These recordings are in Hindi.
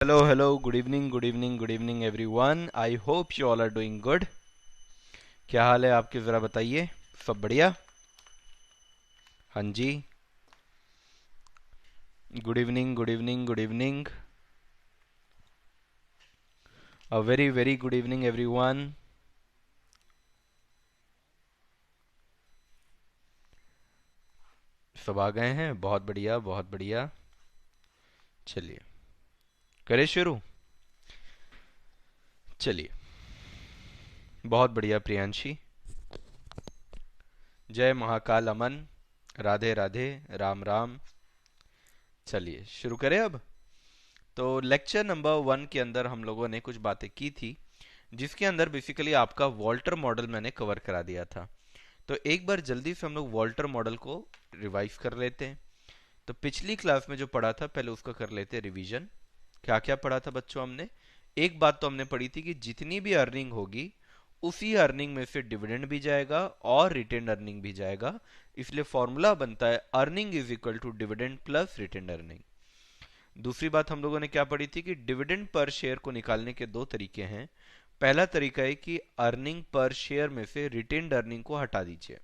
Hello, hello, good evening everyone. I hope you all are doing good. क्या हाल है आपके ज़रा बताइए. सब बढ़िया. हाँ जी. Good evening, good evening, good evening. A very very good evening everyone. सब आ गए हैं. बहुत बढ़िया, बहुत बढ़िया. चलिए करें शुरू. चलिए. बहुत बढ़िया प्रियांशी. जय महाकाल अमन. राधे राधे. राम राम. चलिए शुरू करें अब. तो लेक्चर नंबर 1 के अंदर हम लोगों ने कुछ बातें की थी, जिसके अंदर बेसिकली आपका वॉल्टर मॉडल मैंने कवर करा दिया था. तो एक बार जल्दी से हम लोग वॉल्टर मॉडल को रिवाइज कर लेते हैं. तो पिछली क्लास में जो पढ़ा था पहले उसका कर लेते हैं रिवीजन. क्या क्या पढ़ा था बच्चों हमने. एक बात तो हमने पढ़ी थी कि जितनी भी अर्निंग होगी उसी अर्निंग में से डिविडेंड भी जाएगा और रिटेन अर्निंग भी जाएगा. इसलिए फॉर्मूला बनता है earning is equal to dividend plus retain earning. दूसरी बात हम लोगों ने क्या पढ़ी थी कि डिविडेंड पर शेयर को निकालने के दो तरीके हैं. पहला तरीका है कि अर्निंग पर शेयर में से रिटेन्ड अर्निंग को हटा दीजिए,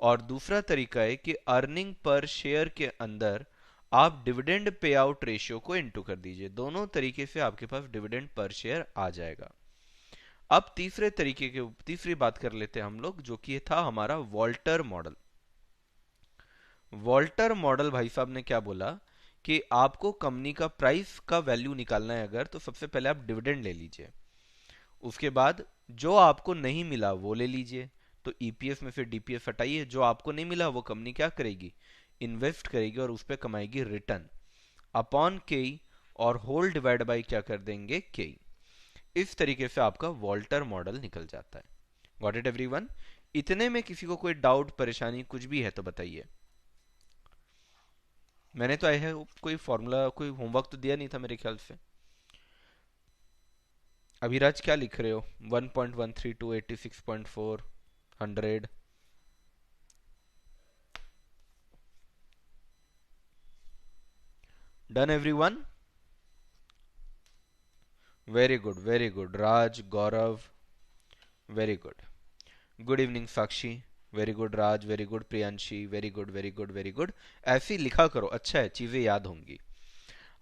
और दूसरा तरीका है कि अर्निंग पर शेयर के अंदर आप डिविडेंड पे आउट रेशियो को इनटू कर दीजिए. दोनों तरीके से आपके पास डिविडेंड पर शेयर आ जाएगा. अब तीसरे तरीके के तीसरी बात कर लेते हैं हम लोग, जो कि था हमारा वॉल्टर मॉडल. वॉल्टर मॉडल भाई साहब ने क्या बोला कि आपको कंपनी का प्राइस का वैल्यू निकालना है अगर, तो सबसे पहले आप डिविडेंड ले लीजिए. उसके बाद जो आपको नहीं मिला वो ले लीजिए. तो ईपीएस में से डीपीएस हटाइए. जो आपको नहीं मिला वो कंपनी क्या करेगी, इन्वेस्ट करेगी और उस पर कमाएगी रिटर्न अपॉन के. और होल डिवाइड बाई क्या कर देंगे, के. इस तरीके से आपका वॉल्टर मॉडल निकल जाता है. Got it everyone. इतने में किसी को कोई डाउट परेशानी कुछ भी है तो बताइए. मैंने तो है कोई फॉर्मूला कोई होमवर्क तो दिया नहीं था मेरे ख्याल से. अभिराज क्या लिख रहे हो. 1.132 86.4 100. Done everyone. Very good, very good. Raj, Gaurav, very good. Good evening Sakshi. Very good Raj, very good Priyanshi, very good, very good, very good. ऐसे ही लिखा करो, अच्छा है, चीजें याद होंगी.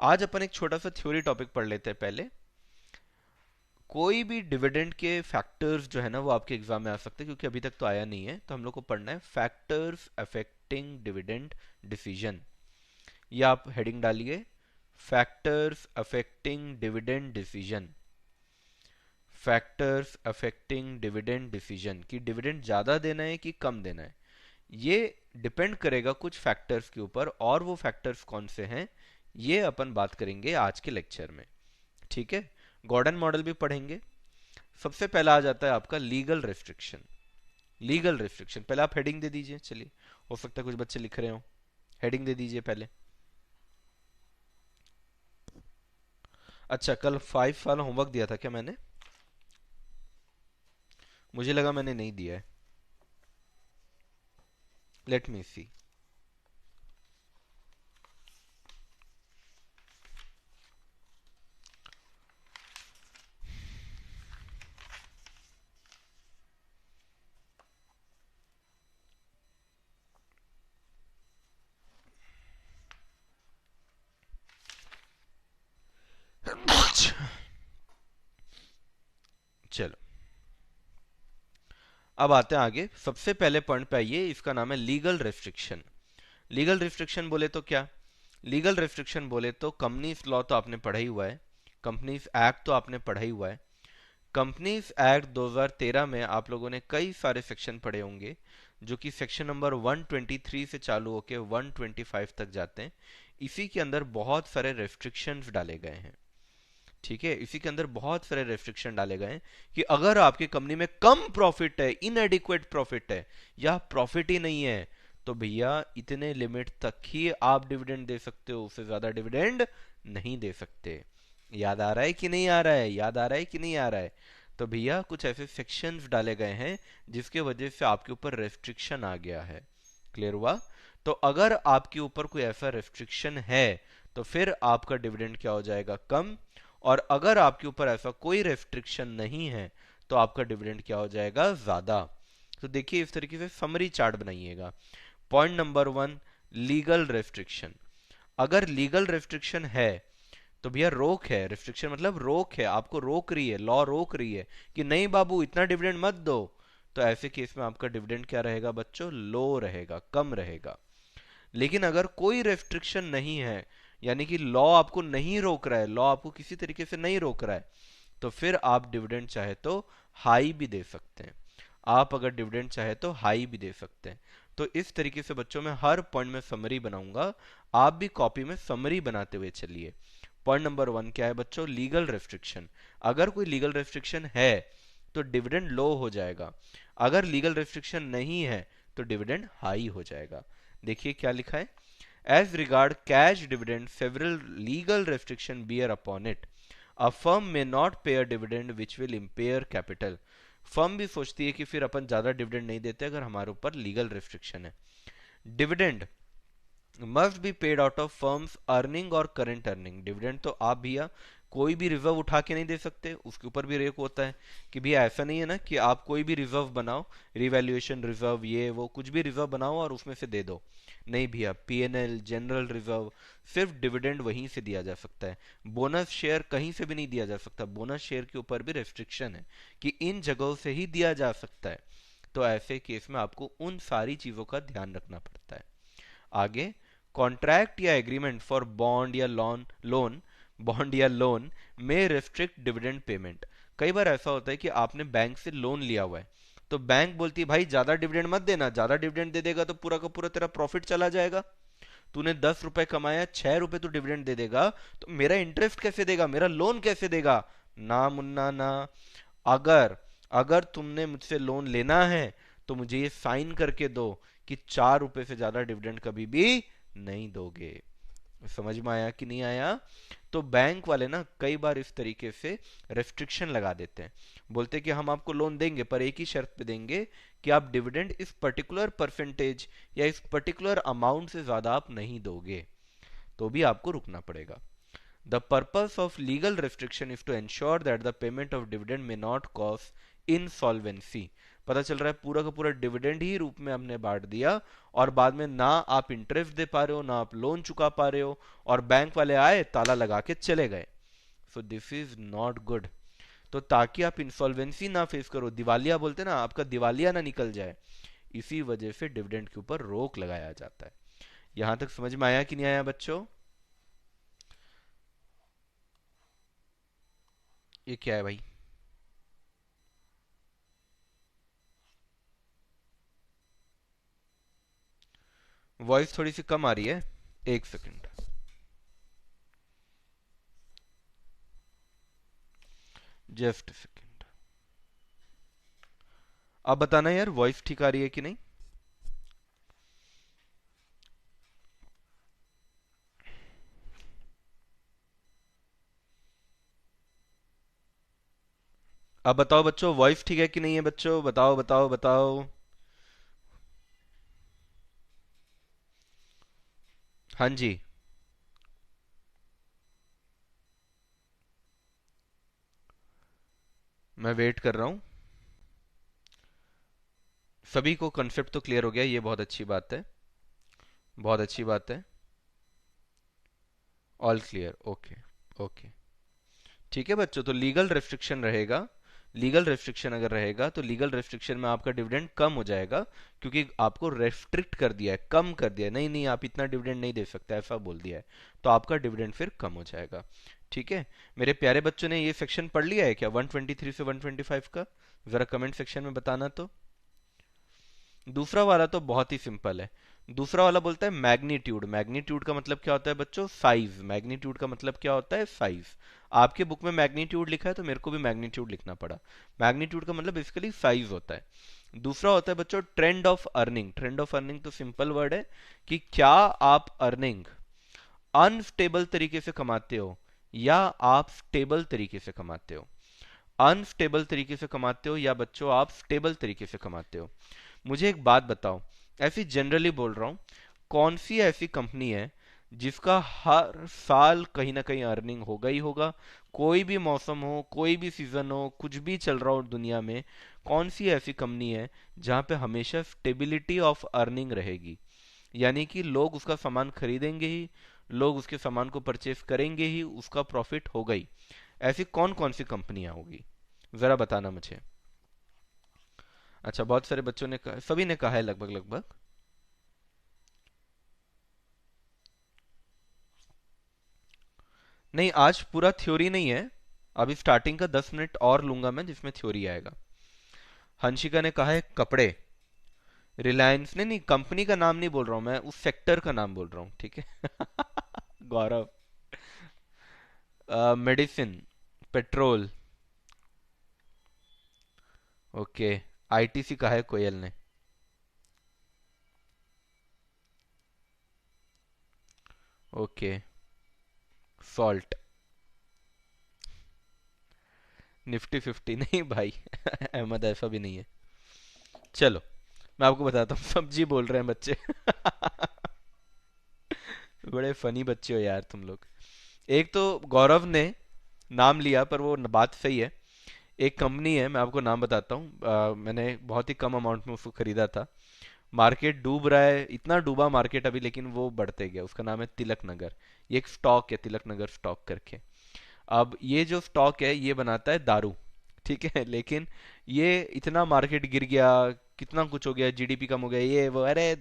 आज अपन एक छोटा सा थ्योरी टॉपिक पढ़ लेते हैं पहले. कोई भी डिविडेंड के फैक्टर्स जो है ना वो आपके एग्जाम में आ सकते हैं, क्योंकि अभी तक तो आया नहीं है. तो हम लोग को पढ़ना है फैक्टर्स अफेक्टिंग डिविडेंड डिसीजन. ये आप हेडिंग डालिए, factors affecting dividend decision. Factors affecting dividend decision कि डिविडेंड ज्यादा देना है कि कम देना है, ये डिपेंड करेगा कुछ फैक्टर्स के ऊपर. और वो फैक्टर्स कौन से हैं ये अपन बात करेंगे आज के लेक्चर में. ठीक है. गॉर्डन मॉडल भी पढ़ेंगे. सबसे पहला आ जाता है आपका लीगल रेस्ट्रिक्शन. लीगल रेस्ट्रिक्शन पहले आप हेडिंग दे दीजिए. चलिए, हो सकता है कुछ बच्चे लिख रहे हो. हेडिंग दे दीजिए पहले. अच्छा, कल 5 वाला होमवर्क दिया था क्या मैंने. मुझे लगा मैंने नहीं दिया है. लेट मी सी. चलो, अब आते हैं आगे. सबसे पहले पॉइंट पे आइए, इसका नाम है लीगल रेस्ट्रिक्शन. लीगल रेस्ट्रिक्शन बोले तो क्या, लीगल रेस्ट्रिक्शन बोले तो कंपनीज लॉ तो आपने पढ़ा ही हुआ है, कंपनीज एक्ट तो आपने पढ़ा ही हुआ है. कंपनीज एक्ट 2013 में आप लोगों ने कई सारे सेक्शन पढ़े होंगे, जो कि सेक्शन नंबर 123 से चालू होकर 125 तक जाते हैं. इसी के अंदर बहुत सारे रेस्ट्रिक्शंस डाले गए हैं. ठीक है, इसी के अंदर बहुत सारे रेस्ट्रिक्शन डाले गए हैं कि अगर आपकी कंपनी में कम प्रॉफिट है, इनएडिक्वेट प्रॉफिट है, या प्रॉफिट ही नहीं है, तो भैया इतने लिमिट तक ही आप डिविडेंड दे सकते हो, उससे ज्यादा डिविडेंड नहीं दे सकते. याद आ रहा है कि नहीं आ रहा है, याद आ रहा है कि नहीं आ रहा है. तो भैया कुछ ऐसे सेक्शंस डाले गए हैं जिसके वजह से आपके ऊपर रेस्ट्रिक्शन आ गया है. क्लियर हुआ. तो अगर आपके ऊपर कोई ऐसा रेस्ट्रिक्शन है तो फिर आपका डिविडेंड क्या हो जाएगा, कम। और अगर आपके ऊपर ऐसा कोई रेस्ट्रिक्शन नहीं है तो आपका डिविडेंड क्या हो जाएगा, ज्यादा। तो देखिए इस तरीके से समरी चार्ट बनाइएगा। Point number 1, legal restriction. अगर लीगल रेस्ट्रिक्शन है तो भैया रोक है, रिस्ट्रिक्शन मतलब रोक है, आपको रोक रही है, लॉ रोक रही है कि नहीं बाबू इतना डिविडेंड मत दो। तो ऐसे केस में आपका डिविडेंड क्या रहेगा बच्चों, लो रहेगा, कम रहेगा। लेकिन अगर कोई रेस्ट्रिक्शन नहीं है, यानी कि लॉ आपको नहीं रोक रहा है, लॉ आपको किसी तरीके से नहीं रोक रहा है, तो फिर आप डिविडेंड चाहे तो हाई भी दे सकते हैं। आप अगर डिविडेंड चाहे तो हाई भी दे सकते हैं। तो इस तरीके से बच्चों में हर पॉइंट में समरी बनाऊंगा, आप भी कॉपी में समरी बनाते हुए चलिए। पॉइंट नंबर 1 क्या है बच्चों, लीगल रेस्ट्रिक्शन। अगर कोई लीगल रेस्ट्रिक्शन है तो डिविडेंड लो हो जाएगा, अगर लीगल रेस्ट्रिक्शन नहीं है तो डिविडेंड हाई हो जाएगा। देखिए क्या लिखा है, as regard cash dividend several legal restriction bear upon it, a firm may not pay a dividend which will impair capital. Firm भी सोचती है कि फिर अपन ज्यादा डिविडेंड नहीं देते अगर हमारे ऊपर लीगल रेस्ट्रिक्शन है। Dividend must be paid out of firms earning और करंट अर्निंग। डिविडेंड तो आप भैया कोई भी रिजर्व उठा के नहीं दे सकते, उसके ऊपर भी रेक होता है कि भैया ऐसा नहीं है ना कि आप कोई भी रिजर्व बनाओ, रिवैल्यूएशन रिजर्व ये वो कुछ भी रिजर्व बनाओ और उसमें से दे दो। नहीं भैया, पीएनएल, जनरल रिजर्व, सिर्फ डिविडेंड वहीं से दिया जा सकता है। बोनस शेयर कहीं से भी नहीं दिया जा सकता, बोनस शेयर के ऊपर भी रेस्ट्रिक्शन है कि इन जगहों से ही दिया जा सकता है। तो ऐसे केस में आपको उन सारी चीजों का ध्यान रखना पड़ता है। आगे, कॉन्ट्रैक्ट या एग्रीमेंट फॉर बॉन्ड या लोन बॉन्ड या लोन में रिस्ट्रिक्ट डिविडेंड पेमेंट। कई बार ऐसा होता है कि आपने बैंक से लोन लिया हुआ है, तो बैंक बोलती है भाई ज्यादा डिविडेंड मत देना, ज्यादा डिविडेंड दे देगा तो पूरा का पूरा तेरा प्रॉफिट चला जाएगा। तूने 10 रुपए कमाया, 6 रुपए तू डिविडेंड दे देगा, तो मेरा इंटरेस्ट कैसे देगा, मेरा लोन कैसे देगा। ना मुन्ना ना। अगर अगर तुमने मुझसे लोन लेना है तो मुझे ये साइन करके दो कि 4 रुपए से ज्यादा डिविडेंड कभी भी नहीं दोगे। समझ में आया कि नहीं आया। तो बैंक वाले ना कई बार इस तरीके से रेस्ट्रिक्शन लगा देते हैं, बोलते हैं कि हम आपको लोन देंगे पर एक ही शर्त पे देंगे कि आप डिविडेंड इस पर्टिकुलर परसेंटेज या इस पर्टिकुलर अमाउंट से ज्यादा आप नहीं दोगे, तो भी आपको रुकना पड़ेगा। The purpose of legal restriction is to ensure that the payment of dividend may not cause insolvency। पता चल रहा है पूरा का पूरा डिविडेंड ही रूप में हमने बांट दिया और बाद में ना आप इंटरेस्ट दे पा रहे हो ना आप लोन चुका पा रहे हो, और बैंक वाले आए ताला लगा के चले गए। So this is not good. तो ताकि आप इंसॉल्वेंसी ना फेस करो, दिवालिया बोलते ना, आपका दिवालिया ना निकल जाए, इसी वजह से डिविडेंड के ऊपर रोक लगाया जाता है। यहां तक समझ में आया कि नहीं आया बच्चों। ये क्या है भाई, वॉइस थोड़ी सी कम आ रही है, एक सेकंड, जस्ट सेकंड। अब बताना यार वॉइस ठीक आ रही है कि नहीं। अब बताओ बच्चों वॉइस ठीक है कि नहीं है, बच्चों बताओ बताओ बताओ। हाँ जी, मैं वेट कर रहा हूँ। सभी को कॉन्सेप्ट तो क्लियर हो गया, ये बहुत अच्छी बात है, बहुत अच्छी बात है। All clear, okay okay. ठीक है बच्चों, तो लीगल रेस्ट्रिक्शन रहेगा। लीगल रेस्ट्रिक्शन अगर रहेगा तो लीगल रेस्ट्रिक्शन में आपका डिविडेंड कम हो जाएगा, क्योंकि आपको रेस्ट्रिक्ट कर दिया है, कम कर दिया है, नहीं नहीं आप इतना डिविडेंड नहीं दे सकते ऐसा बोल दिया है, तो आपका डिविडेंड फिर कम हो जाएगा। ठीक है, मेरे प्यारे बच्चों ने ये सेक्शन पढ़ लिया है क्या 123 से 125 का, जरा कमेंट सेक्शन में बताना तो। दूसरा वाला तो बहुत ही सिंपल है। दूसरा वाला बोलता है मैग्नीट्यूड। मैग्नीट्यूड का मतलब क्या होता है बच्चों, साइज। मैग्नीट्यूड का मतलब क्या होता है, साइज। आपके बुक में मैग्नीट्यूड लिखा है तो मेरे को भी मैग्नीट्यूड लिखना पड़ा। मैग्नीट्यूड का मतलब बेसिकली साइज होता है। दूसरा होता है बच्चों trend of earning. Trend of earning तो सिंपल वर्ड है कि क्या आप अर्निंग अनस्टेबल तरीके से कमाते हो या आप स्टेबल तरीके से कमाते हो। अनस्टेबल तरीके से कमाते हो या बच्चों आप स्टेबल तरीके से कमाते हो। मुझे एक बात बताओ, ऐसी जनरली बोल रहा हूं, कौन सी ऐसी कंपनी है जिसका हर साल कहीं ना कहीं अर्निंग होगा ही होगा। कोई भी मौसम हो, कोई भी सीजन हो, कुछ भी चल रहा हो दुनिया में, कौन सी ऐसी कंपनी है जहां पे हमेशा स्टेबिलिटी ऑफ अर्निंग रहेगी? यानी कि लोग उसका सामान खरीदेंगे ही, लोग उसके सामान को परचेस करेंगे ही, उसका प्रॉफिट होगा ही। ऐसी कौन कौन सी कंपनियां होगी, जरा बताना मुझे। अच्छा, बहुत सारे बच्चों ने कहा, सभी ने कहा है लगभग लगभग। नहीं, आज पूरा थ्योरी नहीं है। अभी स्टार्टिंग का 10 मिनट और लूंगा मैं, जिसमें थ्योरी आएगा। हंशिका ने कहा है कपड़े। रिलायंस ने नहीं, कंपनी का नाम नहीं बोल रहा हूं मैं, उस सेक्टर का नाम बोल रहा हूँ, ठीक है। गौरव। मेडिसिन। पेट्रोल। ओके। आईटीसी कहा है कोयल ने। ओके। सॉल्ट। निफ्टी 50 नहीं भाई। अहमद ऐसा भी नहीं है। चलो, मैं आपको बताता हूँ, सब्जी बोल रहे हैं बच्चे। बड़े फनी बच्चे हो यार तुम लोग। एक तो गौरव ने नाम लिया, पर वो बात सही है। एक कंपनी है, मैं आपको नाम बताता हूँ, मैंने बहुत ही कम अमाउंट में उसको खरीदा था। मार्केट डूब रहा है, इतना डूबा मार्केट अभी, लेकिन वो बढ़ते गया। उसका नाम है तिलक नगर। ये एक स्टॉक है, तिलक नगर स्टॉक करके। अब ये जो स्टॉक है ये बनाता है दारू, ठीक है। लेकिन ये इतना मार्केट गिर गया, कितना कुछ हो गया, जीडीपी कम हो गया, ये वो, अरे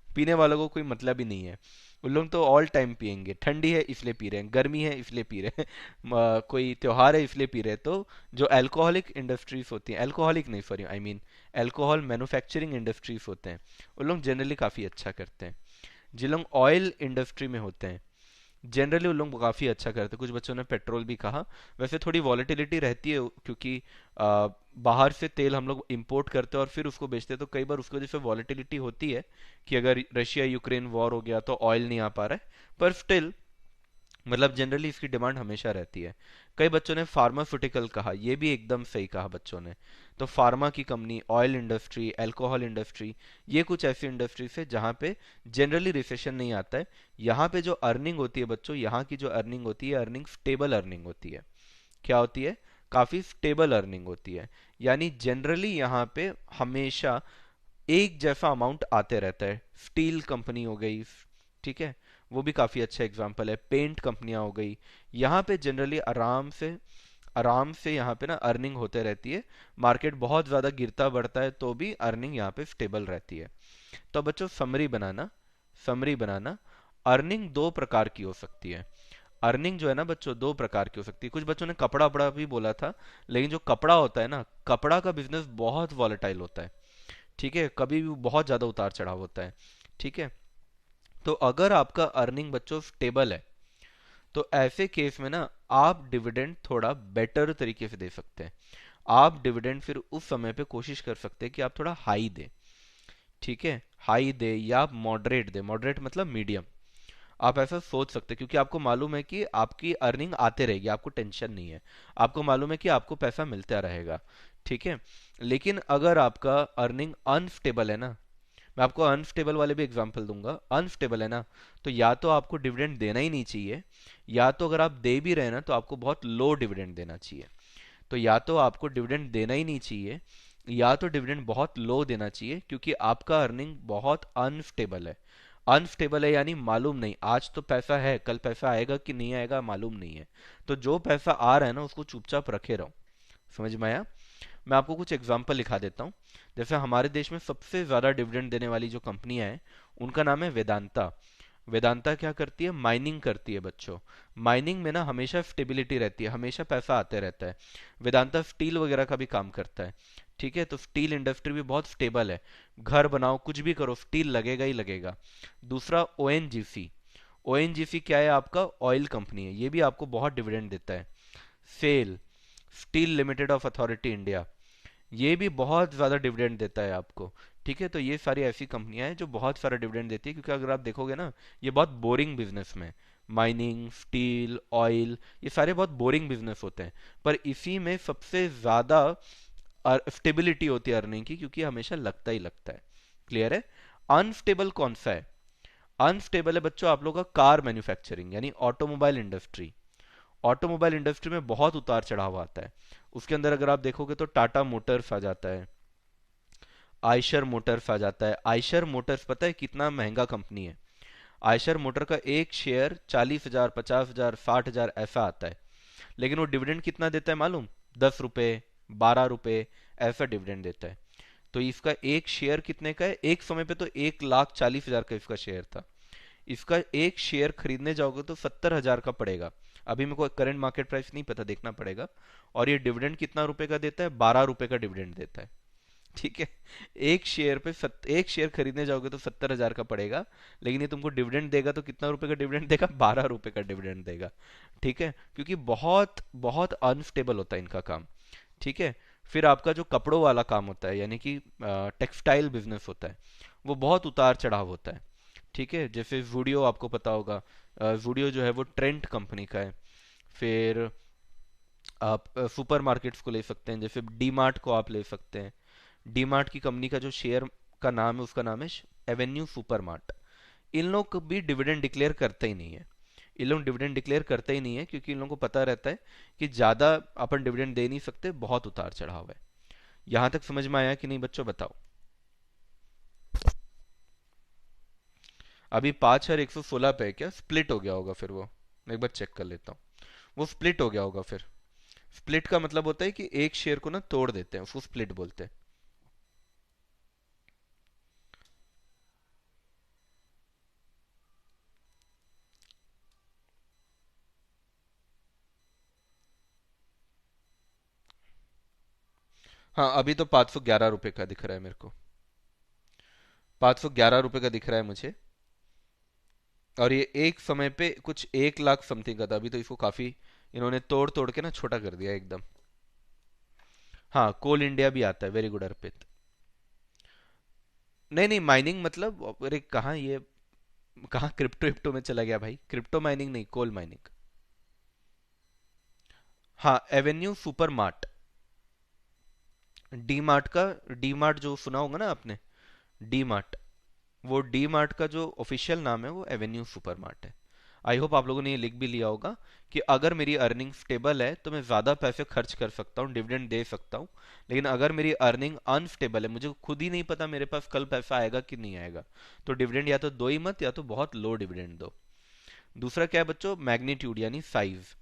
पीने वालों को कोई मतलब ही नहीं है। उन लोग तो ऑल टाइम पियेंगे। ठंडी है इसलिए पी रहे हैं, गर्मी है इसलिए पी रहे हैं, कोई त्योहार है इसलिए पी रहे हैं। तो जो अल्कोहलिक इंडस्ट्रीज होती हैं, अल्कोहलिक नहीं, sorry, I mean alcohol manufacturing industries होते हैं, उन लोग जनरली काफ़ी अच्छा करते हैं। जिन लोग ऑयल इंडस्ट्री में होते हैं, जनरली उन लोग काफ़ी अच्छा करते हैं। कुछ बच्चों ने पेट्रोल भी कहा। वैसे थोड़ी वॉलेटिलिटी रहती है, क्योंकि बाहर से तेल हम लोग इंपोर्ट करते हैं और फिर उसको बेचते हैं, तो कई बार उसकी वजह से वॉलेटिलिटी होती है कि अगर रशिया यूक्रेन वॉर हो गया तो ऑयल नहीं आ पा रहा है। पर स्टिल, मतलब जनरली इसकी डिमांड हमेशा रहती है। कई बच्चों ने फार्मास्यूटिकल कहा, ये भी एकदम सही कहा बच्चों ने। तो फार्मा की company, oil industry, alcohol industry, ये कुछ ऐसी इंडस्ट्रीज है जहाँ पे जनरली रिसेशन नहीं आता है। यहाँ पे जो अर्निंग होती है बच्चों, यहाँ की जो अर्निंग होती है, अर्निंग स्टेबल अर्निंग होती है। क्या होती है? काफी स्टेबल अर्निंग होती है। यानी जनरली यहाँ पे हमेशा एक जैसा अमाउंट आते रहता है। स्टील कंपनी हो गई, ठीक है, वो भी काफी अच्छा एग्जांपल है। पेंट कंपनियां हो गई, यहाँ पे जनरली आराम से यहाँ पे ना अर्निंग होते रहती है। मार्केट बहुत ज्यादा गिरता बढ़ता है तो भी अर्निंग यहाँ पे स्टेबल रहती है। तो बच्चों, समरी बनाना, अर्निंग दो प्रकार की हो सकती है। अर्निंग जो है ना बच्चों, दो प्रकार की हो सकती है। कुछ बच्चों ने कपड़ा वपड़ा भी बोला था, लेकिन जो कपड़ा होता है ना, कपड़ा का बिजनेस बहुत वॉलेटाइल होता है, ठीक है। कभी भी बहुत ज्यादा उतार चढ़ाव होता है, ठीक है। तो अगर आपका अर्निंग बच्चों स्टेबल है, तो ऐसे केस में ना आप डिविडेंड थोड़ा बेटर तरीके से दे सकते हैं। आप डिविडेंड फिर उस समय पे कोशिश कर सकते हैं कि आप थोड़ा हाई दे, ठीक है। हाई दे या आप मॉडरेट दे, मॉडरेट मतलब मीडियम। आप ऐसा सोच सकते हैं, क्योंकि आपको मालूम है कि आपकी अर्निंग आते रहेगी, आपको टेंशन नहीं है। आपको मालूम है कि आपको पैसा मिलता रहेगा, ठीक है। लेकिन अगर आपका अर्निंग अनस्टेबल है ना, मैं आपको अनस्टेबल वाले भी एग्जांपल दूंगा। अनस्टेबल है ना, तो या तो आपको डिविडेंड देना ही नहीं चाहिए, या तो अगर आप दे भी रहे हैं ना तो आपको बहुत लो डिविडेंड देना चाहिए। तो या तो आपको डिविडेंड देना ही नहीं चाहिए, या तो डिविडेंड बहुत लो देना चाहिए, क्योंकि आपका अर्निंग बहुत अनस्टेबल है। अनस्टेबल है यानी मालूम नहीं, आज तो पैसा है, कल पैसा आएगा कि नहीं आएगा मालूम नहीं है। तो जो पैसा आ रहा है ना, उसको चुपचाप रखे रहो। समझ में आया? मैं आपको कुछ एग्जांपल लिखा देता हूँ। जैसे हमारे देश में सबसे ज्यादा डिविडेंड देने वाली जो कंपनियां हैं, उनका नाम है वेदांता। वेदांता क्या करती है? माइनिंग करती है बच्चों। माइनिंग में ना हमेशा स्टेबिलिटी रहती है, हमेशा पैसा आते रहता है। वेदांता स्टील वगैरह का भी काम करता है, ठीक है। तो स्टील इंडस्ट्री भी बहुत स्टेबल है। घर बनाओ, कुछ भी करो, स्टील लगेगा ही लगेगा। दूसरा ओएनजीसी। ओएनजीसी क्या है? आपका ऑयल कंपनी है, ये भी आपको बहुत डिविडेंड देता है। SAIL, steel limited of authority India, ये भी बहुत ज्यादा डिविडेंड देता है आपको, ठीक है। तो ये सारी ऐसी कंपनियां हैं जो बहुत सारा डिविडेंड देती है, क्योंकि अगर आप देखोगे ना, ये बहुत बोरिंग बिजनेस में, माइनिंग, स्टील, ऑयल, ये सारे बहुत बोरिंग बिजनेस होते हैं। पर इसी में सबसे ज्यादा स्टेबिलिटी होती है अर्निंग की, क्योंकि हमेशा लगता ही लगता है। क्लियर है? अनस्टेबल कौन सा है? अनस्टेबल है बच्चों आप लोगों का कार मैन्युफैक्चरिंग यानी ऑटोमोबाइल इंडस्ट्री। ऑटोमोबाइल इंडस्ट्री में बहुत उतार चढ़ाव आता है। उसके अंदर अगर आप देखोगे तो टाटा मोटर्स आ जाता है, आयशर मोटर्स आ जाता है। आयशर मोटर्स पता है कितना महंगा कंपनी है? आयशर मोटर का एक शेयर 40,000, 50,000, 60,000 ऐसा आता है। लेकिन वो डिविडेंड कितना देता है मालूम? 10 रुपए, 12 रुपए, ऐसा डिविडेंड देता है। तो इसका एक शेयर कितने का है? एक समय पे तो 1,40,000 का इसका शेयर था। इसका एक शेयर खरीदने जाओगे तो 70,000 का पड़ेगा। अभी मेरे को करंट मार्केट प्राइस नहीं पता, देखना पड़ेगा। और ये डिविडेंड कितना रुपए का देता है? 12 रुपए का डिविडेंड देता है। ठीक है। एक शेयर खरीदने जाओगे तो 70,000 का पड़ेगा, लेकिन ये तुमको डिविडेंड देगा तो कितना रुपए का डिविडेंड देगा? 12 रुपए का डिविडेंड देगा। ठीक है, क्योंकि बहुत बहुत अनस्टेबल होता है इनका काम। ठीक है। फिर आपका जो कपड़ों वाला काम होता है यानी कि टेक्सटाइल बिजनेस होता है, वो बहुत उतार चढ़ाव होता है। ठीक है, जैसे जूडियो आपको पता होगा। जूडियो जो है वो ट्रेंट कंपनी का है। फिर आप सुपर मार्केट्स को ले सकते हैं, जैसे डी मार्ट को आप ले सकते हैं। डी मार्ट की कंपनी का जो शेयर का नाम है उसका नाम है एवेन्यू सुपर मार्ट। इन लोग को भी डिविडेंड डिक्लेयर करते ही नहीं है। इन लोग डिविडेंड डिक्लेयर करते ही नहीं है क्योंकि इन लोगों को पता रहता है कि ज्यादा अपन डिविडेंड दे नहीं सकते, बहुत उतार चढ़ाव है। यहां तक समझ में आया कि नहीं बच्चों, बताओ। अभी 5,116 पे है क्या? स्प्लिट हो गया होगा फिर वो। मैं एक बार चेक कर लेता हूँ। वो स्प्लिट हो गया होगा फिर। स्प्लिट का मतलब होता है कि एक शेयर को ना तोड़ देते हैं, उसको स्प्लिट बोलते हैं। हाँ, अभी तो 511 रुपए का दिख रहा है मेरे को। 511 रुपए का दिख रहा है मुझे। और ये एक समय पे कुछ 1 लाख समथिंग का था, अभी तो इसको काफी इन्होंने तोड़ तोड़ के ना छोटा कर दिया एकदम। हाँ, कोल इंडिया भी आता है, वेरी गुड अर्पित। नहीं नहीं, माइनिंग मतलब अरे कहाँ ये, कहाँ क्रिप्टो विप्टो में चला गया भाई? क्रिप्टो माइनिंग नहीं, कोल माइनिंग। हाँ, Avenue super mart. D mart का, डी मार्ट जो सुना होगा ना आपने, डी मार्ट, वो डी मार्ट का जो ऑफिशियल नाम है वो एवेन्यू सुपर मार्ट है। आई होप आप लोगों ने ये लिख भी लिया होगा कि अगर मेरी अर्निंग स्टेबल है तो मैं ज्यादा पैसे खर्च कर सकता हूँ, डिविडेंड दे सकता हूँ। लेकिन अगर मेरी अर्निंग अनस्टेबल है, मुझे खुद ही नहीं पता मेरे पास कल पैसा आएगा कि नहीं आएगा, तो डिविडेंड या तो दो ही मत, या तो बहुत लो डिविडेंड दो। दूसरा क्या है बच्चों? मैग्नीट्यूड यानी साइज।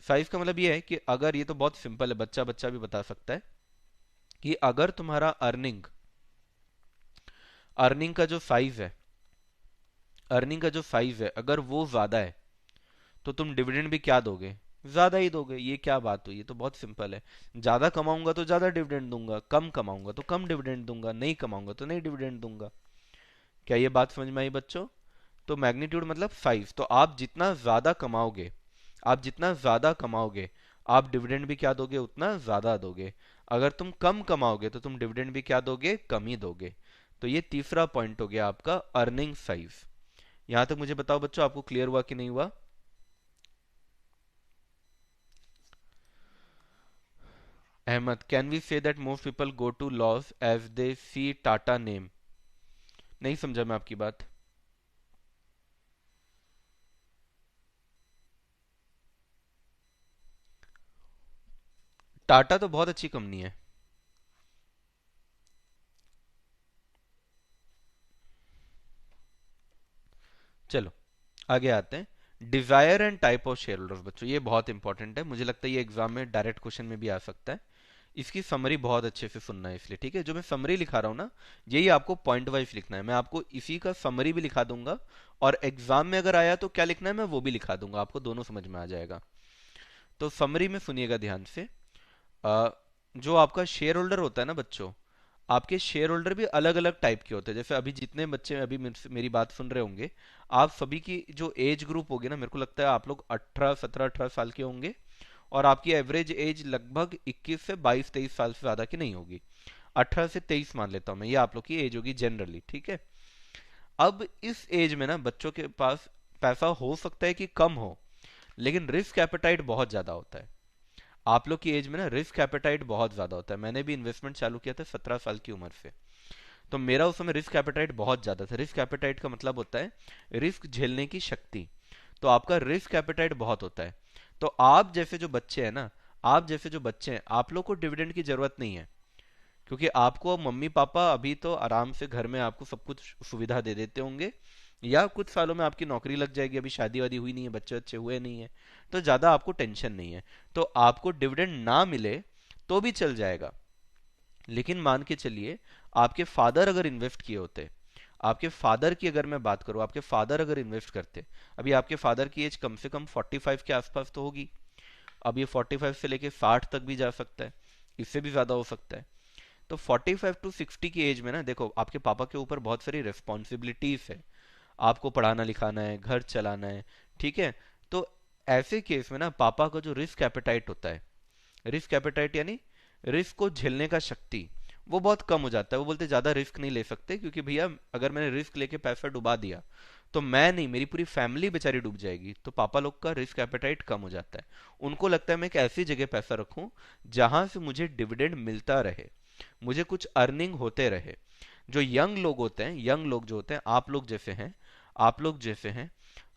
साइज का मतलब ये है कि अगर, ये तो बहुत सिंपल है, बच्चा बच्चा भी बता सकता है, कि अगर तुम्हारा अर्निंग अर्निंग का जो साइज है, अर्निंग का जो साइज है अगर वो ज्यादा है, तो तुम डिविडेंड भी क्या दोगे? ज्यादा ही दोगे। ये क्या बात हुई? ये तो बहुत सिंपल है। ज्यादा कमाऊंगा तो ज्यादा डिविडेंड दूंगा, कम कमाऊंगा तो कम डिविडेंड दूंगा, नहीं कमाऊंगा तो नहीं डिविडेंड दूंगा। क्या ये बात समझ में आई बच्चों? तो मैग्नीट्यूड मतलब साइज। तो आप जितना ज्यादा कमाओगे, आप जितना ज्यादा कमाओगे, आप डिविडेंड भी क्या दोगे? उतना ज्यादा दोगे। अगर तुम कम कमाओगे तो तुम डिविडेंड भी क्या दोगे? कम ही दोगे। तो ये तीसरा पॉइंट हो गया आपका, अर्निंग साइज। यहां तक मुझे बताओ बच्चों, आपको क्लियर हुआ कि नहीं हुआ? Ahmad, can we say that most people go to loss as they see Tata name? नहीं समझा मैं आपकी बात। टाटा तो बहुत अच्छी कंपनी है। चलो आगे आते हैं। Desire and type of share holders बच्चों, ये बहुत इंपॉर्टेंट है, मुझे लगता है ये एग्जाम में डायरेक्ट क्वेश्चन में भी आ सकता है। इसकी समरी बहुत अच्छे से सुनना है इसलिए, ठीक है? जो मैं समरी लिखा रहा हूँ ना, यही आपको पॉइंट वाइज लिखना है। मैं आपको इसी का समरी भी लिखा दूंगा, और एग्जाम में अगर आया तो क्या लिखना है मैं वो भी लिखा दूंगा, आपको दोनों समझ में आ जाएगा। तो समरी में सुनिएगा ध्यान से। अ, जो आपका शेयर होल्डर होता है ना बच्चों, आपके शेयर होल्डर भी अलग अलग टाइप के होते हैं। जैसे अभी जितने बच्चे अभी मेरी बात सुन रहे होंगे, आप सभी की जो एज ग्रुप होगी ना, मेरे को लगता है आप लोग 18, 17, 18 साल के होंगे, और आपकी एवरेज एज लगभग 21 से 22, 23 साल से ज्यादा की नहीं होगी। 18 से 23 मान लेता हूं मैं, ये आप लोग की एज होगी जनरली, ठीक है? अब इस एज में ना बच्चों के पास पैसा हो सकता है कि कम हो, लेकिन रिस्क एपेटाइट बहुत ज्यादा होता है। आप लोग की एज में ना रिस्क एपेटाइट बहुत ज्यादा होता है। मैंने भी इन्वेस्टमेंट चालू किया था 17 साल की उम्र से। तो मेरा उस समय रिस्क एपेटाइट बहुत ज्यादा था। रिस्क एपेटाइट का मतलब होता है रिस्क झेलने की शक्ति। तो आपका रिस्क एपेटाइट बहुत होता है। तो आप जैसे जो बच्चे हैं ना, आप जैसे जो बच्चे हैं, आप लोग को डिविडेंड की जरूरत नहीं है, क्योंकि आपको मम्मी पापा अभी तो आराम से घर में आपको सब कुछ सुविधा दे देते होंगे, या कुछ सालों में आपकी नौकरी लग जाएगी, अभी शादी वादी हुई नहीं है, बच्चे अच्छे हुए नहीं है, तो ज्यादा आपको टेंशन नहीं है। तो आपको डिविडेंड ना मिले तो भी चल जाएगा। लेकिन मान के चलिए आपके फादर अगर इन्वेस्ट किए होते, आपके फादर की अगर मैं बात करूं, आपके फादर अगर इन्वेस्ट करते, अभी आपके फादर की एज कम से कम 45 के आसपास तो होगी। अब ये 45 से लेके 60 तक भी जा सकता है, इससे भी ज्यादा हो सकता है। तो 45 टू 60 की एज में ना, देखो आपके पापा के ऊपर बहुत सारी रिस्पॉन्सिबिलिटीज है, आपको पढ़ाना लिखाना है, घर चलाना है, ठीक है। तो ऐसे केस में ना पापा का जो रिस्क एपेटाइट होता है, रिस्क एपेटाइट यानी रिस्क को झेलने का शक्ति, वो बहुत कम हो जाता है। वो बोलते ज्यादा रिस्क नहीं ले सकते, क्योंकि भैया अगर मैंने रिस्क लेके पैसा डुबा दिया तो मैं नहीं, मेरी पूरी फैमिली बेचारी डूब जाएगी। तो पापा लोग का रिस्क एपेटाइट कम हो जाता है। उनको लगता है मैं एक ऐसी जगह पैसा रखूं जहां से मुझे डिविडेंड मिलता रहे, मुझे कुछ अर्निंग होते रहे। जो यंग लोग होते हैं, यंग लोग जो होते हैं, आप लोग जैसे हैं, आप लोग जैसे हैं,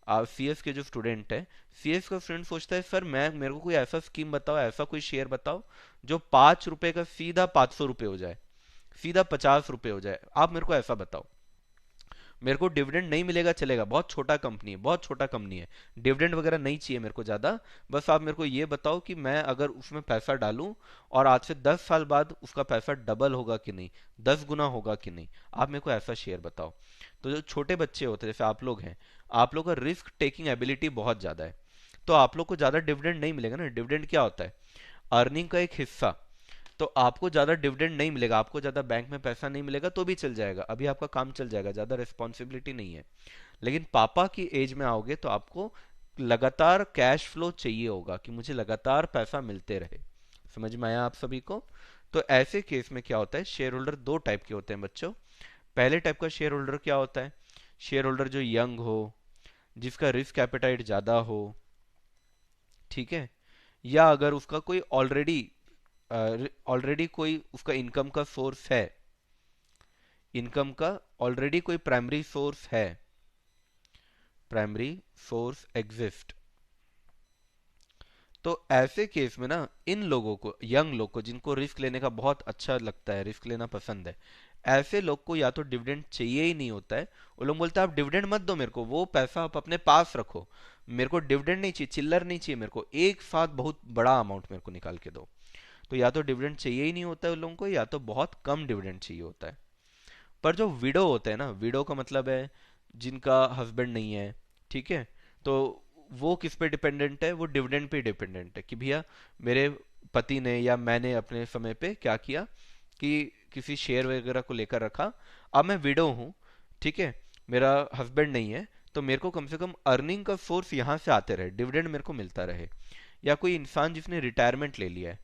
सीएस के जो स्टूडेंट है, सीएस का स्टूडेंट सोचता है सर मैं, मेरे को कोई ऐसा स्कीम बताओ, ऐसा कोई शेयर बताओ जो 5 रुपए का सीधा 500 रुपए हो जाए, सीधा 50 रुपए हो जाए। आप मेरे को ऐसा बताओ। मेरे को डिविडेंड नहीं मिलेगा चलेगा, बहुत छोटा कंपनी है, बहुत छोटा कंपनी है, डिविडेंड वगैरह नहीं चाहिए मेरे को ज्यादा। बस आप मेरे को ये बताओ कि मैं अगर उसमें पैसा डालूं और आज से 10 साल बाद उसका पैसा डबल होगा कि नहीं, 10 गुना होगा कि नहीं, आप मेरे को ऐसा शेयर बताओ। तो जो छोटे बच्चे होते हैं जैसे आप लोग हैं, आप लोग का रिस्क टेकिंग एबिलिटी बहुत ज्यादा है, तो आप लोग को ज्यादा डिविडेंड नहीं मिलेगा ना। डिविडेंड क्या होता है? अर्निंग का एक हिस्सा। तो आपको ज्यादा डिविडेंड नहीं मिलेगा, आपको ज्यादा बैंक में पैसा नहीं मिलेगा तो भी चल जाएगा, अभी आपका काम चल जाएगा, ज्यादा रिस्पॉन्सिबिलिटी नहीं है। लेकिन पापा की एज में आओगे तो आपको लगातार कैश फ्लो चाहिए होगा, कि मुझे लगातार पैसा मिलते रहे। समझ में आया आप सभी को? तो ऐसे केस में क्या होता है, शेयर होल्डर दो टाइप के होते हैं बच्चों। पहले टाइप का शेयर होल्डर क्या होता है? शेयर होल्डर जो यंग हो, जिसका रिस्क एपेटाइट ज्यादा हो, ठीक है, या अगर उसका कोई ऑलरेडी ऑलरेडी कोई उसका इनकम का सोर्स है, इनकम का ऑलरेडी कोई प्राइमरी सोर्स है, प्राइमरी सोर्स एग्जिस्ट। तो ऐसे केस में ना इन लोगों को, यंग लोग को, जिनको रिस्क लेने का बहुत अच्छा लगता है, रिस्क लेना पसंद है, ऐसे लोग को या तो डिविडेंड चाहिए ही नहीं होता है। वो लोग बोलते हैं आप डिविडेंड मत दो मेरे को, वो पैसा आप अपने पास रखो, मेरे को डिविडेंड नहीं चाहिए, चिल्लर नहीं चाहिए, मेरे को एक साथ बहुत बड़ा अमाउंट मेरे को निकाल के दो। तो या तो डिविडेंड चाहिए ही नहीं होता है उन लोगों को, या तो बहुत कम डिविडेंड चाहिए होता है। पर जो विडो होते हैं ना, विडो का मतलब है जिनका हस्बैंड नहीं है, ठीक है, तो वो किस पे डिपेंडेंट है? वो डिविडेंड पे डिपेंडेंट है, कि भैया मेरे पति ने या मैंने अपने समय पे क्या किया कि किसी शेयर वगैरह को लेकर रखा। अब मैं विडो हूँ, ठीक है, मेरा हस्बैंड नहीं है, तो मेरे को कम से कम अर्निंग का सोर्स यहाँ से आते रहे, डिविडेंड मेरे को मिलता रहे। या कोई इंसान जिसने रिटायरमेंट ले लिया है,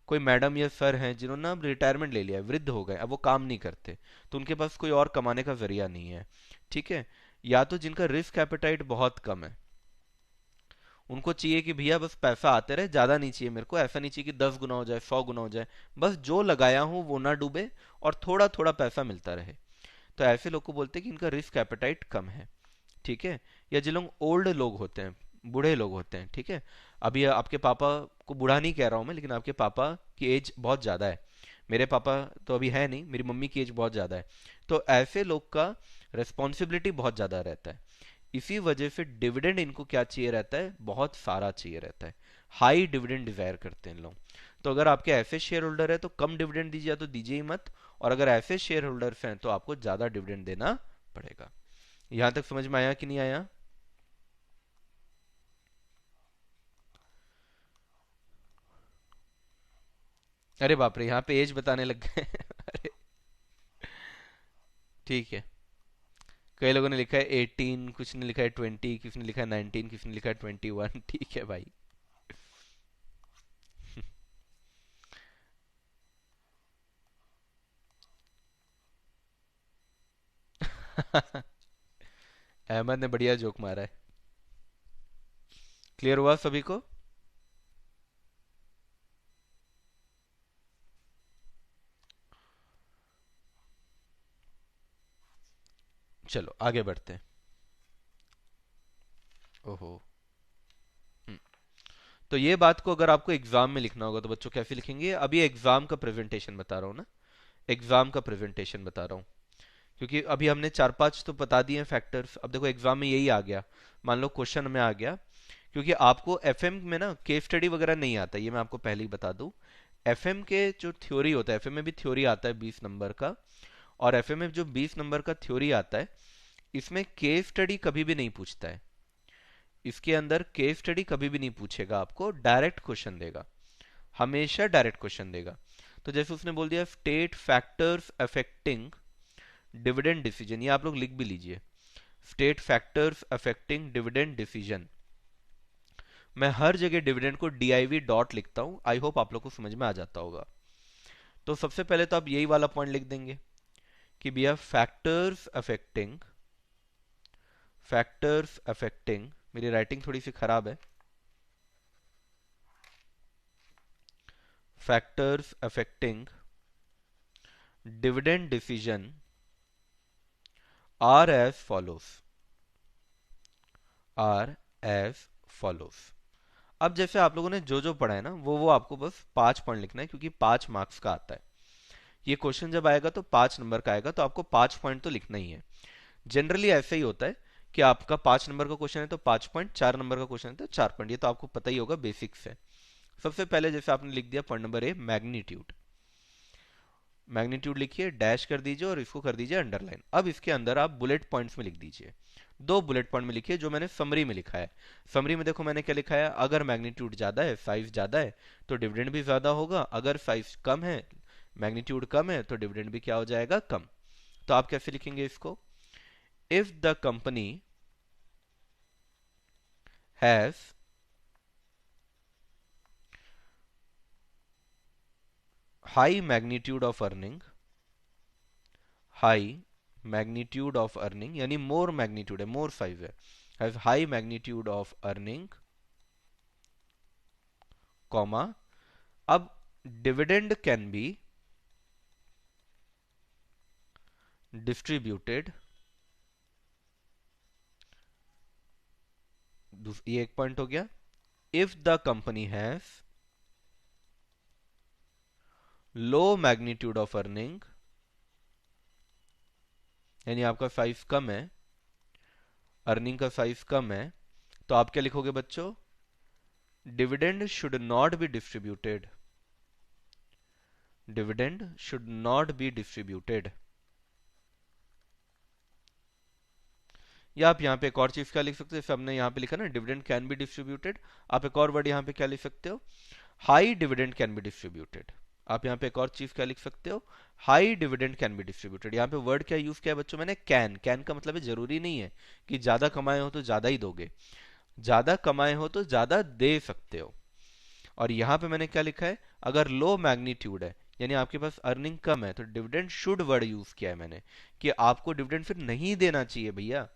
कोई मैडम या सर हैं जिन्होंने अब रिटायरमेंट ले लिया है, वृद्ध हो गए, अब वो काम नहीं करते, तो उनके पास कोई और कमाने का जरिया नहीं है, ठीक है। या तो जिनका रिस्क एपेटाइट बहुत कम है, उनको चाहिए कि भैया बस पैसा आते रहे, ज्यादा नहीं चाहिए मेरे को, ऐसा नहीं चाहिए कि 10 गुना हो जाए, 100 गुना हो जाए, बस जो लगाया हूं वो ना डूबे और थोड़ा थोड़ा पैसा मिलता रहे। तो ऐसे लोग को बोलते हैं कि इनका रिस्क एपेटाइट कम है, ठीक है। या जो लोग ओल्ड लोग होते हैं, बूढ़े लोग होते हैं, ठीक है, अभी आपके पापा को बूढ़ा नहीं कह रहा हूं मैं, लेकिन आपके पापा की एज बहुत ज्यादा है, मेरे पापा तो अभी है नहीं, मेरी मम्मी की एज बहुत ज्यादा है, तो ऐसे लोग का रिस्पॉन्सिबिलिटी बहुत ज्यादा रहता है। इसी वजह से डिविडेंड इनको क्या चाहिए रहता है? बहुत सारा चाहिए रहता है, हाई डिविडेंड डिजायर करते हैं लोग। तो अगर आपके ऐसे शेयर होल्डर है तो कम डिविडेंड दीजिए, या तो दीजिए ही मत, और अगर ऐसे शेयर होल्डर्स हैं तो आपको ज्यादा डिविडेंड देना पड़ेगा। यहां तक समझ में आया कि नहीं आया? अरे बाप रे, यहाँ पे एज बताने लग गए अरे, ठीक है। कई लोगों ने लिखा है 18, कुछ ने लिखा है 20, किसी ने लिखा है 19, किसी ने लिखा है 21, ठीक है भाई। अहमद ने बढ़िया जोक मारा है। क्लियर हुआ सभी को? चलो आगे बढ़ते हैं। ओहो। हम्म, तो ये बात को अगर आपको एग्जाम में लिखना होगा तो बच्चों कैसे लिखेंगे? अभी एग्जाम का प्रेजेंटेशन बता रहा हूँ ना, एग्जाम का प्रेजेंटेशन बता रहा हूँ। क्योंकि अभी हमने चार पांच तो बता दिए फैक्टर्स, अब देखो एग्जाम में यही आ गया, मान लो क्वेश्चन में आ गया। क्योंकि आपको एफएम में ना केस स्टडी वगैरह नहीं आता, ये मैं आपको पहले ही बता दूं। एफएम के जो थ्योरी होता है, एफएम में भी थ्योरी आता है 20 नंबर का, और एफएम में जो 20 नंबर का थ्योरी आता है, इसमें केस स्टडी कभी भी नहीं पूछता है। इसके अंदर केस स्टडी कभी भी नहीं पूछेगा, आपको डायरेक्ट क्वेश्चन देगा, हमेशा डायरेक्ट क्वेश्चन देगा। तो जैसे उसने बोल दिया state factors affecting dividend decision, ये आप लोग लिख भी लीजिए, state factors affecting dividend decision. मैं हर जगह डिविडेंड को डीआईवी डॉट लिखता हूं, आई होप आप लोग को समझ में आ जाता होगा। तो सबसे पहले तो आप यही वाला पॉइंट लिख देंगे कि भैया फैक्टर्स अफेक्टिंग, मेरी राइटिंग थोड़ी सी खराब है, factors affecting dividend decision are as follows, are as follows. अब जैसे आप लोगों ने जो जो पढ़ा है ना, वो आपको बस 5 पॉइंट लिखना है, क्योंकि 5 मार्क्स का आता है। ये क्वेश्चन जब आएगा तो 5 नंबर का आएगा, तो आपको 5 पॉइंट तो लिखना ही है। जनरली ऐसा ही होता है कि आपका 5 नंबर का क्वेश्चन है तो 5 पॉइंट, 4 नंबर का क्वेश्चन है तो 4 पॉइंट, ये तो आपको पता ही होगा बेसिक्स है। सबसे पहले जैसे आपने लिख दिया point number A, magnitude. Magnitude लिखिए, डैश कर दीजिए और इसको कर दीजिए अंडरलाइन। अब इसके अंदर आप बुलेट पॉइंट्स में लिख दीजिए, 2 बुलेट पॉइंट में लिखिए जो मैंने समरी में लिखा है। समरी में देखो मैंने क्या लिखा है, अगर मैग्नीट्यूड ज्यादा है, साइज ज्यादा है, तो डिविडेंड भी ज्यादा होगा, अगर साइज कम है, मैग्नीट्यूड कम है, तो डिविडेंड भी क्या हो जाएगा, कम। तो आप कैसे लिखेंगे इसको? If the company has high magnitude of earning, high magnitude of earning यानी मोर मैग्नीट्यूड है, मोर साइज है, has high magnitude of earning, comma, अब डिविडेंड कैन बी डिस्ट्रीब्यूटेड, ये एक पॉइंट हो गया। If the company has low magnitude of earning, यानी आपका साइज कम है, अर्निंग का साइज कम है, तो आप क्या लिखोगे बच्चों? Dividend should not be distributed, dividend should not be distributed. या आप यहाँ पे एक और चीज क्या लिख सकते हो, जैसे हमने यहाँ पे लिखा ना डिविडेंड कैन बी डिस्ट्रीब्यूटेड, आप एक और वर्ड यहाँ पे क्या लिख सकते हो, high dividend can be distributed. आप यहाँ पे एक और चीज क्या लिख सकते हो, high dividend can be distributed. यहाँ पे वर्ड क्या यूज किया है बच्चों मैंने, कैन। कैन का मतलब है जरूरी नहीं है कि ज्यादा कमाए हो तो ज्यादा ही दोगे, ज्यादा कमाए हो तो ज्यादा दे सकते हो। और यहाँ पे मैंने क्या लिखा है, अगर लो मैग्नीट्यूड है यानी आपके पास अर्निंग कम है, तो डिविडेंड शुड वर्ड यूज किया है मैंने, कि आपको डिविडेंड फिर नहीं देना चाहिए भैया,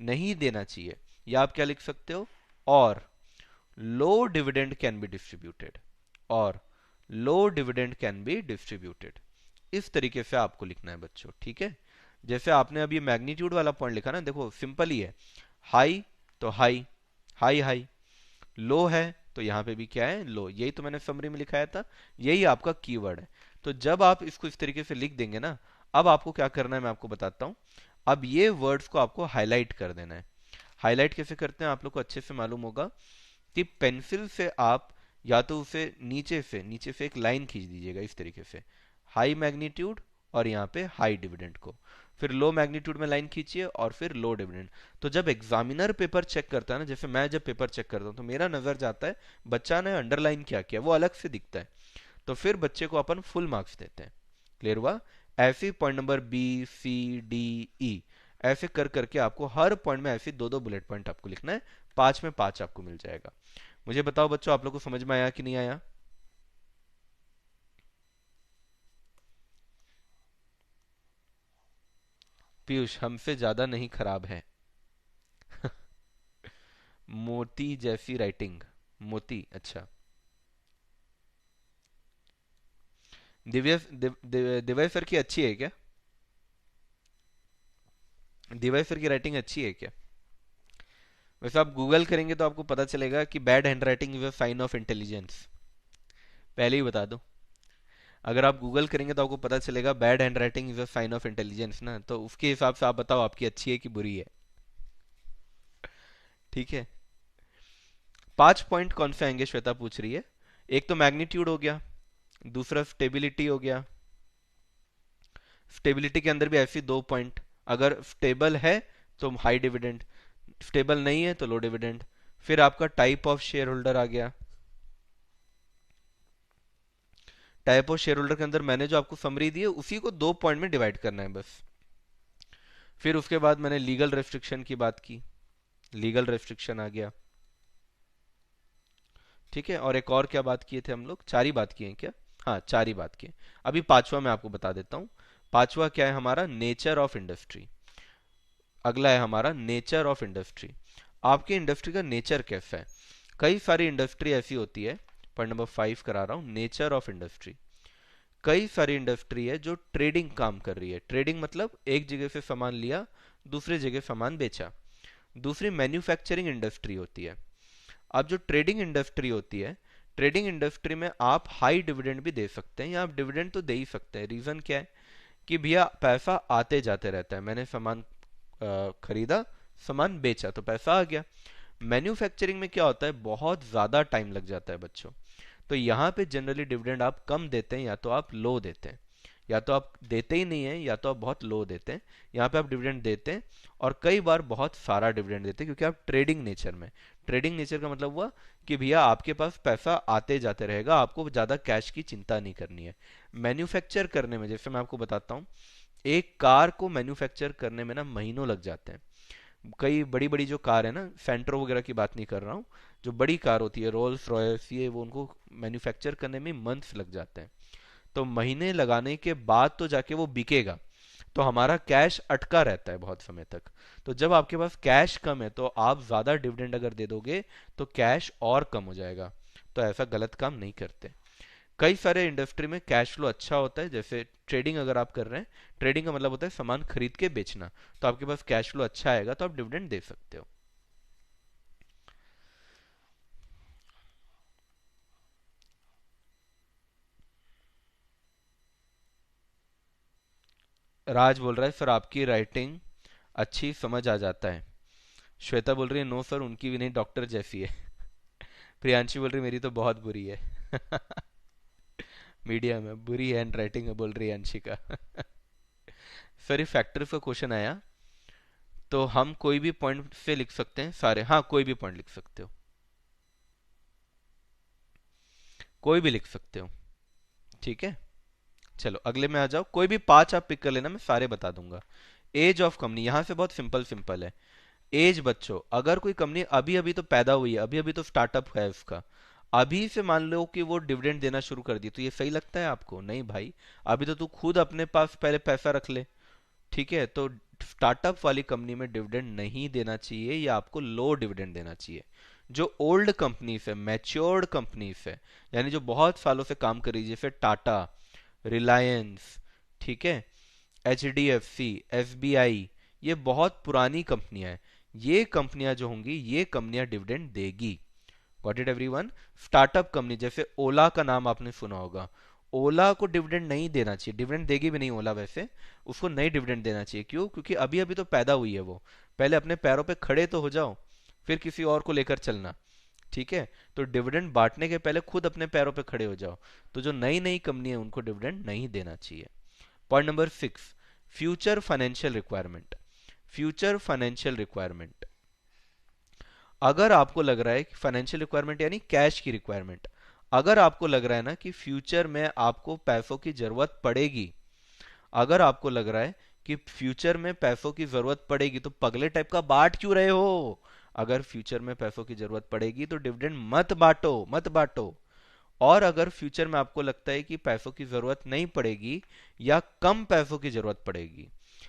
नहीं देना चाहिए। या आप क्या लिख सकते हो, और लो डिविडेंड कैन बी डिस्ट्रीब्यूटेड, और लो डिविडेंड कैन बी डिस्ट्रीब्यूटेड। इस तरीके से आपको लिखना है बच्चों, ठीक है। जैसे आपने अभी मैग्नीट्यूड वाला पॉइंट लिखा ना, देखो सिंपल ही है, हाई तो हाई, हाई हाई, लो है तो यहाँ पे भी क्या है, लो। यही तो मैंने समरी में लिखाया था, यही आपका कीवर्ड है। तो जब आप इसको इस तरीके से लिख देंगे ना, अब आपको क्या करना है मैं आपको बताता हूँ। अब ये वर्ड्स को आपको हाईलाइट कर देना है। हाईलाइट कैसे करते हैं आप लोग को अच्छे से मालूम होगा, कि पेंसिल से आप या तो उसे नीचे से एक लाइन खींच दीजिएगा इस तरीके से, हाई मैग्नीट्यूड और यहाँ पे हाई डिविडेंड को, फिर लो मैग्नीट्यूड में लाइन खींचिए और फिर लो डिविडेंड। तो जब एग्जामिनर पेपर चेक करता है ना, जैसे मैं जब पेपर चेक करता हूँ तो मेरा नजर जाता है बच्चा ने अंडरलाइन क्या किया, वो अलग से दिखता है, तो फिर बच्चे को अपन फुल मार्क्स देते हैं। क्लियर हुआ? ऐसे point number B C D E, ऐसे कर करके आपको हर पॉइंट में ऐसे 2-2 बुलेट पॉइंट आपको लिखना है, 5 में 5 आपको मिल जाएगा। मुझे बताओ बच्चों आप लोग को समझ में आया कि नहीं आया? पीयूष हमसे ज्यादा नहीं खराब है। मोती जैसी राइटिंग, मोती, अच्छा। दिव्य सर की अच्छी है क्या? देवाय सर की राइटिंग अच्छी है क्या? वैसे आप गूगल करेंगे तो आपको पता चलेगा कि bad handwriting is a sign of intelligence, पहले ही बता दो। अगर आप गूगल करेंगे तो आपको पता चलेगा bad handwriting is a sign of intelligence ना, तो उसके हिसाब से आप बताओ आपकी अच्छी है कि बुरी है। ठीक है। 5 पॉइंट कौन से आएंगे श्वेता पूछ रही है। एक तो मैग्नीट्यूड हो गया, दूसरा स्टेबिलिटी हो गया। स्टेबिलिटी के अंदर भी ऐसी 2 पॉइंट, अगर स्टेबल है तो हाई डिविडेंड, स्टेबल नहीं है तो लो डिविडेंड। फिर आपका टाइप ऑफ शेयर होल्डर आ गया। टाइप ऑफ शेयर होल्डर के अंदर मैंने जो आपको समरी दी है उसी को 2 पॉइंट में डिवाइड करना है बस। फिर उसके बाद मैंने लीगल रेस्ट्रिक्शन की बात की, लीगल रेस्ट्रिक्शन आ गया। ठीक है, और एक और क्या बात किए थे हम लोग, चार ही बात किए हैं क्या? हाँ, चार ही बात किए। अभी पांचवा मैं आपको बता देता हूँ। पांचवा क्या है हमारा, नेचर ऑफ इंडस्ट्री। अगला है हमारा नेचर ऑफ इंडस्ट्री। आपकी इंडस्ट्री का नेचर कैसा है? कई सारी इंडस्ट्री ऐसी होती है, पॉइंट नंबर 5 करा रहा हूँ, नेचर ऑफ इंडस्ट्री। कई सारी इंडस्ट्री है जो ट्रेडिंग काम कर रही है। ट्रेडिंग मतलब एक जगह से सामान लिया, दूसरी जगह सामान बेचा। दूसरी मैन्युफैक्चरिंग इंडस्ट्री होती है। अब जो ट्रेडिंग इंडस्ट्री होती है, ट्रेडिंग इंडस्ट्री में आप हाई डिविडेंड भी दे सकते हैं, या आप डिविडेंड तो दे ही सकते हैं। रीजन क्या है कि भैया पैसा आते जाते रहता है, मैंने सामान खरीदा, सामान बेचा तो पैसा आ गया। मैन्युफैक्चरिंग में क्या होता है, बहुत ज्यादा टाइम लग जाता है बच्चों। तो यहाँ पे जनरली डिविडेंड आप कम देते हैं, या तो आप लो देते हैं, या तो आप देते ही नहीं है, या तो आप बहुत लो देते हैं। यहाँ पे आप डिविडेंड देते हैं, और कई बार बहुत सारा डिविडेंड देते हैं, क्योंकि आप ट्रेडिंग नेचर में। ट्रेडिंग नेचर का मतलब हुआ कि भैया आपके पास पैसा आते जाते रहेगा, आपको ज्यादा कैश की चिंता नहीं करनी है। मैन्युफैक्चर करने में, जैसे मैं आपको बताता हूँ, एक कार को मैन्युफैक्चर करने में ना महीनों लग जाते हैं। कई बड़ी बड़ी जो कार है ना, सेंट्रो वगैरह की बात नहीं कर रहा हूँ, जो बड़ी कार होती है रोल्स रॉयस, ये वो, उनको मैन्युफैक्चर करने में मंथ्स लग जाते हैं। तो महीने लगाने के बाद तो जाके वो बिकेगा, तो हमारा कैश अटका रहता है बहुत समय तक। तो जब आपके पास कैश कम है तो आप ज्यादा डिविडेंड अगर दे दोगे तो कैश और कम हो जाएगा। तो ऐसा गलत काम नहीं करते। कई सारे इंडस्ट्री में कैश फ्लो अच्छा होता है, जैसे ट्रेडिंग अगर आप कर रहे हैं, ट्रेडिंग का मतलब होता है सामान खरीद के बेचना, तो आपके पास कैश फ्लो अच्छा आएगा तो आप डिविडेंड दे सकते हो। राज बोल रहा है सर आपकी राइटिंग अच्छी, समझ आ जाता है। श्वेता बोल रही है नो सर उनकी भी नहीं, डॉक्टर जैसी है। प्रियांशी बोल रही मेरी तो बहुत बुरी है। मीडियम है, बुरी हैंड राइटिंग है बोल रही है अंशिका। सर ये फैक्टर्स का क्वेश्चन आया, तो हम कोई भी पॉइंट से लिख सकते हैं सारे, हाँ कोई भी पॉइंट लिख सकते हो, कोई भी लिख सकते हो। ठीक है, चलो अगले में आ जाओ, कोई भी पांच आप पिक कर लेना, मैं सारे बता दूंगा। एज ऑफ कंपनी, यहां से बहुत सिंपल सिंपल है। एज बच्चों, अगर कोई कंपनी अभी अभी तो पैदा हुई है, अभी अभी तो स्टार्टअप है उसका, अभी से मान लो कि वो डिविडेंड देना शुरू कर दी, तो ये सही लगता है आपको? नहीं भाई, अभी तो तू खुद अपने पास पहले पैसा रख ले। ठीक है, तो स्टार्टअप वाली कंपनी में डिविडेंड नहीं देना चाहिए, या आपको लो डिविडेंड देना चाहिए। जो ओल्ड कंपनीज है, मैच्योर्ड कंपनीज है, यानी जो बहुत सालों से काम कर रही है, जैसे टाटा, रिलायंस, ठीक है, H D F C, S B I, ये बहुत पुरानी कंपनियां हैं। ये कंपनियां जो होंगी, ये कंपनियां डिविडेंड देगी। Got it everyone? Startup company जैसे ओला का नाम आपने सुना होगा, ओला को डिविडेंड नहीं देना चाहिए, डिविडेंड देगी भी नहीं ओला वैसे, उसको नहीं डिविडेंड देना चाहिए। क्यों? क्योंकि अभी अभी तो पैदा हुई है वो, पहले अपने पैरों पे खड़े तो हो जाओ, फिर किसी और को लेकर चलना। ठीक है, तो डिविडेंड बांटने के पहले खुद अपने पैरों पे खड़े हो जाओ। तो जो नई नई कंपनी है उनको डिविडेंड नहीं देना चाहिए। Point number 6, future financial requirement. Future financial requirement, अगर आपको लग रहा है कि फाइनेंशियल रिक्वायरमेंट यानी कैश की रिक्वायरमेंट, अगर आपको लग रहा है ना कि फ्यूचर में आपको पैसों की जरूरत पड़ेगी, अगर आपको लग रहा है कि फ्यूचर में पैसों की जरूरत पड़ेगी, तो पगले टाइप का बांट क्यों रहे हो? अगर फ्यूचर में पैसों की जरूरत पड़ेगी तो डिविडेंड मत बांटो, मत बांटो। और अगर फ्यूचर में आपको लगता है कि पैसों की जरूरत नहीं पड़ेगी, या कम पैसों की जरूरत पड़ेगी,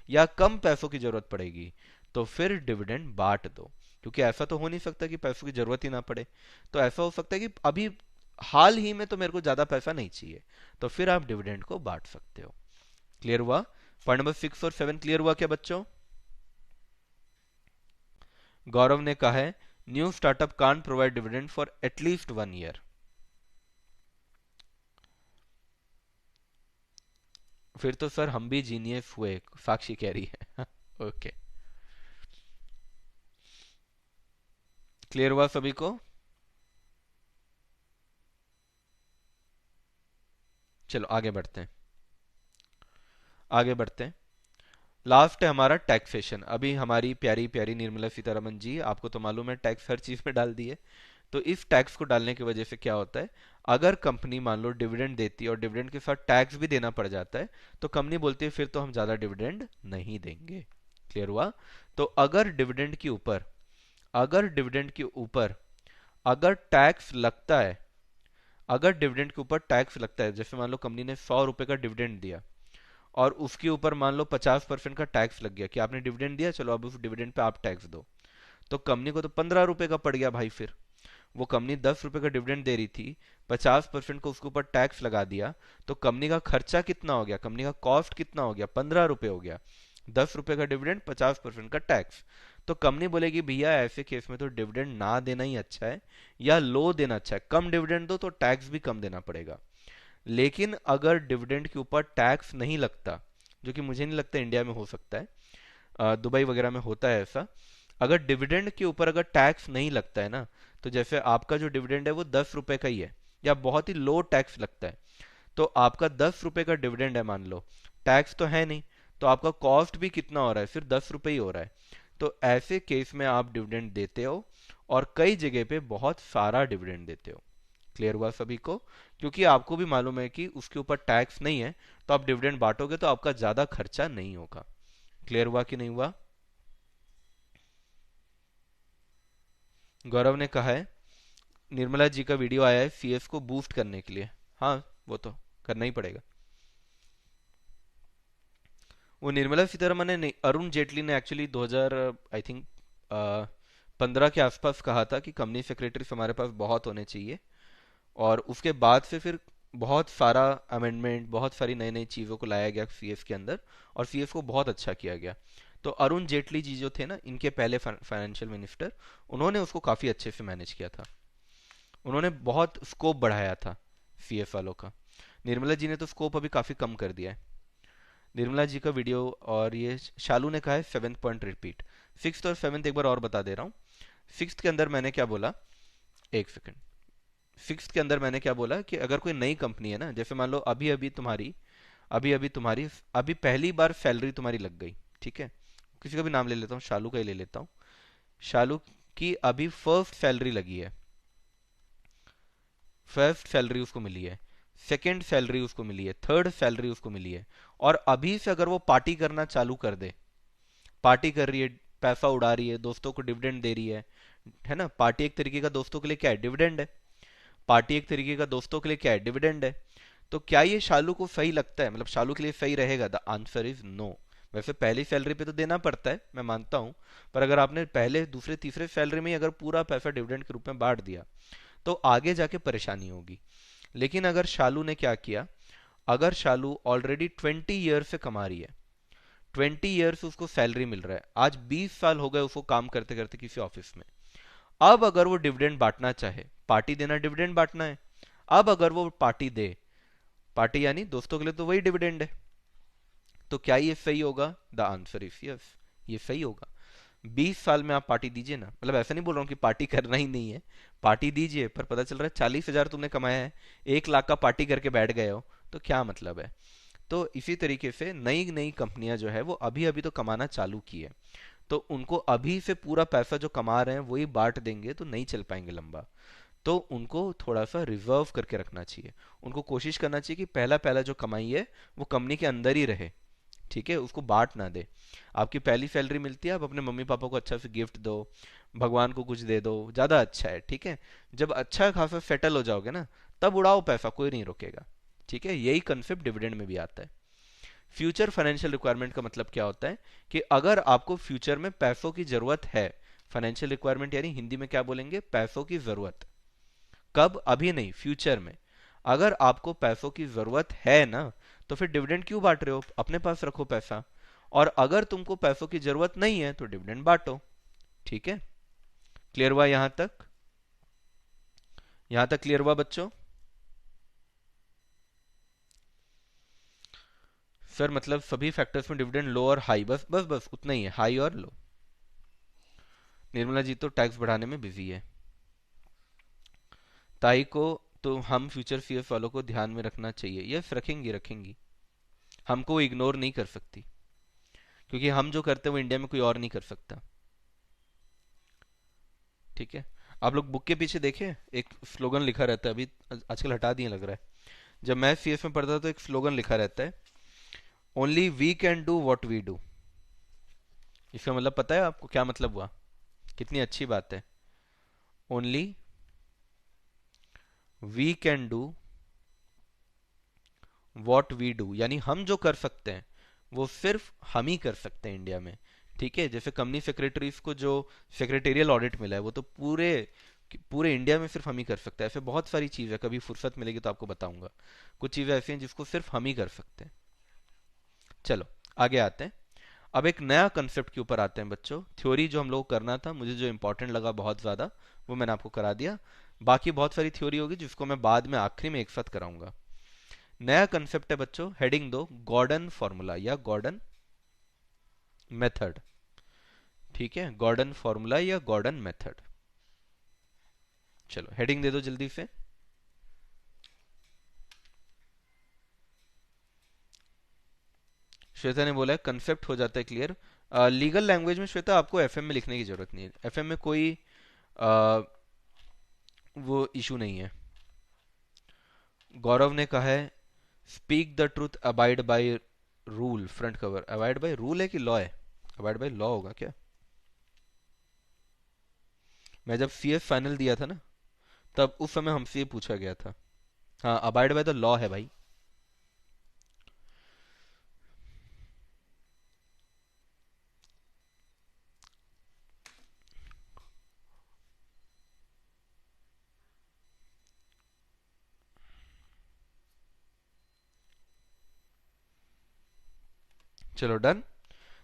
या कम पैसों की जरूरत पड़ेगी, तो फिर डिविडेंड बांट दो। क्योंकि ऐसा तो हो नहीं सकता कि पैसों की जरूरत ही ना पड़े। तो ऐसा हो सकता है कि अभी हाल ही में तो मेरे को ज्यादा पैसा नहीं चाहिए, तो फिर आप डिविडेंड को बांट सकते हो। क्लियर हुआ? पॉइंट नंबर 6 और 7 क्लियर हुआ क्या बच्चों? गौरव ने कहा है new startup can't provide dividend for at least 1 year. फिर तो सर हम भी जीनियस हुए, साक्षी कह रही है। ओके, क्लियर हुआ सभी को? चलो आगे बढ़ते हैं, आगे बढ़ते हैं। लास्ट है हमारा टैक्सेशन। अभी हमारी प्यारी प्यारी निर्मला सीतारमन जी, आपको तो मालूम है टैक्स हर चीज में डाल दी है। तो इस टैक्स को डालने की वजह से क्या होता है, अगर कंपनी मान लो डिविडेंड देती है और डिविडेंड के साथ टैक्स भी देना पड़ जाता है, तो कंपनी बोलती है फिर तो हम ज्यादा डिविडेंड नहीं देंगे। क्लियर हुआ? तो अगर डिविडेंड के ऊपर अगर टैक्स लगता है, अगर डिविडेंड के ऊपर टैक्स लगता है, जैसे मान लो कंपनी ने 100 रुपए का डिविडेंड दिया और उसके ऊपर मान लो 50% का टैक्स लग गया कि आपने डिविडेंड दिया, चलो अब उस डिविडेंड पे आप टैक्स दो, तो कंपनी को तो 15 रुपए का पड़ गया भाई। फिर वो कंपनी 10 रुपए का डिविडेंड दे रही थी, 50% को उसके ऊपर टैक्स लगा दिया, तो कंपनी का खर्चा कितना हो गया, कंपनी का कॉस्ट कितना हो गया, 15 रुपए हो गया। 10 रुपए का डिविडेंड, 50% का टैक्स। तो कंपनी बोलेगी भैया ऐसे केस में तो डिविडेंड ना देना ही अच्छा है, या लो देना अच्छा है, कम डिविडेंड दो तो टैक्स भी कम देना पड़ेगा। लेकिन अगर डिविडेंड के ऊपर टैक्स नहीं लगता, जो कि मुझे नहीं लगता इंडिया में हो सकता है, दुबई वगैरह में होता है ऐसा, अगर डिविडेंड के ऊपर अगर टैक्स नहीं लगता है ना, तो जैसे आपका जो डिविडेंड है वो 10 रुपए का ही है या बहुत ही लो टैक्स लगता है, तो आपका 10 रुपए का डिविडेंड है मान लो, टैक्स तो है नहीं, तो आपका कॉस्ट भी कितना हो रहा है, सिर्फ 10 रुपए ही हो रहा है। तो ऐसे केस में आप डिविडेंड देते हो और कई जगह पे बहुत सारा डिविडेंड देते हो। क्लियर हुआ सभी को? क्योंकि आपको भी मालूम है कि उसके ऊपर टैक्स नहीं है, तो आप डिविडेंड बांटोगे तो आपका ज्यादा खर्चा नहीं होगा। क्लियर हुआ कि नहीं हुआ? गौरव ने कहा है निर्मला जी का वीडियो आया है सीएस को बूस्ट करने के लिए। हाँ, वो तो करना ही पड़ेगा। वो निर्मला सीतारमन ने नहीं, अरुण जेटली ने एक्चुअली 2000 आई थिंक 15 के आसपास कहा था कि कंपनी सेक्रेटरीज हमारे पास बहुत होने चाहिए, और उसके बाद से फिर बहुत सारा अमेंडमेंट, बहुत सारी नई नई चीज़ों को लाया गया सीएस के अंदर, और सीएस को बहुत अच्छा किया गया। तो अरुण जेटली जी जो थे ना, इनके पहले फाइनेंशियल मिनिस्टर, उन्होंने उसको काफ़ी अच्छे से मैनेज किया था। उन्होंने बहुत स्कोप बढ़ाया था सीएस वालों का। निर्मला जी ने तो स्कोप अभी काफ़ी कम कर दिया है। निर्मला जी का वीडियो, और ये शालू ने कहा है 7th पॉइंट रिपीट। 6th और 7th एक बार और बता दे रहा हूँ। 6th के अंदर मैंने क्या बोला, एक सेकंड। 6th के अंदर मैंने क्या बोला कि अगर कोई नई कंपनी है ना, जैसे मान लो अभी अभी तुम्हारी अभी पहली बार सैलरी तुम्हारी लग गई, ठीक है, किसी का भी नाम ले लेता हूँ, शालू का ही ले लेता हूँ। शालू की अभी फर्स्ट सैलरी लगी है, फर्स्ट सैलरी उसको मिली है, सेकेंड सैलरी उसको मिली है, थर्ड सैलरी उसको मिली है, और अभी से अगर वो पार्टी करना चालू कर दे, पार्टी कर रही है, पैसा उड़ा रही है, दोस्तों को डिविडेंड दे रही है ना, पार्टी एक तरीके का दोस्तों के लिए क्या है, डिविडेंड है। पार्टी एक तरीके का दोस्तों के लिए क्या है, डिविडेंड है। तो क्या ये शालू को सही लगता है, मतलब शालू के लिए सही रहेगा? The answer is no. वैसे पहली सैलरी पे तो देना पड़ता है, मैं मानता हूं, पर अगर आपने पहले दूसरे तीसरे सैलरी में ही अगर पूरा पैसा डिविडेंड के रूप में बांट दिया, तो आगे जाके परेशानी होगी। लेकिन अगर शालू ने क्या किया, अगर शालू ऑलरेडी 20 ईयर से कमा रही है, 20 ईयर से उसको सैलरी मिल रहा है, आज 20 साल हो गए उसको काम करते करते किसी ऑफिस में, अब अगर वो डिविडेंड बांटना चाहे, पार्टी देना डिविडेंड बांटना है, अब अगर वो पार्टी दे, पार्टी यानी दोस्तों के लिए तो वही डिविडेंड है, तो क्या ये सही होगा? द आंसर इज यस, ये सही होगा। 20 साल में आप पार्टी दीजिए ना, मतलब ऐसा नहीं बोल रहा हूँ कि पार्टी करना ही नहीं है, पार्टी दीजिए, पर पता चल रहा है 40,000 तुमने कमाया है, 1 लाख का पार्टी करके बैठ गए हो, तो क्या मतलब है? तो इसी तरीके से नई नई कंपनियां जो है वो अभी अभी तो कमाना चालू की है, तो उनको अभी से पूरा पैसा जो कमा रहे हैं वही बांट देंगे तो नहीं चल पाएंगे लंबा। तो उनको थोड़ा सा रिजर्व करके रखना चाहिए, उनको कोशिश करना चाहिए कि पहला पहला जो कमाई है वो कंपनी के अंदर ही रहे, ठीक है, उसको बांट ना दे। आपकी पहली सैलरी मिलती है, आप अपने मम्मी पापा को अच्छा से गिफ्ट दो, भगवान को कुछ दे दो, ज्यादा अच्छा है, ठीक है। जब अच्छा खासा सेटल हो जाओगे ना, तब उड़ाओ पैसा, कोई नहीं रोकेगा, ठीक है। यही कंसेप्ट डिविडेंड में भी आता है। फ्यूचर फाइनेंशियल रिक्वायरमेंट का मतलब क्या होता है कि अगर आपको फ्यूचर में पैसों की जरूरत है, फाइनेंशियल रिक्वायरमेंट यानी हिंदी में क्या बोलेंगे, पैसों की जरूरत। कब? अभी नहीं, फ्यूचर में। अगर आपको पैसों की जरूरत है ना, तो फिर डिविडेंड क्यों बांट रहे हो, अपने पास रखो पैसा। और अगर तुमको पैसों की जरूरत नहीं है तो डिविडेंड बांटो, ठीक है। क्लियर हुआ यहां तक? यहां तक क्लियर हुआ बच्चों? सर मतलब सभी फैक्टर्स में डिविडेंड लो और हाई, बस बस बस उतना ही है, हाई और लो। निर्मला जी तो टैक्स बढ़ाने में बिजी है। ताई को तो हम फ्यूचर सीएफ वालों को ध्यान में रखना चाहिए। यस रखेंगी रखेंगी, हमको इग्नोर नहीं कर सकती, क्योंकि हम जो करते हैं वो इंडिया में कोई और नहीं कर सकता। ठीक है, आप लोग बुक के पीछे देखे एक स्लोगन लिखा रहता है, अभी आजकल हटा दिए लग रहा है। जब मैं सीएस में पढ़ता था तो एक स्लोगन लिखा रहता है, only we can do what we do. इसका मतलब पता है आपको क्या मतलब हुआ? कितनी अच्छी बात है। Only we can do what we do, यानी हम जो कर सकते हैं वो सिर्फ हम ही कर सकते हैं इंडिया में। ठीक है, जैसे कंपनी सेक्रेटरीज को जो सेक्रेटेरियल ऑडिट मिला है वो तो पूरे पूरे इंडिया में सिर्फ हम ही कर सकते हैं। ऐसे बहुत सारी चीजें, कभी फुर्सत मिलेगी तो आपको बताऊंगा। कुछ चीजें ऐसी हैं जिसको सिर्फ हम ही कर सकते हैं। चलो आगे आते हैं। अब एक नया कंसेप्ट के ऊपर आते हैं बच्चों। थ्योरी जो हम लोग को करना था, मुझे जो इंपॉर्टेंट लगा बहुत ज्यादा, वो मैंने आपको करा दिया। बाकी बहुत सारी थ्योरी होगी जिसको मैं बाद में आखिरी में एक साथ कराऊंगा। नया कंसेप्ट है बच्चों, हेडिंग दो गॉर्डन फॉर्मूला या गॉर्डन मेथड। ठीक है, गॉर्डन फॉर्मूला या गॉर्डन मेथड। चलो हेडिंग दे दो जल्दी से। श्वेता ने बोला है कंसेप्ट हो जाता है क्लियर। लीगल लैंग्वेज में श्वेता आपको एफएम में लिखने की जरूरत नहीं है, एफएम में कोई आ, वो इशू नहीं है। गौरव ने कहा है speak the truth abide by rule, front cover. Abide by rule है कि लॉ है? अबाइड बाय लॉ होगा क्या? मैं जब सीएस फाइनल दिया था ना, तब उस समय हमसे ये पूछा गया था। हाँ, अबाइड बाय द लॉ है भाई। चलो डन।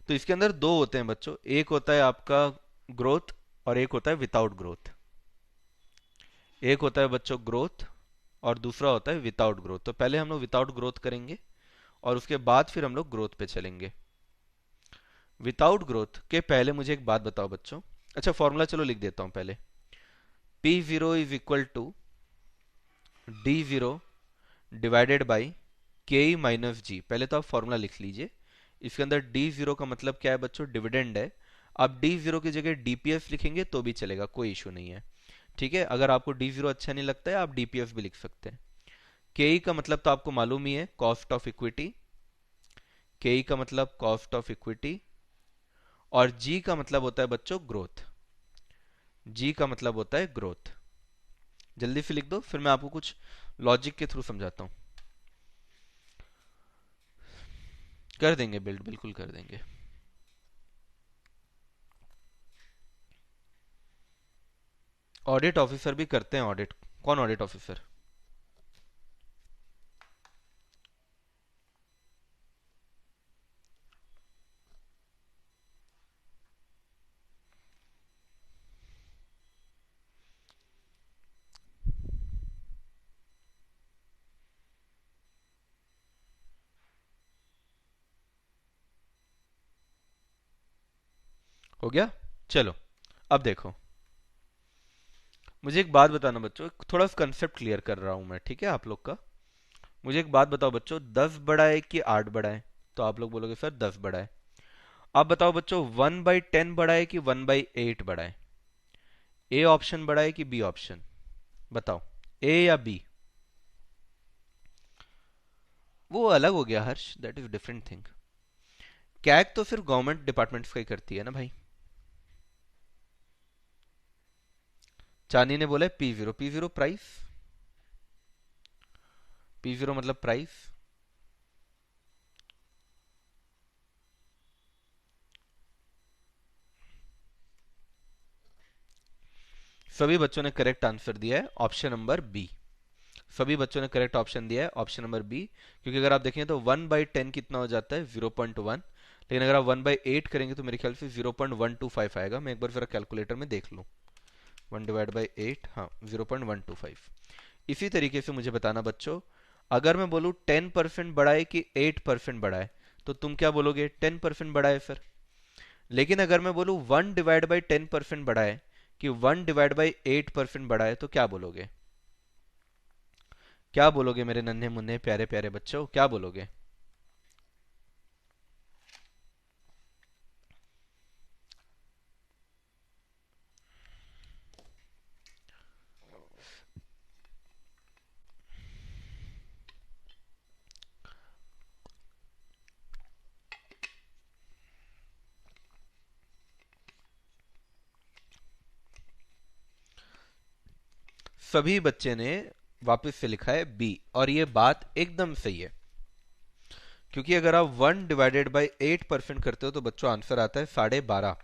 तो इसके अंदर दो होते हैं बच्चों, एक होता है आपका ग्रोथ और एक होता है विदाउट ग्रोथ। एक होता है बच्चों ग्रोथ और दूसरा होता है विदाउट ग्रोथ। तो पहले हम लोग विदाउट ग्रोथ करेंगे और उसके बाद फिर हम लोग ग्रोथ पे चलेंगे। विदाउट ग्रोथ के पहले मुझे एक बात बताओ बच्चों। अच्छा फॉर्मूला चलो लिख देता हूं पहले। P0 is equal to D0 divided by K E minus जी। पहले तो आप फॉर्मूला लिख लीजिए। इसके अंदर D0 का मतलब क्या है बच्चों? डिविडेंड है। आप D0 की जगह डीपीएफ लिखेंगे तो भी चलेगा, कोई इशू नहीं है। ठीक है, अगर आपको D0 अच्छा नहीं लगता है आप डीपीएफ भी लिख सकते हैं। के ई का मतलब तो आपको मालूम ही है, कॉस्ट ऑफ इक्विटी। के ई का मतलब कॉस्ट ऑफ इक्विटी। और जी का मतलब होता है बच्चों ग्रोथ। जी का मतलब होता है ग्रोथ। जल्दी से लिख दो, फिर मैं आपको कुछ लॉजिक के थ्रू समझाता हूं। कर देंगे बिल्ड, बिल्कुल कर देंगे। ऑडिट ऑफिसर भी करते हैं ऑडिट। कौन ऑडिट ऑफिसर? हो गया। चलो अब देखो, मुझे एक बात बताना बच्चों, थोड़ा सा कंसेप्ट क्लियर कर रहा हूं मैं, ठीक है आप लोग का। मुझे एक बात बताओ बच्चों, 10 बड़ा है कि 8 बड़ा है? तो आप लोग बोलोगे सर 10 बड़ा है। अब बताओ बच्चों, 1/10 बड़ा है कि 1/8 बड़ा है? ए ऑप्शन बड़ा है कि बी ऑप्शन? बताओ, ए या बी? वो अलग हो गया Harsh, that is different thing. CAG तो सिर्फ गवर्नमेंट डिपार्टमेंट्स का ही करती है ना भाई। चांदी ने बोला P0, P0 प्राइस। P0 मतलब प्राइस। सभी बच्चों ने करेक्ट आंसर दिया है ऑप्शन नंबर बी। सभी बच्चों ने करेक्ट ऑप्शन दिया है ऑप्शन नंबर बी। क्योंकि अगर आप देखें तो 1/10 कितना हो जाता है? 0.1। लेकिन अगर आप 1/8 करेंगे तो मेरे ख्याल से 0.125 आएगा। मैं एक बार फिर कैलकुलेटर में देख लूं। 1/8, हाँ 0.125। इसी तरीके से मुझे बताना बच्चों, अगर मैं बोलूँ 10% बड़ा है कि 8% बड़ा है, तो तुम क्या बोलोगे? 10% बड़ा है सर। लेकिन अगर मैं बोलूँ 1/10% बड़ा है कि 1/8% बड़ा है, तो क्या बोलोगे? क्या बोलोगे मेरे नन्हे मुन्ने प्यारे प्यारे बच्चों, क्या बोलोगे? सभी बच्चे ने वापस से लिखा है बी, और ये बात एकदम सही है। क्योंकि अगर आप 1/8% करते हो तो बच्चों आंसर आता है 12.5।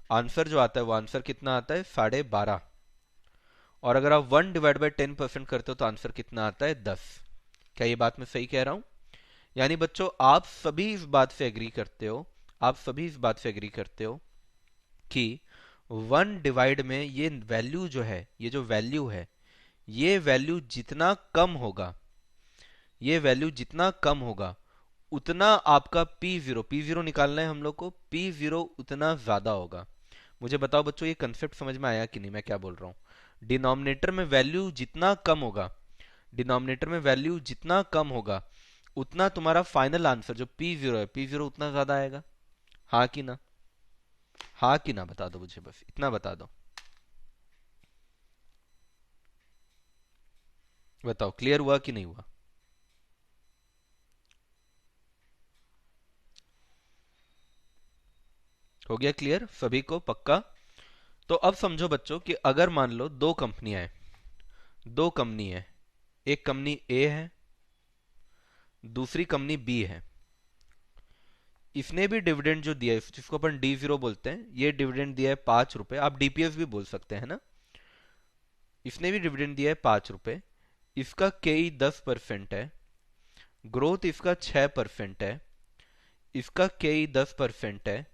आंसर जो आता है वो आंसर कितना आता है? 12.5। और अगर आप 1/10% करते हो तो आंसर कितना आता है? 10। क्या ये बात मैं सही कह रहा हूं? यानी बच्चों आप सभी इस बात से एग्री करते हो, आप सभी इस बात से एग्री करते हो कि 1 में ये वैल्यू जो है, ये जो वैल्यू है, ये वैल्यू जितना कम होगा, ये वैल्यू जितना कम होगा, उतना आपका P0 निकालना है हम लोग को, P0 उतना ज्यादा होगा। मुझे बताओ बच्चों, ये कंसेप्ट समझ में आया कि नहीं मैं क्या बोल रहा हूँ? डिनोमिनेटर में वैल्यू जितना कम होगा, डिनोमिनेटर में वैल्यू जितना कम होगा, उतना तुम्हारा फाइनल आंसर जो P0 है, P0 उतना ज्यादा आएगा। हाँ कि ना? हाँ कि ना? बता दो मुझे, बस इतना बता दो। बताओ क्लियर हुआ कि नहीं हुआ? हो गया क्लियर सभी को पक्का? तो अब समझो बच्चों कि अगर मान लो दो कंपनियां हैं, दो कंपनी है, एक कंपनी ए है, दूसरी कंपनी बी है। इसने भी डिविडेंड जो दिया है, जिसको अपन D0 बोलते हैं, ये डिविडेंड दिया है 5 रुपए, आप डीपीएस भी बोल सकते हैं ना। इसने भी डिविडेंड दिया है 5 रुपए। इसका केई 10% है, ग्रोथ इसका 6% है, इसका केई 10% है,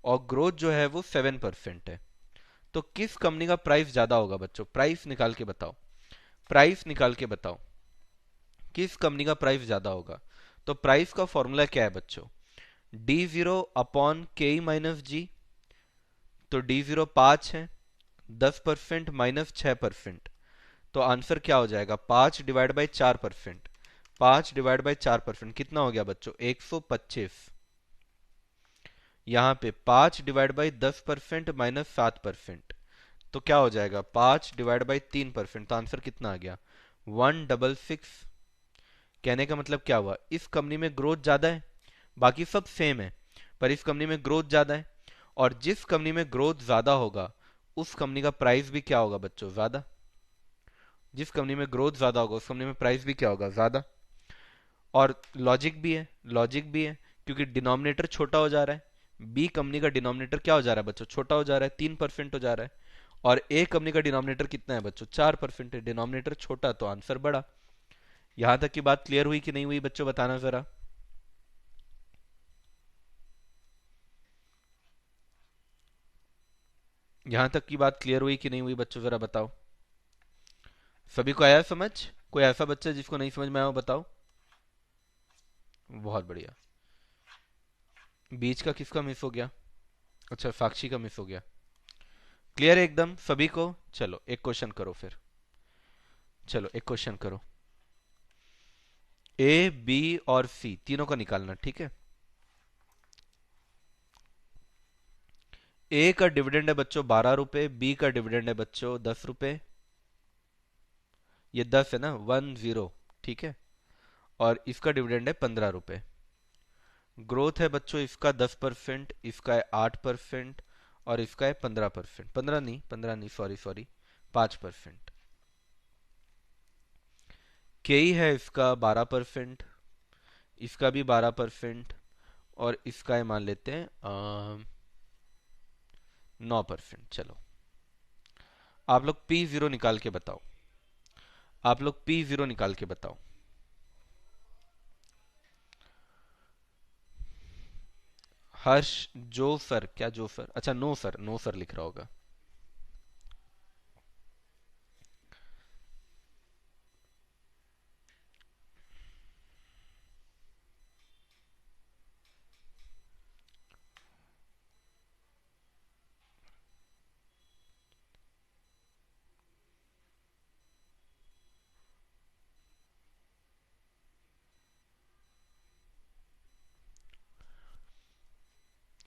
और ग्रोथ जो है वो 7% है। तो किस कंपनी का प्राइस ज्यादा होगा बच्चों? प्राइस निकाल के बताओ, प्राइस निकाल के बताओ, किस कंपनी का प्राइस ज्यादा होगा? तो प्राइस का फॉर्मूला क्या है बच्चों? D0/K-G। तो D0 5 है, 10% माइनस 6%, तो आंसर क्या हो जाएगा? 5/4%। 5/4% कितना हो गया बच्चों? 125। यहाँ पे 5/10% माइनस 7%, तो क्या हो जाएगा? 5/3%, तो आंसर कितना आ गया? 166। कहने का मतलब क्या हुआ? इस कंपनी में ग्रोथ ज्यादा है, बाकी सब सेम है, पर इस कंपनी में ग्रोथ ज्यादा है, और जिस कंपनी में ग्रोथ ज्यादा होगा उस कंपनी का प्राइस भी क्या होगा बच्चों? ज्यादा। जिस कंपनी में ग्रोथ ज्यादा होगा उस कंपनी में प्राइस भी क्या होगा? ज्यादा। और लॉजिक भी है, लॉजिक भी है, क्योंकि डिनोमिनेटर छोटा हो जा रहा है। बी कंपनी का डिनोमिनेटर क्या हो जा रहा है बच्चों? छोटा हो जा रहा है, 3% हो जा रहा है। और ए कंपनी का डिनोमिनेटर कितना है बच्चों? 4% है। डिनोमिनेटर छोटा तो आंसर बड़ा। यहां तक की बात क्लियर हुई कि नहीं हुई बच्चों? बताना जरा। यहां तक की बात क्लियर हुई कि नहीं हुई बच्चों? जरा बताओ। सभी को आया समझ? कोई ऐसा बच्चा जिसको नहीं समझ में आया हो बताओ। बहुत बढ़िया। बीच का किसका मिस हो गया? अच्छा, साक्षी का मिस हो गया। क्लियर है एकदम सभी को? चलो एक क्वेश्चन करो फिर। चलो एक क्वेश्चन करो। ए बी और सी तीनों का निकालना, ठीक है? ए का डिविडेंड है बच्चों 12 रुपए, बी का डिविडेंड है बच्चों 10 रुपए। ये 10 है ना, 10, ठीक है? और इसका डिविडेंड है 15 रुपए। ग्रोथ है बच्चों इसका 10%, इसका है 8%, और इसका है 15%। 15 नहीं, सॉरी सॉरी, 5%। केई है इसका 12%, इसका भी 12%, और इसका है मान लेते हैं 9%। चलो आप लोग P0 निकाल के बताओ, आप लोग P0 निकाल के बताओ। हर्ष, जो सर, क्या जो सर? अच्छा नो सर, नो सर लिख रहा होगा।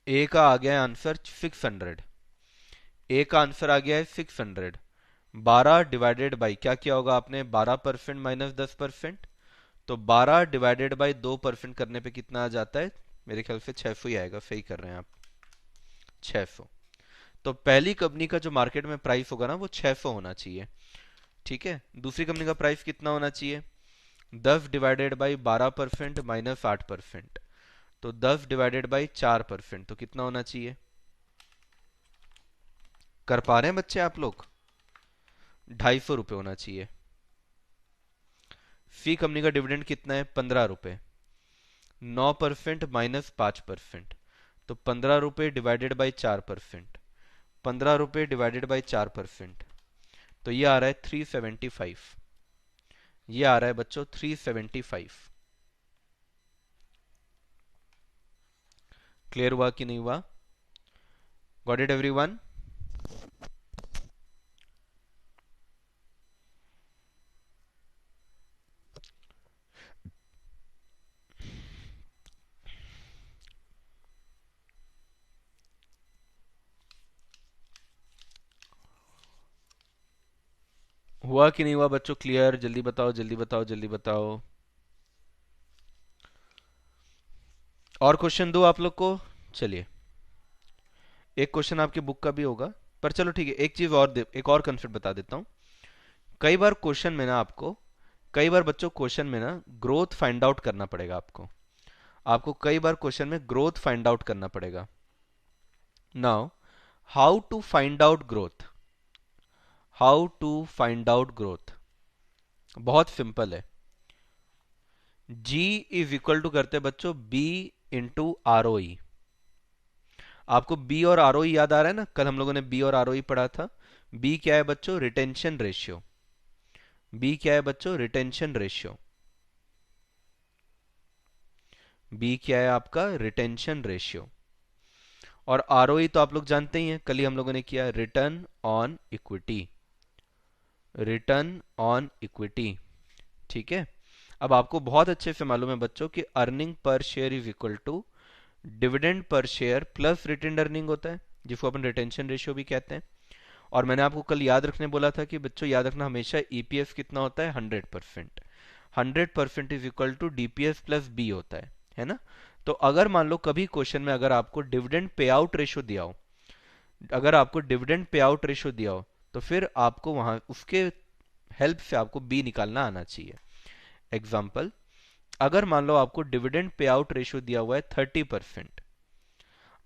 ए का आ गया है आंसर 600। ए का आंसर आ गया है 600। 12 डिवाइडेड बाई क्या किया होगा आपने, 12% माइनस 10%। तो 12 डिवाइडेड बाई 2% करने पे कितना आ जाता है, मेरे ख्याल से 600 ही आएगा, सही कर रहे हैं आप, 600। तो पहली कंपनी का जो मार्केट में प्राइस होगा ना वो 600 होना चाहिए। ठीक है, दूसरी कंपनी का प्राइस कितना होना चाहिए, 10 डिवाइडेड बाई 12% माइनस 8%। तो 10 डिवाइडेड बाई 4%, तो कितना होना चाहिए, कर पा रहे हैं बच्चे आप लोग, 250 रुपये होना चाहिए। सी कंपनी का डिविडेंड कितना है, 15 रुपये। 9% माइनस 5%, तो 15 रुपये डिवाइडेड बाई 4%। 15 रुपये डिवाइडेड बाई 4%, तो ये आ रहा है 375। ये आ रहा है बच्चों 375। क्लियर हुआ कि नहीं हुआ, गॉट इट एवरीवन। हुआ कि नहीं हुआ बच्चों, क्लियर, जल्दी बताओ जल्दी बताओ जल्दी बताओ। और क्वेश्चन दो आप लोग को, चलिए एक क्वेश्चन आपके बुक का भी होगा, पर चलो ठीक है, एक चीज और एक और कंसेप्ट बता देता हूँ। कई बार क्वेश्चन में ना आपको, कई बार बच्चों क्वेश्चन में ना ग्रोथ फाइंड आउट करना पड़ेगा आपको। आपको कई बार क्वेश्चन में ग्रोथ फाइंड आउट करना पड़ेगा। Now how to find out growth, how to find out growth, बहुत सिंपल है। G इज इक्वल टू करते हैं बच्चों B into R O E. आपको B और आर ओ ई याद आ रहा है ना, कल हम लोगों ने B और आर ओ ई पढ़ा था। B क्या है बच्चों, रिटेंशन रेशियो। B क्या है बच्चों, रिटेंशन रेशियो। B क्या है आपका, रिटेंशन रेशियो। और आर ओ ई तो आप लोग जानते ही हैं, कल ही हम लोगों ने किया, return on equity, return on equity. ठीक है, अब आपको बहुत अच्छे से मालूम है बच्चों कि earning per share is equal to dividend per share plus retained earning होता है, जिसको अपन रिटेंशन रेशियो भी कहते हैं। और मैंने आपको कल याद रखने बोला था कि बच्चों याद रखना हमेशा ईपीएस कितना होता है, 100%। 100% is equal to DPS plus B होता है ना। तो अगर मान लो कभी क्वेश्चन में अगर आपको डिविडेंड पे आउट रेशियो दिया हो, अगर आपको डिविडेंड पे आउट रेशियो दिया हो, तो फिर आपको वहां उसके हेल्प से आपको बी निकालना आना चाहिए। एग्जाम्पल, अगर मान लो आपको डिविडेंड पे आउट रेशियो दिया हुआ है 30%,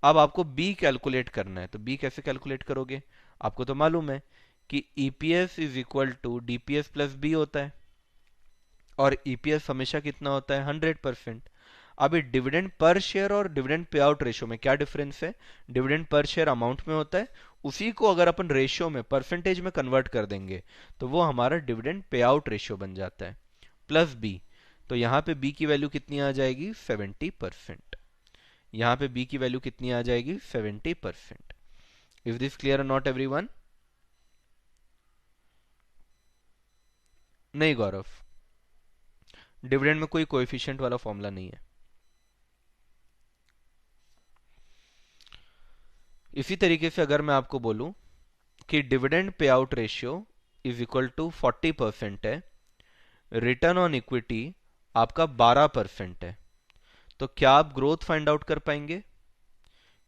अब आपको बी कैलकुलेट करना है, तो बी कैसे कैलकुलेट करोगे, आपको तो मालूम है कि EPS is equal to DPS plus B होता है, और ईपीएस हमेशा कितना होता है, 100%। अब ये डिविडेंड पर शेयर और डिविडेंड पे आउट रेशियो में क्या डिफरेंस है, डिविडेंड पर शेयर अमाउंट में होता है, उसी को अगर अपन रेशियो में परसेंटेज में कन्वर्ट कर देंगे तो वो हमारा डिविडेंड पे आउट रेशियो बन जाता है, प्लस बी। तो यहाँ पे बी की वैल्यू कितनी आ जाएगी, 70%। यहाँ पे बी की वैल्यू कितनी आ जाएगी, 70%। Is this clear not everyone, नहीं गौरव, डिविडेंड में कोई कोएफिशिएंट वाला फॉर्मूला नहीं है। इसी तरीके से अगर मैं आपको बोलूं कि dividend payout ratio is equal to 40% है, रिटर्न ऑन इक्विटी आपका 12% है, तो क्या आप ग्रोथ फाइंड आउट कर पाएंगे,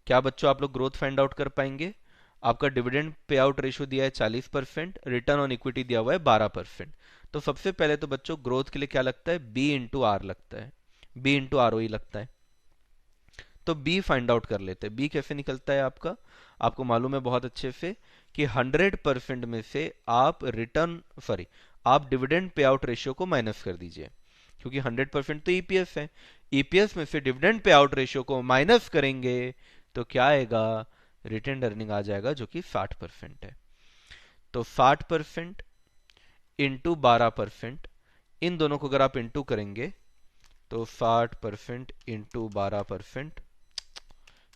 क्या बच्चों आप लोग ग्रोथ फाइंड आउट कर पाएंगे। आपका डिविडेंड पे आउट रेशियो दिया है 40%, रिटर्न ऑन इक्विटी दिया हुआ है 12%। तो सबसे पहले तो बच्चों ग्रोथ के लिए क्या लगता है, बी इंटू आर लगता है, बी इंटू आर ओ ई लगता है। तो बी फाइंड आउट कर लेते हैं। बी कैसे निकलता है आपका, आपको मालूम है बहुत अच्छे से कि 100% में से आप रिटर्न सॉरी आप डिविडेंड पे आउट रेशियो को माइनस कर दीजिए, क्योंकि 100% तो ईपीएस है। ईपीएस में से डिविडेंड पे आउट रेशियो को माइनस करेंगे तो क्या आएगा, रिटेंड अर्निंग आ जाएगा, जो कि 60% है। तो 60% इंटू 12%, इन दोनों को अगर आप इंटू करेंगे तो 60% इंटू 12%,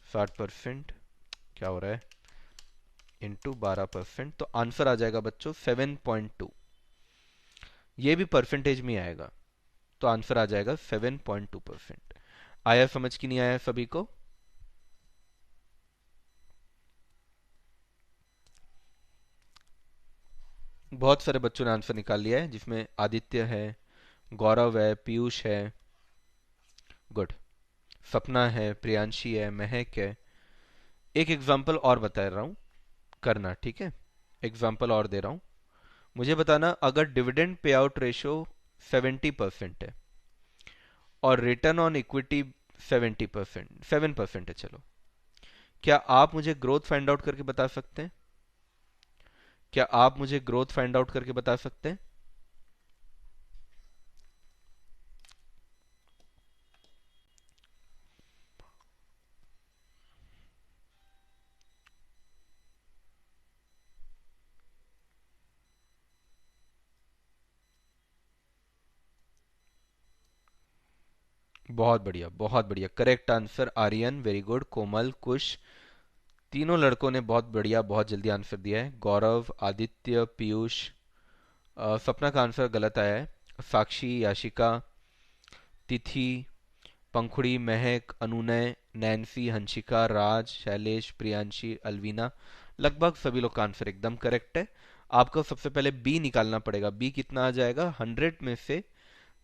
60% क्या हो रहा है, इंटू 12%, तो आंसर आ जाएगा बच्चों 7.2। ये भी परसेंटेज में आएगा, तो आंसर आ जाएगा 7.2%। आया समझ की नहीं आया सभी को, बहुत सारे बच्चों ने आंसर निकाल लिया है, जिसमें आदित्य है, गौरव है, पीयूष है, गुड, सपना है, प्रियांशी है, महक है। एक एग्जाम्पल और बता रहा हूँ, करना ठीक है। एग्जाम्पल और दे रहा हूँ, मुझे बताना अगर डिविडेंड पे आउट रेशियो 70% है और रिटर्न ऑन इक्विटी 70%, 7% है चलो, क्या आप मुझे ग्रोथ फाइंड आउट करके बता सकते हैं? क्या आप मुझे ग्रोथ फाइंड आउट करके बता सकते हैं? बहुत बढ़िया, बहुत बढ़िया, correct answer Aryan, very good. Komal, Kush, तीनों लड़कों ने बहुत बढ़िया, बहुत जल्दी आंसर दिया है। गौरव, आदित्य, पीयूष, सपना का आंसर गलत आया है। साक्षी, याशिका, तिथि, पंखुड़ी, महक, अनुनय, नैन्सी, हंसिका, राज, शैलेश, प्रियांशी, अलवीना, लगभग सभी लोग का आंसर एकदम करेक्ट है। आपको सबसे पहले बी निकालना पड़ेगा। बी कितना आ जाएगा? 100 में से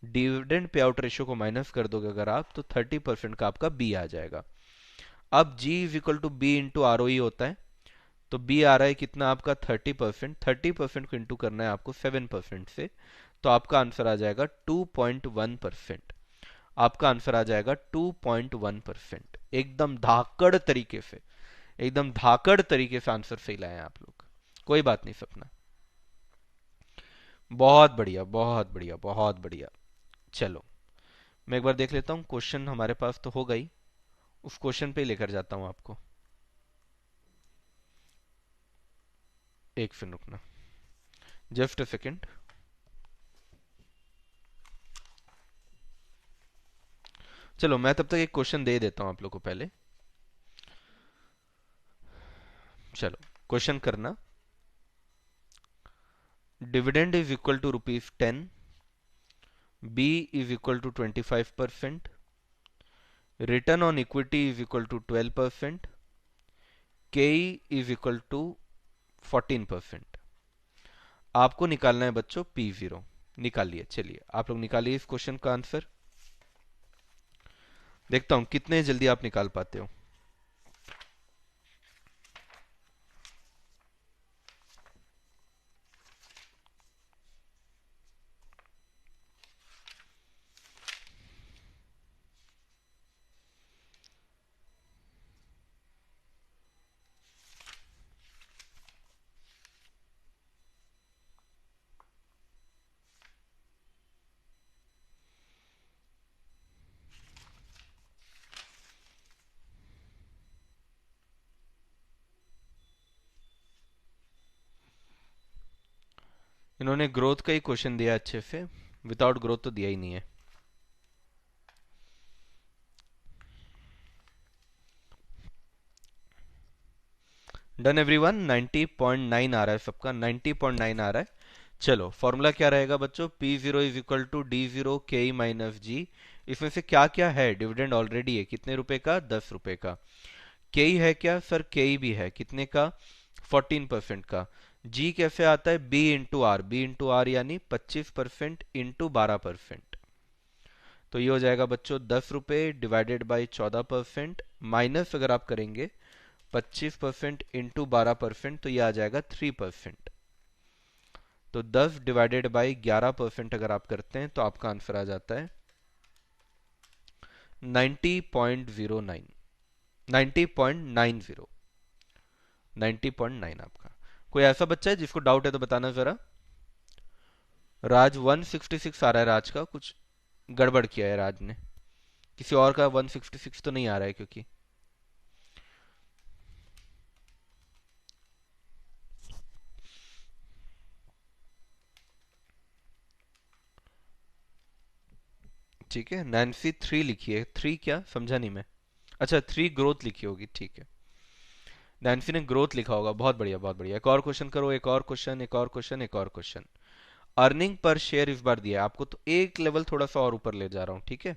डिविडेंड पे आउट रेशियो को माइनस कर दोगे अगर आप, तो 30% का आपका बी आ जाएगा। अब G is equal to B into R होता है, तो बी आ रहा है कितना आपका? 30%। 30% को इंटू करना है आपको 7% से, तो आपका आंसर आ जाएगा 2.1%। आपका आंसर आ जाएगा 2.1%। एकदम धाकड़ तरीके से, एकदम धाकड़ तरीके से आंसर सही लाए हैं आप लोग। कोई बात नहीं सपना, बहुत बढ़िया, बहुत बढ़िया, बहुत बढ़िया। चलो, मैं एक बार देख लेता हूँ, क्वेश्चन हमारे पास तो हो गई, उस क्वेश्चन पे ही लेकर जाता हूँ आपको। एक सेकंड रुकना, जस्ट अ सेकंड। चलो मैं तब तक एक क्वेश्चन दे देता हूँ आप लोग को पहले। चलो, क्वेश्चन करना। Dividend is equal to ₹10, B is equal to 25%, return on equity is equal to 12%, K is equal to 14%। आपको निकालना है बच्चों P0। निकालिए, चलिए आप लोग निकालिए इस क्वेश्चन का आंसर। देखता हूं कितने जल्दी आप निकाल पाते हो। इन्होंने ग्रोथ का ही क्वेश्चन दिया अच्छे से, विदाउट ग्रोथ तो दिया ही नहीं है। डन एवरीवन, 90.9 आ रहा है सबका, 90.9 आ रहा है। चलो, फॉर्मूला क्या रहेगा बच्चों? P0 is equal to D0 KE minus G. इसमें से क्या क्या है? डिविडेंड ऑलरेडी है, कितने रुपए का? 10 रुपए का। केई है क्या सर? केई भी है, कितने का? 14% का। जी कैसे आता है? B into R, B into R यानी 25% इंटू 12%। तो ये हो जाएगा बच्चों 10 रुपए डिवाइडेड बाई 14%, माइनस अगर आप करेंगे 25% इंटू 12%, तो ये आ जाएगा 3%। तो 10 डिवाइडेड बाई 11% अगर आप करते हैं तो आपका आंसर आ जाता है 90.09, 90.90, 90.9 आपका। कोई ऐसा बच्चा है जिसको डाउट है तो बताना जरा। राज 166 आ रहा है, राज का कुछ गड़बड़ किया है राज ने। किसी और का 166 तो नहीं आ रहा है क्योंकि, ठीक है। नैन्सी 3 लिखी है, 3 क्या समझा नहीं मैं। अच्छा, 3 ग्रोथ लिखी होगी, ठीक है। नैन्सी ने ग्रोथ लिखा होगा, बहुत बढ़िया, बहुत बढ़िया। एक और क्वेश्चन करो, एक और क्वेश्चन, एक और क्वेश्चन, एक और क्वेश्चन। अर्निंग पर शेयर इस बार दिया है आपको, तो एक लेवल थोड़ा सा और ऊपर ले जा रहा हूं, ठीक है।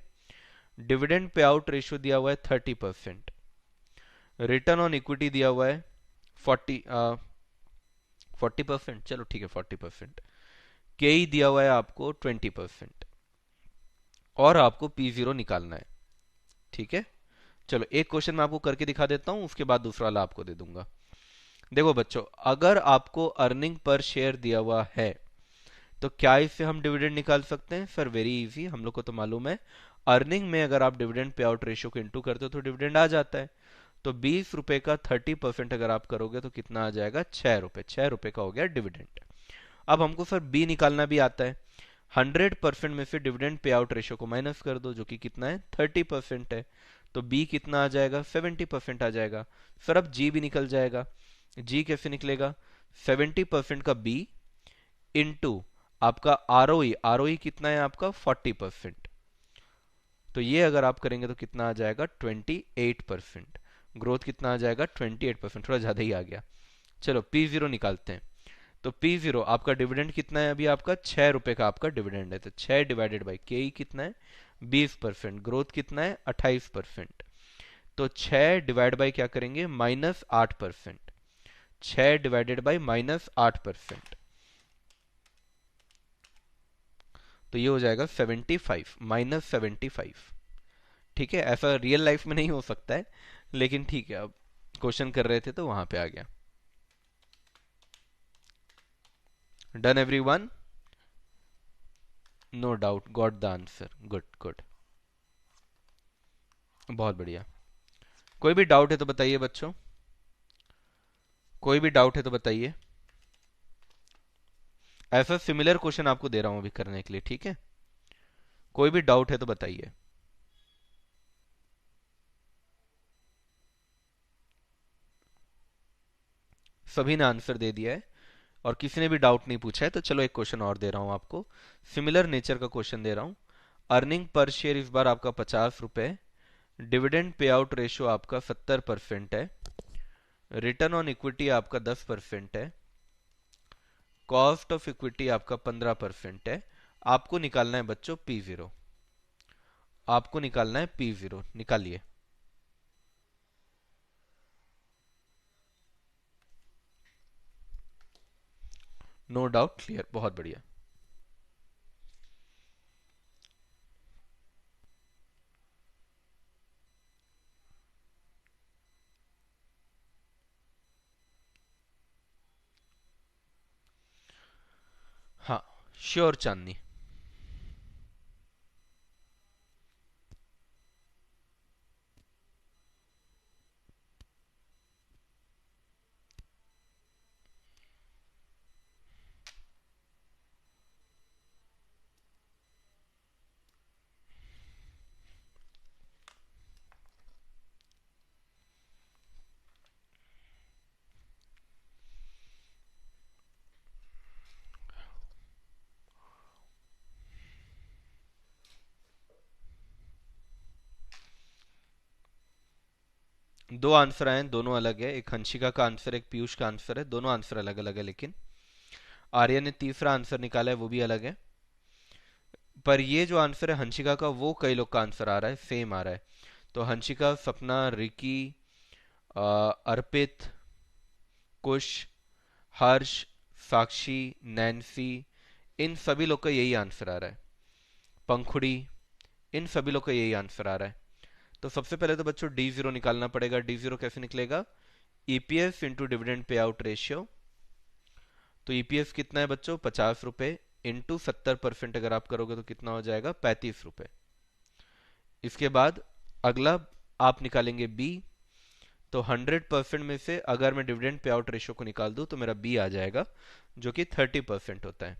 डिविडेंड पे आउट रेशियो दिया हुआ है 30%, रिटर्न ऑन इक्विटी दिया हुआ है 40 40%, चलो ठीक है 40%। के ही दिया हुआ है आपको 20%, और आपको P0 निकालना है। ठीक है, चलो एक क्वेश्चन मैं आपको करके दिखा देता हूं, उसके बाद दूसरा वाला आपको दे दूंगा। देखो बच्चों, अगर आपको अर्निंग पर शेयर दिया हुआ है तो क्या इससे हम डिविडेंड निकाल सकते हैं? सर वेरी इजी, हम लोग को तो मालूम है अर्निंग में अगर आप डिविडेंड पे आउट रेशियो को इंटू करते हो तो डिविडेंड आ जाता है। तो 20 रुपए का 30% अगर आप करोगे तो कितना आ जाएगा? 6 रुपए। 6 रुपए का हो गया डिविडेंड। अब हमको सर बी निकालना भी आता है। 100% में से डिविडेंड पे आउट रेशियो को माइनस कर दो, जो कि कितना है? 30% है। तो बी कितना आ जाएगा? 70% आ जाएगा। सर अब जी भी निकल जाएगा। जी कैसे निकलेगा? 70% का बी इंटू आपका आरओई। आरओई कितना है आपका? 40%। तो ये अगर आप करेंगे तो कितना आ जाएगा? 28%। ग्रोथ कितना आ जाएगा? 28%, थोड़ा ज्यादा ही आ गया। चलो P0 निकालते हैं। तो P0 आपका डिविडेंड कितना है? अभी आपका 6 रुपए का आपका डिविडेंड है, तो 6 डिवाइडेड बाई के कितना है? 20%। ग्रोथ कितना है? 28%। तो 6 डिवाइड बाई क्या करेंगे? -8%। 6 डिवाइडेड बाई -8%, तो ये हो जाएगा 75, -75। ठीक है, ऐसा रियल लाइफ में नहीं हो सकता है, लेकिन ठीक है, अब क्वेश्चन कर रहे थे तो वहां पे आ गया। Done everyone? No doubt, got the answer. Good good, बहुत बढ़िया। कोई भी डाउट है तो बताइए बच्चों, कोई भी डाउट है तो बताइए। ऐसा सिमिलर क्वेश्चन आपको दे रहा हूं अभी करने के लिए, ठीक है? कोई भी डाउट है तो बताइए। सभी ने आंसर दे दिया है और किसी ने भी डाउट नहीं पूछा है, तो चलो एक क्वेश्चन और दे रहा हूं आपको। सिमिलर नेचर का क्वेश्चन दे रहा हूं। अर्निंग पर शेयर इस बार आपका 50 रुपए, डिविडेंड पे आउट रेशियो आपका 70% है, रिटर्न ऑन इक्विटी आपका 10% है, कॉस्ट ऑफ इक्विटी आपका 15% है। आपको निकालना है बच्चों P0। आपको निकालना है P0, निकालिए। नो डाउट क्लियर, बहुत बढ़िया। हाँ, श्योर चांदनी। दो आंसर आए हैं, दोनों अलग है। एक हंशिका का आंसर, एक पीयूष का आंसर है। दोनों आंसर अलग अलग है, लेकिन आर्य ने तीसरा आंसर निकाला है, वो भी अलग है। पर ये जो आंसर है हंशिका का, वो कई लोग का आंसर आ रहा है, सेम आ रहा है। तो हंशिका, सपना, रिकी, अर्पित, कुश, हर्ष, साक्षी, नैन्सी, इन सभी लोग का यही आंसर आ रहा है। पंखुड़ी, इन सभी लोग का यही आंसर आ रहा है। तो सबसे पहले तो बच्चों D0 निकालना पड़ेगा। D0 कैसे निकलेगा? EPS into dividend payout ratio. तो ईपीएस कितना है बच्चों? 50 रुपए इंटू 70% अगर आप करोगे तो कितना हो जाएगा? 35 रुपए। इसके बाद अगला आप निकालेंगे बी। तो 100% में से अगर मैं डिविडेंड पे आउट रेशियो को निकाल दूं तो मेरा बी आ जाएगा, जो कि 30% होता है।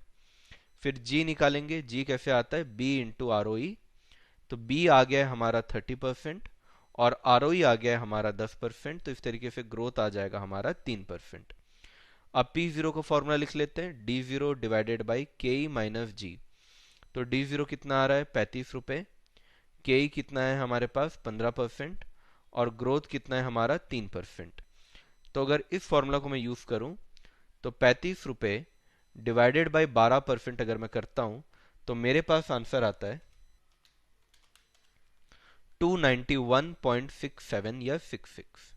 फिर जी निकालेंगे। जी कैसे आता है? B into R. तो बी आ गया है हमारा 30% और आर आ गया है हमारा 10%। तो इस तरीके से ग्रोथ आ जाएगा हमारा 3%। अब P0 का फॉर्मूला लिख लेते हैं। D0 डिवाइडेड बाई के माइनस जी। तो D0 कितना आ रहा है? 35 रुपए। के कितना है हमारे पास? 15%। और ग्रोथ कितना है हमारा? 3%। तो अगर इस फॉर्मूला को मैं यूज करूं तो 35 रुपए डिवाइडेड बाई 12% अगर मैं करता हूं तो मेरे पास आंसर आता है 291.67 या 66।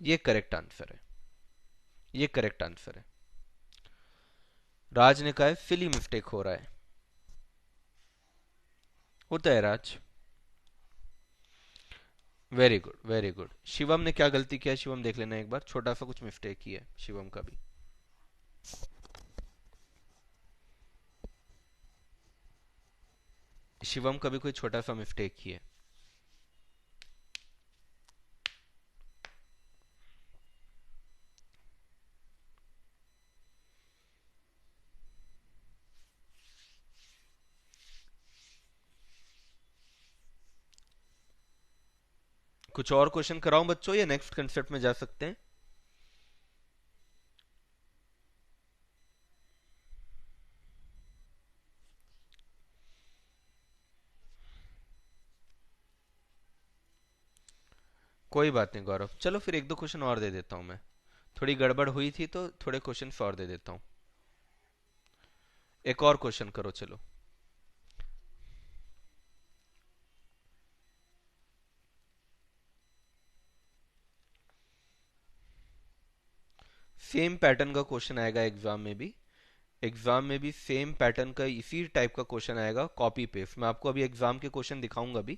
ये करेक्ट आंसर है। ये करेक्ट आंसर है। राज ने कहा है सिली मिस्टेक हो रहा है। होता है Raj. Very good very good. Shivam ने क्या गलती किया है, शिवम देख लेना एक बार, छोटा सा कुछ मिस्टेक किया है शिवम का भी। शिवम का भी कोई छोटा सा मिस्टेक किया है। कुछ और क्वेश्चन कराऊं बच्चों या नेक्स्ट कंसेप्ट में जा सकते हैं? कोई बात नहीं गौरव, चलो फिर एक दो क्वेश्चन और दे देता हूं मैं। थोड़ी गड़बड़ हुई थी तो थोड़े क्वेश्चन और दे देता हूं। एक और क्वेश्चन करो चलो। सेम पैटर्न का क्वेश्चन आएगा एग्जाम में भी। एग्जाम में भी सेम पैटर्न का इसी टाइप का क्वेश्चन आएगा, कॉपी पेस्ट। मैं आपको अभी एग्जाम के क्वेश्चन दिखाऊंगा भी,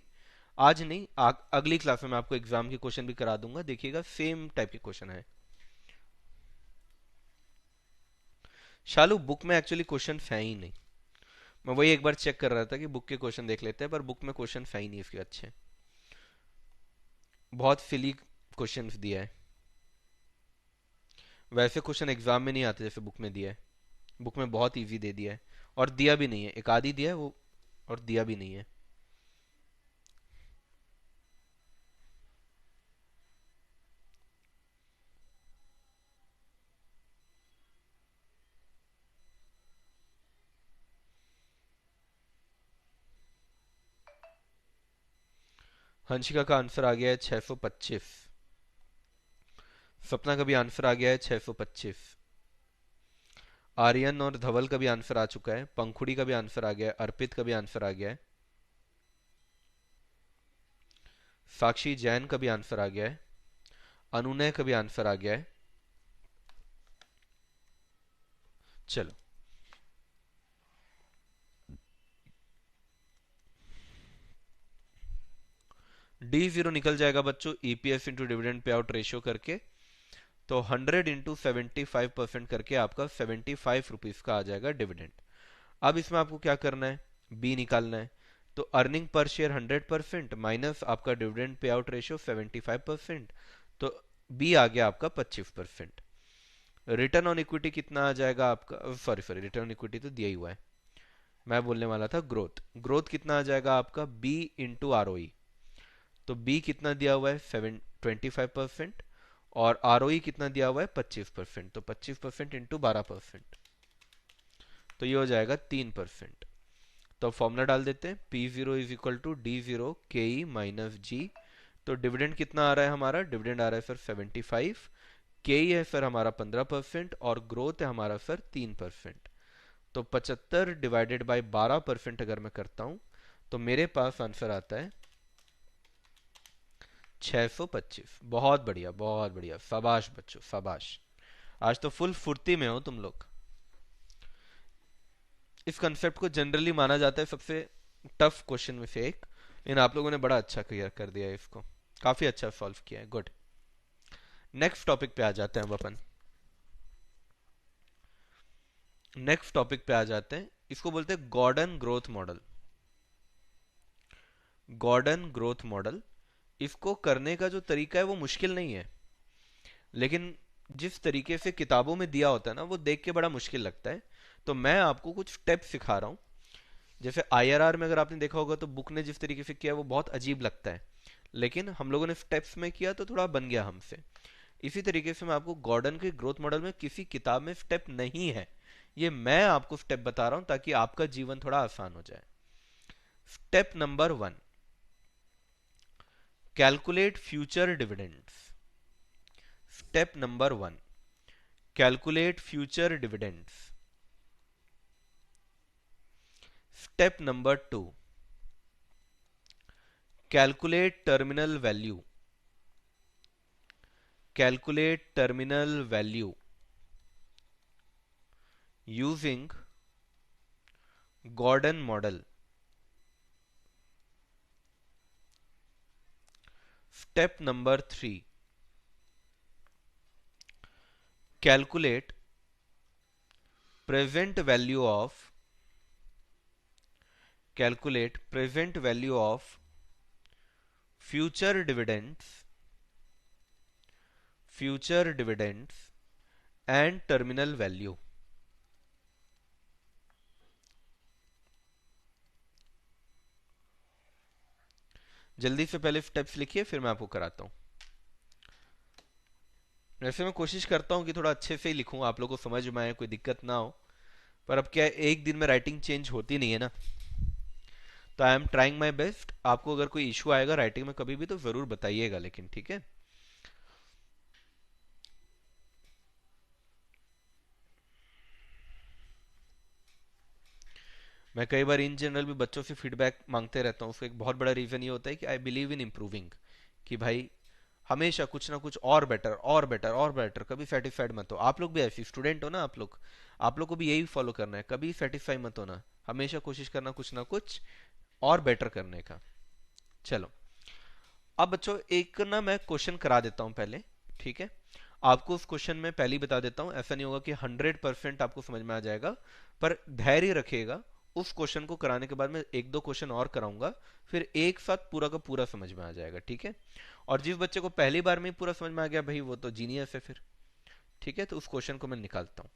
आज नहीं, अगली क्लास में मैं आपको एग्जाम के क्वेश्चन भी करा दूंगा, देखिएगा सेम टाइप के क्वेश्चन है। शालू बुक में एक्चुअली क्वेश्चन है ही नहीं। मैं वही एक बार चेक कर रहा था कि बुक के क्वेश्चन देख लेते हैं, पर बुक में क्वेश्चन है ही नहीं इसके अच्छे। बहुत सिली क्वेश्चन दिया है। वैसे क्वेश्चन एग्जाम में नहीं आते जैसे बुक में दिया है। बुक में बहुत इजी दे दिया है, और दिया भी नहीं है, एक आधी दिया है वो, और दिया भी नहीं है। हंशिका का आंसर आ गया है 625। सपना का भी आंसर आ गया है 625। आर्यन और धवल का भी आंसर आ चुका है, पंखुड़ी का भी आंसर आ गया है, अर्पित का भी आंसर आ गया है, साक्षी जैन का भी आंसर आ गया है, अनुनय का भी आंसर आ गया है। चलो, D0 निकल जाएगा बच्चों, EPS into dividend payout ratio करके। तो 100 इंटू 75% करके आपका 75 रुपीज का आ जाएगा डिविडेंड। अब इसमें आपको क्या करना है, बी निकालना है। तो अर्निंग पर शेयर 100% माइनस आपका डिविडेंड पे आउट रेशियो 75%, तो बी आ गया आपका 25%। रिटर्न ऑन इक्विटी कितना आ जाएगा आपका, sorry sorry, return on equity तो दिया ही हुआ है, मैं बोलने वाला था ग्रोथ। ग्रोथ कितना आ जाएगा आपका, बी इंटू आर। तो बी कितना दिया हुआ है, 25%, और आर कितना दिया हुआ है, 25%। तो 25% इंटू 12%, तो ये हो जाएगा 3%। तो फॉर्मूला डाल देते हैं, P0 is equal to D0 KE minus G. तो डिविडेंड कितना आ रहा है हमारा, डिविडेंड आ रहा है सर 75, KE है सर हमारा 15%, और ग्रोथ है हमारा सर 3%। तो 75 डिवाइडेड बाई 12% अगर मैं करता हूं, तो मेरे पास आंसर आता है 625। बहुत बढ़िया, शाबाश बच्चों शाबाश। आज तो फुल फुर्ती में हो तुम लोग। इस कंसेप्ट को जनरली माना जाता है सबसे टफ क्वेश्चन में से एक, लेकिन आप लोगों ने बड़ा अच्छा क्लियर कर दिया है इसको, काफी अच्छा सॉल्व किया है, गुड। नेक्स्ट टॉपिक पे आ जाते हैं अब अपन। नेक्स्ट टॉपिक पे आ जाते हैं, इसको बोलते हैं Gordon growth model. Gordon growth model, इसको करने का जो तरीका है वो मुश्किल नहीं है, लेकिन जिस तरीके से किताबों में दिया होता है ना, वो देख के बड़ा मुश्किल लगता है। तो मैं आपको कुछ स्टेप्स सिखा रहा हूँ। जैसे आईआरआर में अगर आपने देखा होगा तो बुक ने जिस तरीके से किया वो बहुत अजीब लगता है, लेकिन हम लोगों ने स्टेप्स में किया तो थोड़ा बन गया हमसे। इसी तरीके से मैं आपको गॉर्डन के ग्रोथ मॉडल में किसी किताब में स्टेप नहीं है, ये मैं आपको स्टेप बता रहा हूं ताकि आपका जीवन थोड़ा आसान हो जाए। Step number 1, calculate future dividends. Step number 1, calculate future dividends. Step number 2, calculate terminal value. Calculate terminal value. Using Gordon model. Step number 3, calculate present value of future dividends and terminal value. जल्दी से पहले स्टेप्स लिखिए, फिर मैं आपको कराता हूं। वैसे मैं कोशिश करता हूं कि थोड़ा अच्छे से ही लिखूं, आप लोगों को समझ में आए, कोई दिक्कत ना हो। पर अब क्या है, एक दिन में राइटिंग चेंज होती नहीं है ना, तो I am trying my best. आपको अगर कोई इशू आएगा राइटिंग में कभी भी तो जरूर बताइएगा, लेकिन ठीक है। मैं कई बार इन जनरल भी बच्चों से फीडबैक मांगते रहता हूँ, उसका एक बहुत बड़ा रीजन ये होता है कि आई बिलीव इन इम्प्रूविंग, कि भाई हमेशा कुछ ना कुछ और बेटर और बेटर और बेटर, कभी सेटिस्फाइड मत हो। आप लोग भी ऐसे स्टूडेंट हो ना, आप लोग को भी यही फॉलो करना है, कभी सेटिस्फाई मत होना, हमेशा कोशिश करना कुछ ना कुछ और बेटर करने का। चलो, अब बच्चों एक ना मैं क्वेश्चन करा देता हूं पहले, ठीक है। आपको उस क्वेश्चन में पहले ही बता देता हूं, ऐसा नहीं होगा कि 100% आपको समझ में आ जाएगा, पर धैर्य रखिएगा। उस क्वेश्चन को कराने के बाद मैं एक दो क्वेश्चन और कराऊंगा, फिर एक साथ पूरा का पूरा समझ में आ जाएगा, ठीक है। और जिस बच्चे को पहली बार में ही पूरा समझ में आ गया भाई, वो तो जीनियस है फिर, ठीक है। तो उस क्वेश्चन को मैं निकालता हूँ,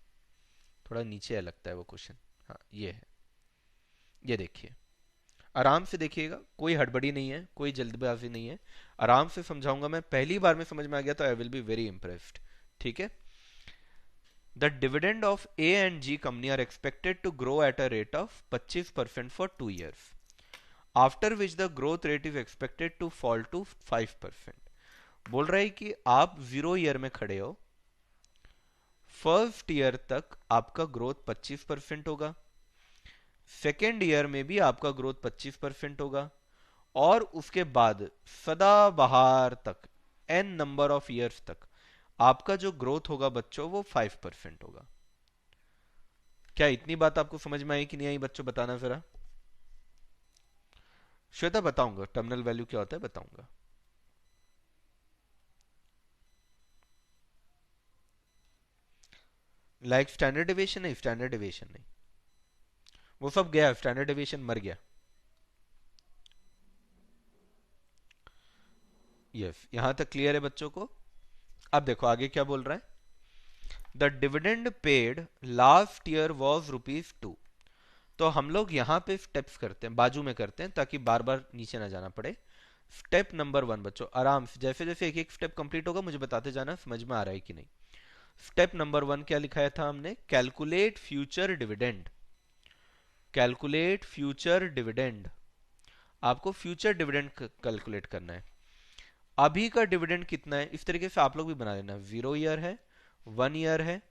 थोड़ा नीचे है लगता है वो क्वेश्चन। हाँ, ये है, ये देखिए, आराम से देखिएगा, कोई हड़बड़ी नहीं है, कोई जल्दबाजी नहीं है, आराम से समझाऊंगा मैं। पहली बार में समझ में आ गया तो I will be very impressed, ठीक है। The dividend of A and G company are expected to grow at a rate of 25% for 2 years, after which the growth rate is expected to fall to 5%। बोल रहा है कि आप 0 ईयर में खड़े हो, फर्स्ट ईयर तक आपका ग्रोथ 25% होगा, सेकेंड ईयर में भी आपका ग्रोथ 25% होगा, और उसके बाद सदाबहार तक, एन नंबर ऑफ ईयर्स तक आपका जो ग्रोथ होगा बच्चों वो 5% होगा। क्या इतनी बात आपको समझ में आई कि नहीं आई बच्चों, बताना जरा। श्वेता, बताऊंगा टर्मिनल वैल्यू क्या होता है, बताऊंगा। लाइक स्टैंडर्ड डेविएशन नहीं, स्टैंडर्ड डेविएशन नहीं, वो सब गया, स्टैंडर्ड डेविएशन मर गया। यस, यहां तक क्लियर है बच्चों को। अब देखो आगे क्या बोल रहा है, the dividend paid last year was ₹2। तो हम लोग यहाँ पे स्टेप्स करते हैं, बाजू में करते हैं, ताकि बार बार नीचे ना जाना पड़े। स्टेप नंबर 1 बच्चों, आराम से जैसे जैसे एक एक स्टेप कंप्लीट होगा मुझे बताते जाना समझ में आ रहा है कि नहीं। स्टेप नंबर 1 क्या लिखाया था हमने, calculate future dividend. Calculate future dividend, आपको फ्यूचर डिविडेंड कैलकुलेट करना है। अभी का डिविडेंड कितना है, इस तरीके से आप लोग भी बना लेना, 0 ईयर है, 1 ईयर है,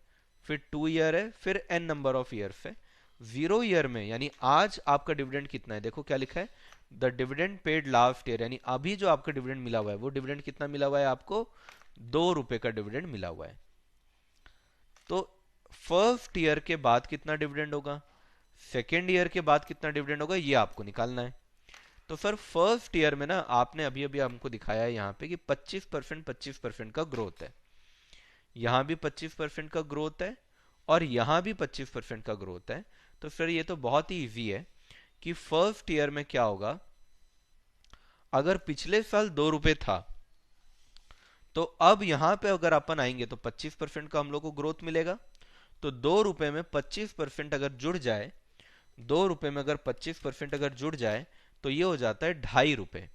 फिर 2 ईयर है, फिर एन नंबर ऑफ ईयर्स है। 0 ईयर में यानी आज आपका डिविडेंड कितना है, देखो क्या लिखा है, the dividend paid last year, यानी अभी जो आपका डिविडेंड मिला हुआ है वो डिविडेंड कितना मिला हुआ है आपको, ₹2 का डिविडेंड मिला हुआ है। तो फर्स्ट ईयर के बाद कितना डिविडेंड होगा, सेकेंड ईयर के बाद कितना डिविडेंड होगा, ये आपको निकालना है। तो सर फर्स्ट ईयर में ना आपने अभी अभी हमको दिखाया है यहाँ पे कि 25% का ग्रोथ है, यहाँ भी 25% का ग्रोथ है, और यहाँ भी 25% का ग्रोथ है। तो सर ये तो बहुत ही इजी है कि फर्स्ट ईयर में क्या होगा, अगर पिछले साल ₹2 था, तो अब यहाँ पे अगर अपन आएंगे तो 25% का हम लोग को ग्रोथ मिलेगा। तो ₹2 में 25% अगर जुड़ जाए, ₹2 में अगर 25% अगर जुड़ जाए, तो ये हो जाता है ₹2.5,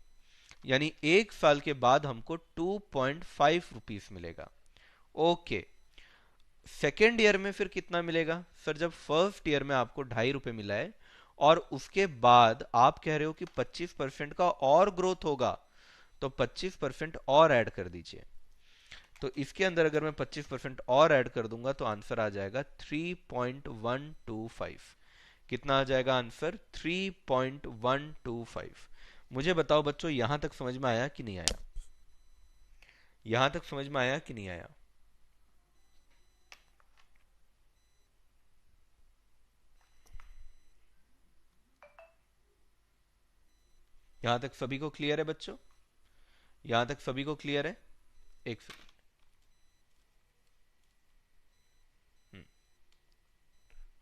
यानी एक साल के बाद हमको ₹2.5 मिलेगा। ओके, सेकेंड ईयर में फिर कितना मिलेगा, सर जब फर्स्ट ईयर में आपको ₹2.5 मिला है, और उसके बाद आप कह रहे हो कि 25% का और ग्रोथ होगा, तो 25% और ऐड कर दीजिए। तो इसके अंदर अगर मैं 25% और ऐड कर दूंगा तो आंसर आ जाएगा 3.125। कितना आ जाएगा आंसर, 3.125। मुझे बताओ बच्चों, यहां तक समझ में आया कि नहीं आया, यहां तक समझ में आया कि नहीं आया। यहां तक सभी को क्लियर है बच्चों? यहां तक सभी को क्लियर है? एक सेकंड। हम्म,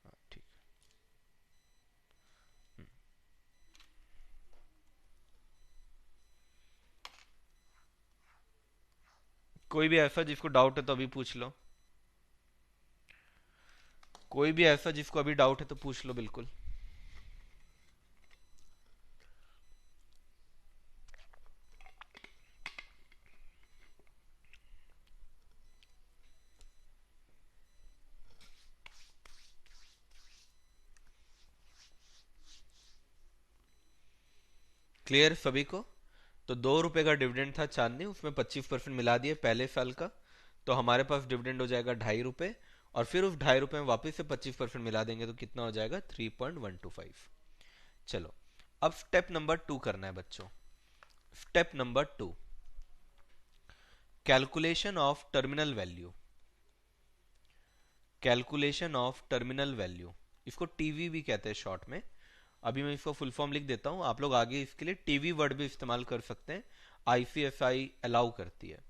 हाँ, ठीक। हम्म, कोई भी ऐसा जिसको डाउट है तो अभी पूछ लो। कोई भी ऐसा जिसको अभी डाउट है तो पूछ लो बिल्कुल। क्लियर सभी को? तो 2 रुपए का डिविडेंड था चांदनी, उसमें 25% मिला दिए पहले साल का, तो हमारे पास डिविडेंड हो जाएगा 2.5 रुपए। और फिर उस 2.5 रुपए में वापस से 25% मिला देंगे तो कितना हो जाएगा? 3.125। चलो, अब स्टेप नंबर 2 करना है बच्चों। Step number 2, calculation of terminal value. Calculation of terminal value, इसको टीवी भी कहते हैं शॉर्ट में। अभी मैं इसको फुल फॉर्म लिख देता हूं, आप लोग आगे इसके लिए टीवी वर्ड भी इस्तेमाल कर सकते हैं, आईसीएसआई अलाउ करती है।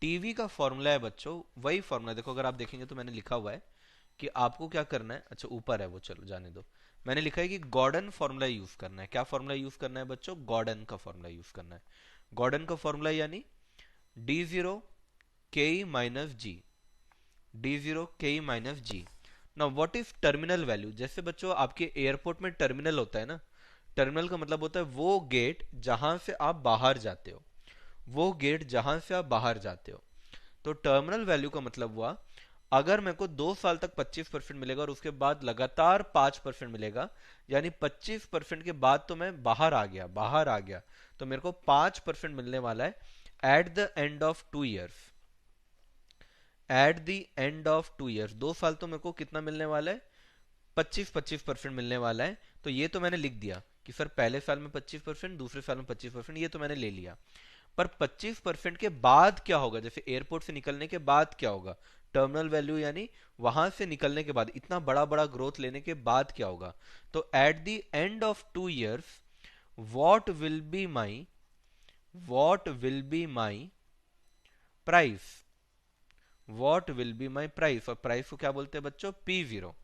टीवी का फॉर्मूला है बच्चों, वही फॉर्मूला, देखो अगर आप देखेंगे तो मैंने लिखा हुआ है कि आपको क्या करना है। अच्छा ऊपर है वो, चलो जाने दो। मैंने लिखा है कि गॉर्डन फॉर्मूला यूज करना है। क्या फॉर्मूला यूज करना है बच्चों? गॉर्डन का फॉर्मूला यूज करना है। गॉर्डन का फॉर्मूला यानी D0 K minus G, D0 K minus G. Now what is terminal value? जैसे बच्चों आपके एयरपोर्ट में टर्मिनल होता है ना, टर्मिनल का मतलब होता है वो गेट जहां से आप बाहर जाते हो, वो गेट जहां से आप बाहर जाते हो। तो टर्मिनल वैल्यू का मतलब हुआ, अगर मेरे को 2 साल तक 25% मिलेगा और उसके बाद लगातार 5% मिलेगा, यानी 25% के बाद तो मैं बाहर आ गया, तो मेरे को 5% मिलने वाला है at the end of 2 years. At the end of 2 years, 2 साल तो मेरे को कितना मिलने वाला है? 25-25% मिलने वाला है। तो ये तो मैंने लिख दिया कि सर पहले साल में 25%, दूसरे साल में 25%, ये तो मैंने ले लिया। पर 25% के बाद क्या होगा? जैसे एयरपोर्ट से निकलने के बाद क्या होगा? टर्मिनल वैल्यू यानी वहां से निकलने के बाद, इतना बड़ा बड़ा ग्रोथ लेने के बाद क्या होगा? तो at the end of 2 years, what will be my what will be my price? What will be my price? और प्राइस को क्या बोलते हैं बच्चों? P0।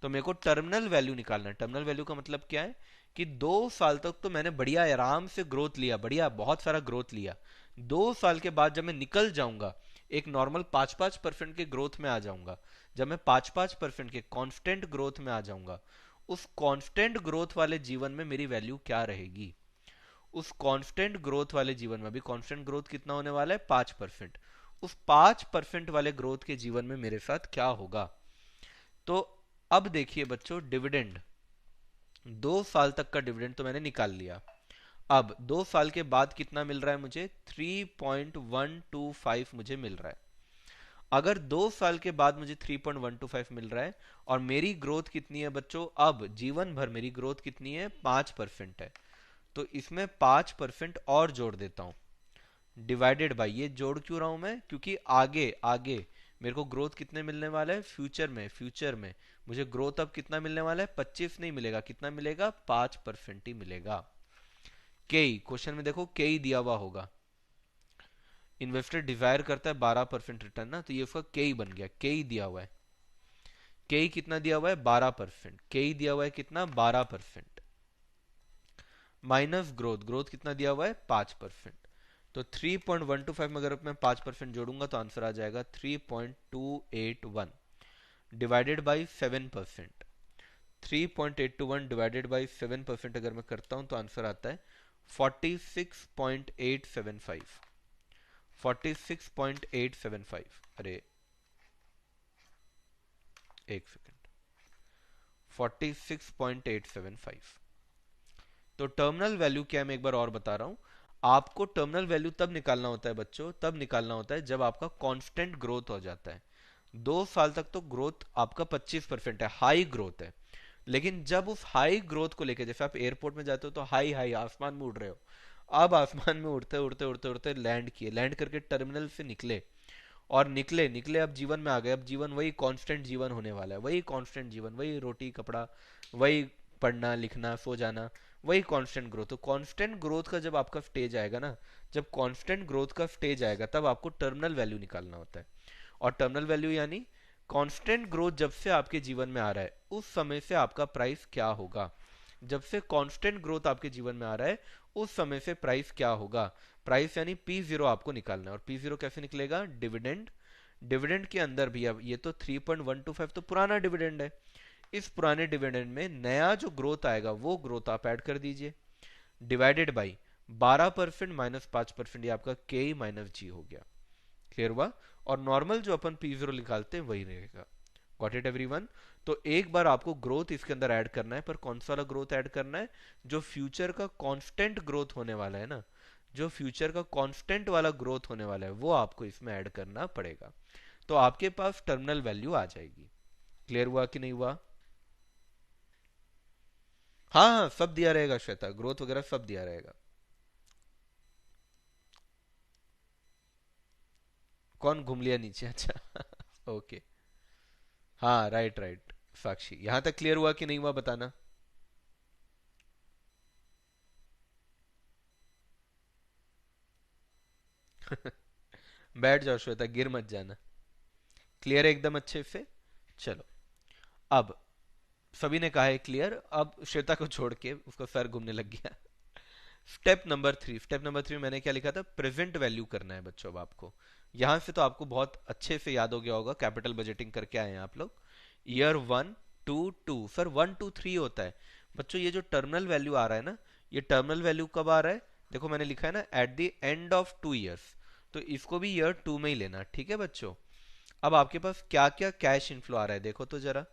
तो मेरे को टर्मिनल वैल्यू निकालना है। टर्मिनल वैल्यू का मतलब क्या है कि 2 साल तक तो मैंने बढ़िया आराम से ग्रोथ लिया, बढ़िया बहुत सारा ग्रोथ लिया। 2 साल के बाद जब मैं निकल जाऊंगा, एक नॉर्मल 5-5% के ग्रोथ में आ जाऊंगा, जब मैं 5-5% के कांस्टेंट ग्रोथ में आ जाऊंगा, उस कांस्टेंट ग्रोथ वाले जीवन में मेरी वैल्यू क्या रहेगी? उस कांस्टेंट ग्रोथ वाले जीवन में, अभी कांस्टेंट ग्रोथ कितना होने वाला है? 5%। उस 5% वाले ग्रोथ के जीवन में मेरे साथ क्या होगा? तो अब देखिए बच्चों, डिविडेंड, 2 साल तक का डिविडेंड तो मैंने निकाल लिया। अब 2 साल के बाद कितना मिल रहा है मुझे? 3.125 मुझे मिल रहा है। अगर 2 साल के बाद मुझे 3.125 मिल रहा है, और मेरी ग्रोथ कितनी है बच्चों? अब जीवन भर मेरी ग्रोथ कितनी है? 5% है। तो इसमें 5% और जोड़ देता हूं, डिवाइडेड बाई, ये जोड़ क्यों रहा हूं मैं? क्योंकि आगे आगे मेरे को ग्रोथ कितने मिलने वाला है? फ्यूचर में मुझे ग्रोथ अब कितना मिलने वाला है? 25 नहीं मिलेगा, कितना मिलेगा? 5% ही मिलेगा। के क्वेश्चन में देखो के दिया हुआ होगा, इन्वेस्टर डिजायर करता है 12% रिटर्न ना, तो ये उसका के बन गया, के दिया हुआ है। के कितना दिया हुआ है? 12%। के दिया हुआ है कितना? 12%। माइनस ग्रोथ, ग्रोथ कितना दिया हुआ है? 5%। तो 3.125 में अगर मैं 5% जोड़ूंगा तो आंसर आ जाएगा 3.281 डिवाइडेड बाई 7%। 3.821 डिवाइडेड बाई 7% अगर मैं करता हूं तो आंसर आता है 46.875। 46.875, अरे एक सेकेंड, 46.875। तो टर्मिनल वैल्यू क्या है मैं एक बार और बता रहा हूं। आपको टर्मिनल वैल्यू तब निकालना होता है बच्चों, तब निकालना होता है जब आपका कांस्टेंट ग्रोथ हो जाता है। 2 साल तक तो ग्रोथ आपका 25% है, हाई ग्रोथ है। लेकिन जब उस हाई ग्रोथ को लेकर, जैसे आप एयरपोर्ट में जाते हो तो हाई हाई आसमान में उड़ रहे हो, अब आसमान में उड़ते उड़ते उड़ते उड़ते लैंड किए, लैंड करके टर्मिनल से निकले, और निकले निकले अब जीवन में आ गए। अब जीवन वही कांस्टेंट जीवन होने वाला है, वही कांस्टेंट जीवन, वही रोटी कपड़ा, वही पढ़ना लिखना सो जाना, वही कांस्टेंट ग्रोथ। तो कांस्टेंट ग्रोथ का जब आपका स्टेज आएगा ना, जब कांस्टेंट ग्रोथ का स्टेज आएगा तब आपको टर्मिनल वैल्यू निकालना होता है। और टर्मिनल वैल्यू यानी कांस्टेंट ग्रोथ जब से आपके जीवन में आ रहा है उस समय से आपका प्राइस क्या होगा। जब से कांस्टेंट ग्रोथ आपके जीवन में आ रहा है उस समय से प्राइस क्या होगा। प्राइस यानी P0 आपको निकालना है। और P0 कैसे निकलेगा? डिविडेंड। डिविडेंड के अंदर भी अब ये तो 3.125 तो पुराना डिविडेंड है, इस पुराने डिविडेंड में नया जो ग्रोथ आएगा वो ग्रोथ आप ऐड कर दीजिए, डिवाइडेड बाई 12% माइनस 5%, ये आपका के माइनस जी हो गया। क्लियर हुआ? और नॉर्मल जो अपन P0 निकालते हैं वही रहेगा। Got it everyone? तो एक बार आपको ग्रोथ इसके अंदर ऐड करना है, पर कौन सा वाला ग्रोथ ऐड करना है? जो फ्यूचर का कांस्टेंट ग्रोथ होने वाला है ना, जो फ्यूचर का कांस्टेंट वाला ग्रोथ होने वाला है वो आपको इसमें ऐड करना पड़ेगा। तो आपके पास टर्मिनल वैल्यू आ जाएगी। क्लियर हुआ कि नहीं हुआ? हाँ हाँ, सब दिया रहेगा श्वेता, ग्रोथ वगैरह सब दिया रहेगा। कौन घूम लिया नीचे? अच्छा ओके। हाँ राइट राइट। साक्षी, यहां तक क्लियर हुआ कि नहीं हुआ बताना। बैठ जाओ श्वेता, गिर मत जाना। क्लियर है एकदम अच्छे से? चलो, अब सभी ने कहा है क्लियर, अब श्वेता को छोड़ के उसका सर घूमने लग गया। स्टेप नंबर 3, स्टेप नंबर 3 मैंने क्या लिखा था? प्रेजेंट वैल्यू करना है बच्चों। अब आपको यहां से तो आपको बहुत अच्छे से याद हो गया होगा, कैपिटल बजटिंग करके आए हैं आप लोग। ईयर 1 2 2, सर 1 2 3 होता है बच्चों। ये जो टर्मिनल वैल्यू आ रहा है ना, ये टर्मिनल वैल्यू कब आ रहा है? देखो मैंने लिखा है ना, at the end of 2 years, तो इसको भी ईयर 2 में ही लेना, ठीक है बच्चों। अब आपके पास क्या क्या कैश इनफ्लो आ रहा है देखो तो जरा।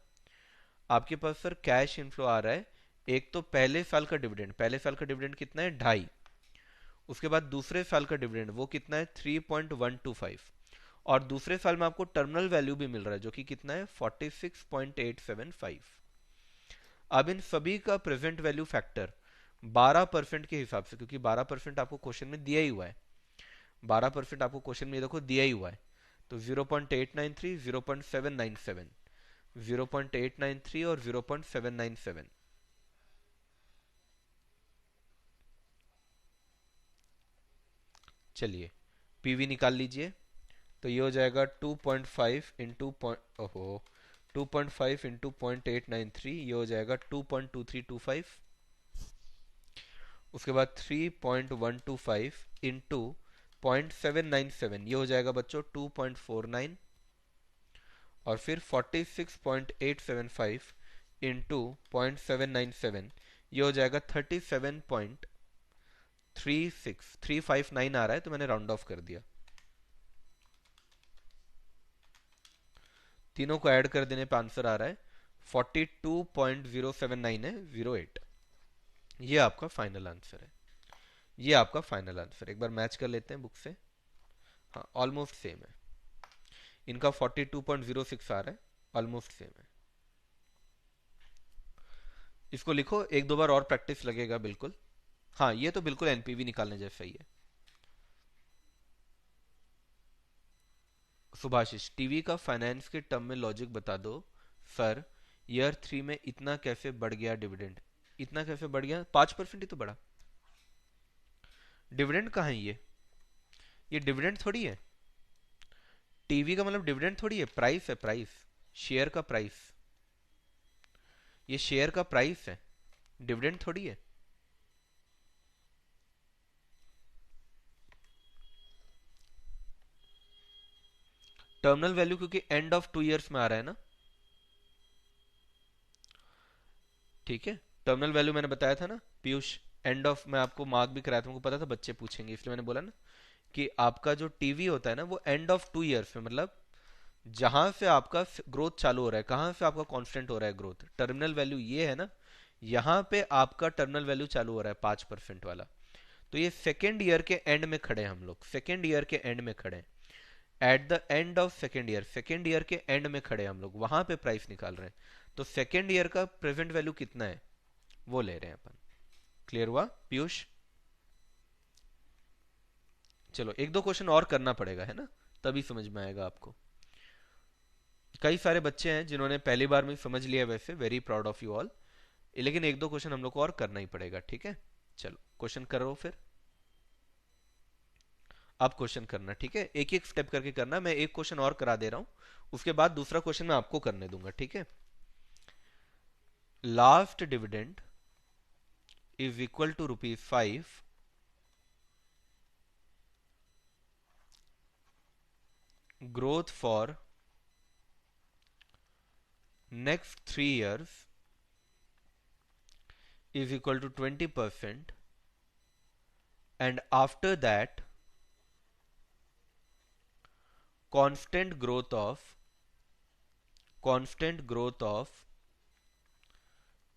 आपके पास सर कैश इनफ्लो आ रहा है, एक तो पहले साल का डिविडेंड, पहले साल का डिविडेंड कितना है? 2.5। उसके बाद दूसरे साल का डिविडेंड वो कितना है? 3.125। और दूसरे साल में आपको टर्मिनल वैल्यू भी मिल रहा है जो कि कितना है? 46.875। अब इन सभी का प्रेजेंट वैल्यू फैक्टर 12% के हिसाब से, क्योंकि 12% आपको क्वेश्चन में दिया ही हुआ है, 12% आपको क्वेश्चन में देखो दिया ही हुआ है। तो 0.893, 0.797, 0.893 और 0.797। चलिए पीवी निकाल लीजिए। तो ये हो जाएगा 2.5 ये हो जाएगा 2.2325। उसके बाद 3.125 इंटू 0.797, ये हो जाएगा बच्चों 2.49। और फिर 46.875 इंटू 0.797, ये हो जाएगा 37.36359 आ रहा है, तो मैंने राउंड ऑफ कर दिया। तीनों को ऐड कर देने पे आंसर आ रहा है 42.079 है, 08। ये आपका फाइनल आंसर है। ये आपका फाइनल आंसर, एक बार मैच कर लेते हैं बुक से। हाँ ऑलमोस्ट सेम है, इनका 42.06 आ रहा है, ऑलमोस्ट सेम है। इसको लिखो, एक दो बार और प्रैक्टिस लगेगा बिल्कुल। हाँ ये तो बिल्कुल एनपीवी निकालने जैसा ही है। सुभाषिश, टीवी का फाइनेंस के टर्म में लॉजिक बता दो सर। ईयर 3 में इतना कैसे बढ़ गया डिविडेंड? इतना कैसे बढ़ गया? 5% ही तो बढ़ा। डिविडेंड कहाँ है ये डिविडेंड थोड़ी है। टीवी का मतलब डिविडेंड थोड़ी है, प्राइस है, प्राइस, शेयर का प्राइस। ये शेयर का प्राइस है, डिविडेंड थोड़ी है। टर्मिनल वैल्यू क्योंकि एंड ऑफ 2 इयर्स में आ रहा है ना, ठीक है। टर्मिनल वैल्यू मैंने बताया था ना पीयूष, एंड ऑफ, मैं आपको मार्क भी कराया था, मुझको पता था बच्चे पूछेंगे इसलिए मैंने बोला ना कि आपका जो टीवी होता है ना वो एंड ऑफ 2 इयर्स में, मतलब जहां से आपका ग्रोथ चालू हो रहा है, कहां से आपका कांस्टेंट हो रहा है ग्रोथ, टर्मिनल वैल्यू ये है ना, यहां पे आपका टर्मिनल वैल्यू चालू हो रहा है 5% वाला। तो ये सेकेंड ईयर के एंड में खड़े हैं हम लोग, सेकेंड ईयर के एंड में खड़े हैं, at the end of second year, second year के एंड में खड़े हैं हम लोग, वहां पे प्राइस निकाल रहे हैं। तो सेकेंड ईयर का प्रेजेंट वैल्यू कितना है वो ले रहे हैं अपन। क्लियर हुआ पीयूष? चलो एक दो क्वेश्चन और करना पड़ेगा है ना, तभी समझ में आएगा आपको। कई सारे बच्चे हैं जिन्होंने पहली बार में समझ लिया, वैसे very proud of you all. लेकिन एक दो क्वेश्चन हम लोग को और करना ही पड़ेगा, ठीक है। चलो क्वेश्चन करो फिर। आप क्वेश्चन करना, ठीक है, एक एक स्टेप करके करना। मैं एक क्वेश्चन और करा दे रहा हूं, उसके बाद दूसरा क्वेश्चन मैं आपको करने दूंगा, ठीक है। Last dividend is equal to ₹5 growth for next 3 years is equal to 20%, and after that constant growth of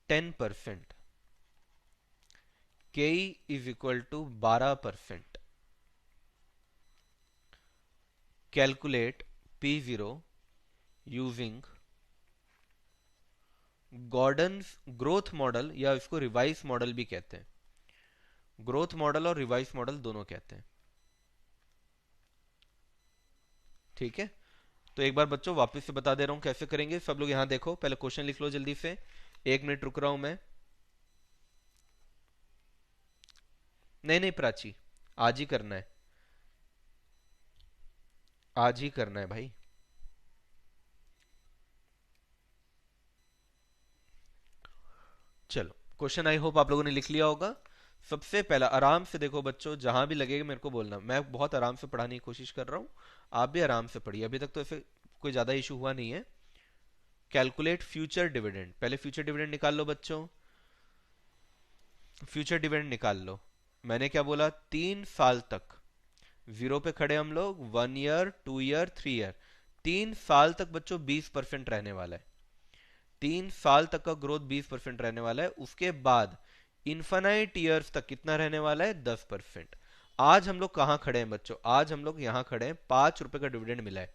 10%, KE is equal to 12%. Calculate P0 using Gordon's growth model, या इसको रिवाइज मॉडल भी कहते हैं। ग्रोथ मॉडल और रिवाइज मॉडल दोनों कहते हैं, ठीक है। तो एक बार बच्चों वापस से बता दे रहा हूं कैसे करेंगे। सब लोग यहां देखो, पहले क्वेश्चन लिख लो जल्दी से। 1 मिनट रुक रहा हूं मैं। नहीं नहीं प्राची, आज ही करना है, आज ही करना है भाई। चलो क्वेश्चन आई होप आप लोगों ने लिख लिया होगा। सबसे पहला आराम से देखो बच्चों, जहां भी लगेगा मेरे को बोलना। मैं बहुत आराम से पढ़ाने की कोशिश कर रहा हूं, आप भी आराम से पढ़िए। अभी तक तो ऐसे कोई ज्यादा इशू हुआ नहीं है। कैलकुलेट फ्यूचर डिविडेंड, पहले फ्यूचर डिविडेंड निकाल लो बच्चों। फ्यूचर डिविडेंड निकाल लो। मैंने क्या बोला, 3 साल तक, जीरो पे खड़े हम लोग, 1 ईयर, 2 ईयर, 3 ईयर, 3 साल तक बच्चों 20% रहने वाला है। 3 साल तक का ग्रोथ 20% रहने वाला है। उसके बाद इन्फानाइट ईयर्स तक कितना रहने वाला है, 10%। आज हम लोग कहाँ खड़े हैं बच्चों, आज हम लोग यहाँ खड़े हैं, ₹5 का डिविडेंड मिला है।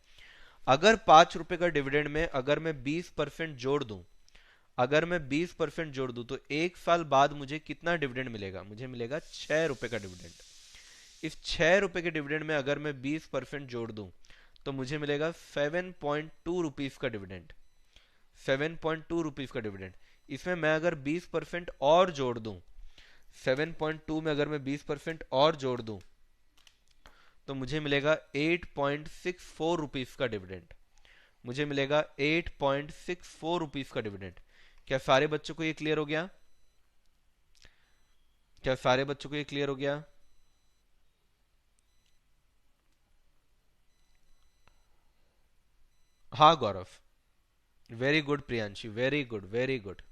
अगर ₹5 का डिविडेंड में अगर मैं 20% जोड़ दूं, अगर मैं 20% जोड़ दूं, तो 1 साल बाद मुझे कितना डिविडेंड मिलेगा, मुझे मिलेगा ₹6 का डिविडेंड। इस ₹6 के डिविडेंड में अगर मैं 20% जोड़ दूं, तो मुझे मिलेगा ₹7.2 का डिविडेंड। ₹7.2 का डिविडेंड। इसमें मैं अगर 20% और जोड़ दूं, 7.2 में अगर मैं 20% और जोड़ दूं, तो मुझे मिलेगा ₹8.64 का डिविडेंड। मुझे मिलेगा ₹8.64 का डिविडेंड। क्या सारे बच्चों को ये क्लियर हो गया? क्या सारे बच्चों को ये क्लियर हो गया? हाँ Gaurav, very good Priyanshi, very good very good,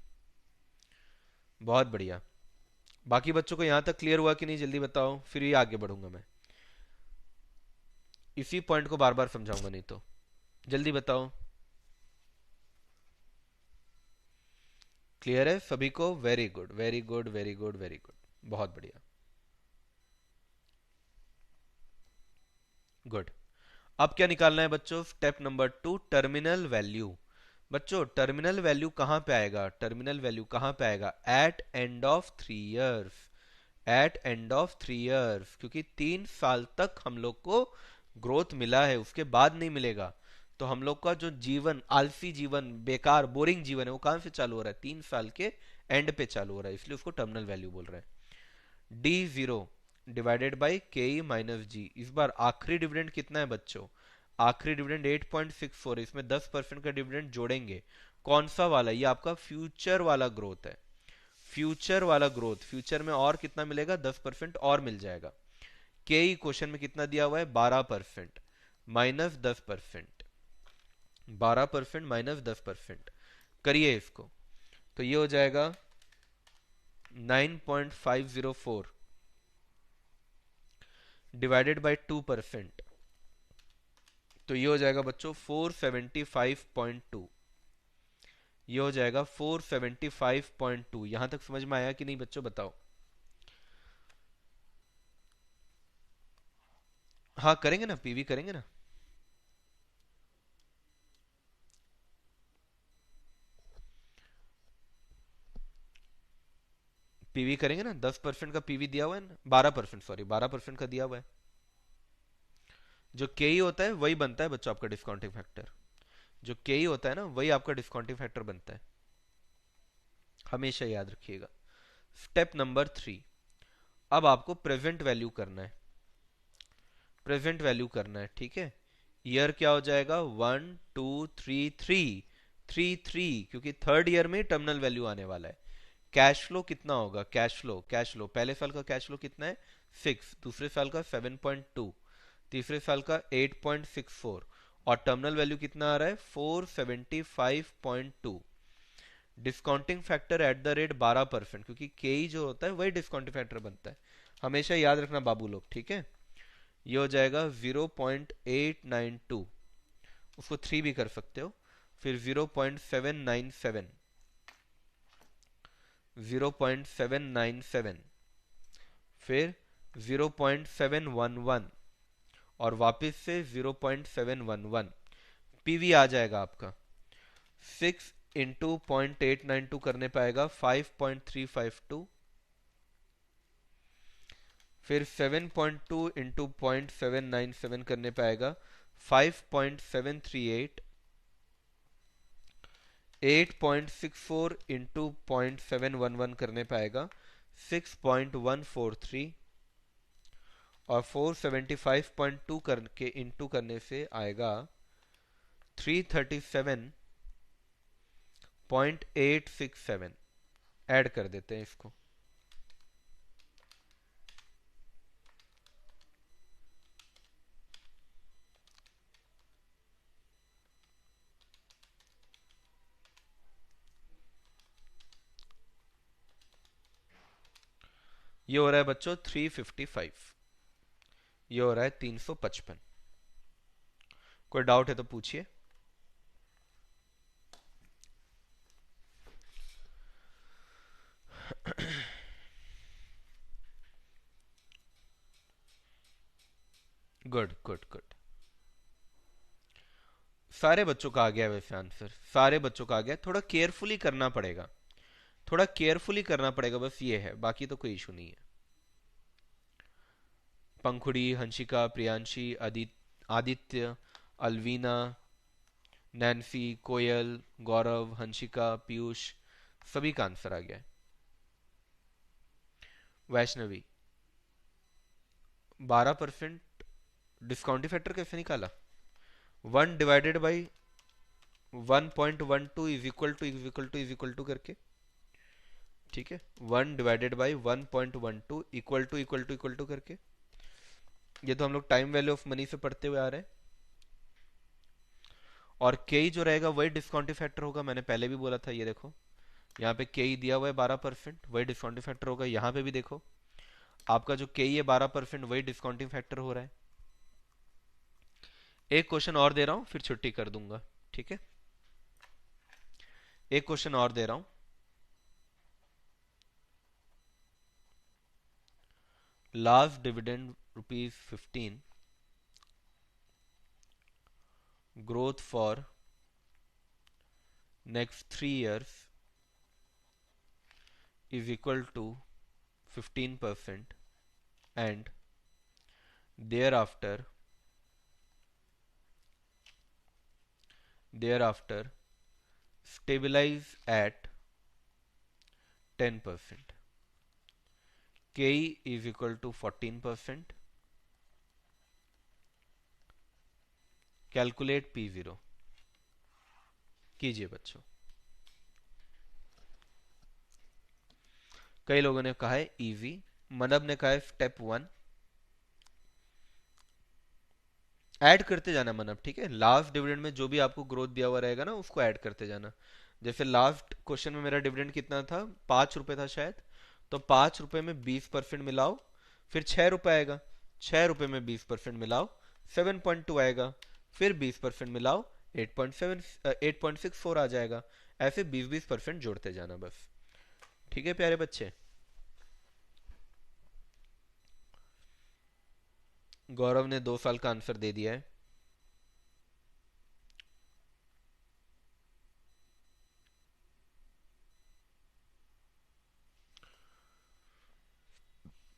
बहुत बढ़िया। बाकी बच्चों को यहां तक क्लियर हुआ कि नहीं, जल्दी बताओ, फिर ये आगे बढ़ूंगा मैं। इसी पॉइंट को बार बार समझाऊंगा नहीं तो, जल्दी बताओ। क्लियर है सभी को? Very good very good very good very good, बहुत बढ़िया, गुड। अब क्या निकालना है बच्चों, स्टेप नंबर 2, टर्मिनल वैल्यू। बच्चों टर्मिनल वैल्यू कहां पे आएगा, टर्मिनल वैल्यू कहां पे आएगा, at end of 3 years. At end of 3 years, क्योंकि 3 साल तक हम लोग को ग्रोथ मिला है, उसके बाद नहीं मिलेगा। तो हम लोग का जो जीवन, आलसी जीवन, बेकार बोरिंग जीवन है, वो कहां से चालू हो रहा है, 3 साल के एंड पे चालू हो रहा है, इसलिए उसको टर्मिनल वैल्यू बोल रहे हैं। D0 divided by KE-G। इस बार आखिरी डिविडेंड कितना है बच्चों, आखिरी डिविडेंड 8.64, इसमें 10% का डिविडेंड जोड़ेंगे। कौन सा वाला, ये आपका फ्यूचर वाला ग्रोथ है। फ्यूचर वाला ग्रोथ, फ्यूचर में और कितना मिलेगा, 10% और मिल जाएगा। KE क्वेश्चन में कितना दिया हुआ है, 12% माइनस 10%, 12% माइनस 10%, करिए इसको, तो ये हो जाएगा 9.504 डिवाइडेड बाई 2%, तो ये हो जाएगा बच्चों 475.2। ये हो जाएगा 475.2। यहां तक समझ में आया कि नहीं बच्चों, बताओ। हाँ करेंगे ना, पीवी करेंगे ना। पीवी करेंगे ना, 10% का पीवी दिया हुआ है ना, 12%, सॉरी 12% का दिया हुआ है। जो के होता है वही बनता है बच्चों आपका डिस्काउंटिंग फैक्टर। जो के होता है ना, वही आपका डिस्काउंटिंग फैक्टर बनता है। हमेशा याद रखिएगा। स्टेप नंबर 3, अब आपको प्रेजेंट वैल्यू करना है। प्रेजेंट वैल्यू करना है, ठीक है। ईयर क्या हो जाएगा, 1 2 3 3, 3 3, क्योंकि थर्ड ईयर में टर्मिनल वैल्यू आने वाला है। कैश फ्लो कितना होगा, कैश फ्लो पहले साल का कैश फ्लो कितना है 6, दूसरे साल का 7.2, तीसरे साल का 8.64, और टर्मिनल वैल्यू कितना आ रहा है 475.2। Discounting factor at the rate 12%, क्योंकि के जो होता है वही डिस्काउंटिंग फैक्टर बनता है। हमेशा याद रखना बाबू लोग, ठीक है। ये हो जाएगा 0.892, उसको 3 भी कर सकते हो। फिर 0.797, 0.797, फिर 0.711, और वापस से 0.711। पीवी आ जाएगा आपका 6 इंटू 0.892 करने पाएगा 5.352, फिर 7.2 इंटू 0.797 करने पाएगा 5.738, 8.64 इंटू 0.711 करने पाएगा 6.143, और 475.2 करके इंटू करने से आएगा 337.867। ऐड कर देते हैं इसको। ये हो रहा है बच्चों 355, ये हो रहा है 355। कोई डाउट है तो पूछिए। Good good good. सारे बच्चों का आ गया वैसे आंसर, सारे बच्चों का आ गया। थोड़ा केयरफुली करना पड़ेगा, थोड़ा केयरफुली करना पड़ेगा, बस ये है, बाकी तो कोई इशू नहीं है। पंखुड़ी, हंसिका, प्रियांशी, आदित्य, अलवीना, नैन्सी, कोयल, गौरव, हंसिका, पीयूष, सभी का आंसर आ गया है। वैष्णवी, 12% डिस्काउंटिंग फैक्टर कैसे निकाला, 1/1.12 इज इक्वल टू करके, ठीक है। 1/1.12 इक्वल टू करके, ये तो हम लोग टाइम वैल्यू ऑफ मनी से पढ़ते हुए आ रहे हैं। और के जो रहेगा वही डिस्काउंटिंग फैक्टर होगा, मैंने पहले भी बोला था। ये देखो यहाँ पे के दिया हुआ है 12%, वही डिस्काउंटिंग फैक्टर होगा। यहाँ पे भी देखो आपका जो के है 12%, वही डिस्काउंटिंग फैक्टर हो रहा है। एक क्वेश्चन और दे रहा हूं फिर छुट्टी कर दूंगा, ठीक है। एक क्वेश्चन और दे रहा हूं। Last dividend ₹15, growth for next 3 years is equal to 15%, and thereafter stabilize at 10%. K is equal to 14%. Calculate P0 कीजिए बच्चों। कई लोगों ने कहा है इजी, मनब ने कहा है स्टेप 1। ऐड करते जाना मनब, ठीक है। लास्ट डिविडेंड में जो भी आपको ग्रोथ दिया हुआ रहेगा ना, उसको ऐड करते जाना। जैसे लास्ट क्वेश्चन में मेरा डिविडेंड कितना था, 5 रुपए था शायद, तो 5 रुपए में 20% मिलाओ, फिर 6 रुपए आएगा, 6 रुपए में 20% मिलाओ, 7.2 आएगा, फिर 20% मिलाओ, 8.64 आ जाएगा। ऐसे 20% जोड़ते जाना बस, ठीक है प्यारे बच्चे। गौरव ने 2 साल का आंसर दे दिया है।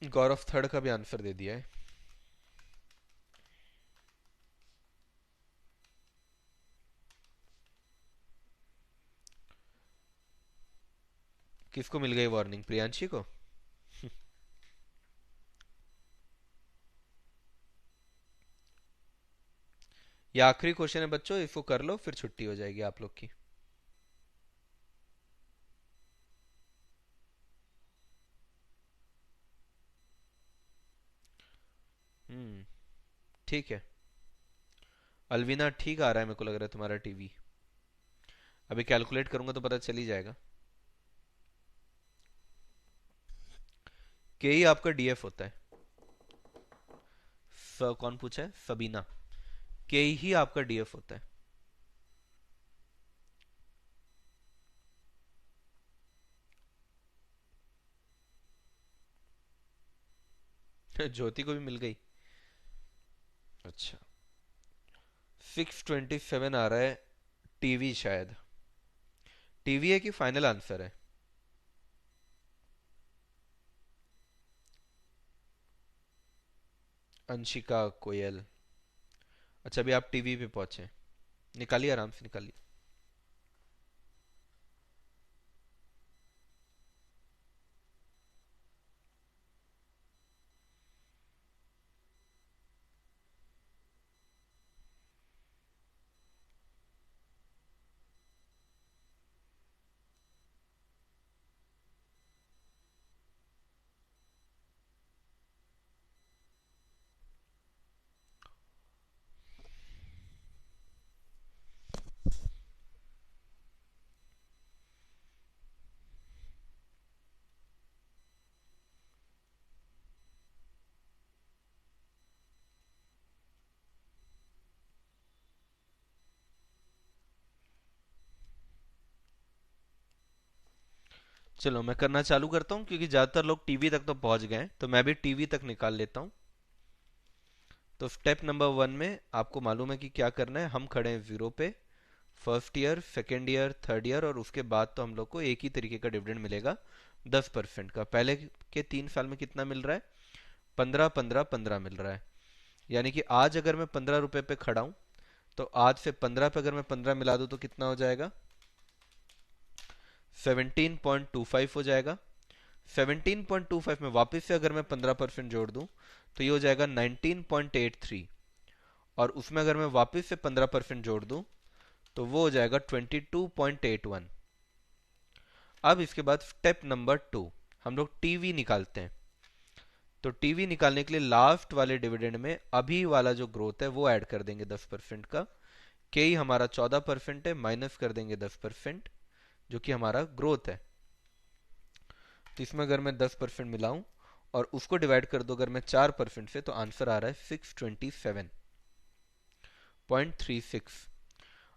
गौरव थर्ड का भी आंसर दे दिया है। किसको मिल गई वार्निंग? प्रियांशी को? ये आखिरी क्वेश्चन है बच्चों, इसको कर लो फिर छुट्टी हो जाएगी आप लोग की। हम्म। ठीक है। अलविना ठीक आ रहा है, मेरे को लग रहा है तुम्हारा टीवी। अभी कैलकुलेट करूंगा तो पता चल ही जाएगा। के ही आपका डीएफ होता है। कौन पूछा है? सबीना। के ही आपका डीएफ होता है। ज्योति को भी मिल गई। अच्छा। 627 आ रहा है। टीवी शायद। टीवी है कि फाइनल आंसर है? अंशिका कोयल। अच्छा, अभी आप टीवी पे पहुंचे। निकालिए, आराम से निकालिए। चलो मैं करना चालू करता हूँ, क्योंकि ज्यादातर लोग टीवी तक तो पहुंच गए हैं, तो मैं भी टीवी तक निकाल लेता हूँ। तो स्टेप नंबर 1 में आपको मालूम है कि क्या करना है। हम खड़े हैं जीरो पे। First year, second year, third year, और उसके बाद तो हम लोग को एक ही तरीके का डिविडेंड मिलेगा, 10% का। पहले के 3 साल में कितना मिल रहा है? 15 15 15 मिल रहा है। यानी कि आज अगर मैं 15 रुपए पे खड़ा हूं, तो आज से 15 पे अगर मैं 15 मिला दूं तो कितना हो जाएगा? 17.25 हो जाएगा। 17.25 में वापस से अगर मैं 15% जोड़ दूं तो ये हो जाएगा 19.83। और उसमें अगर मैं वापस से 15% जोड़ दूं तो वो हो जाएगा 22.81। अब इसके बाद स्टेप नंबर 2, हम लोग टीवी निकालते हैं। तो टीवी निकालने के लिए लास्ट वाले डिविडेंड में अभी वाला जो ग्रोथ है वो ऐड कर देंगे 10% का। के ही हमारा 14% है, माइनस कर देंगे 10%, जो कि हमारा ग्रोथ है। तो इसमें अगर मैं 10% मिलाऊं और उसको डिवाइड कर दो अगर मैं 4% से, तो आंसर आ रहा है 627.36।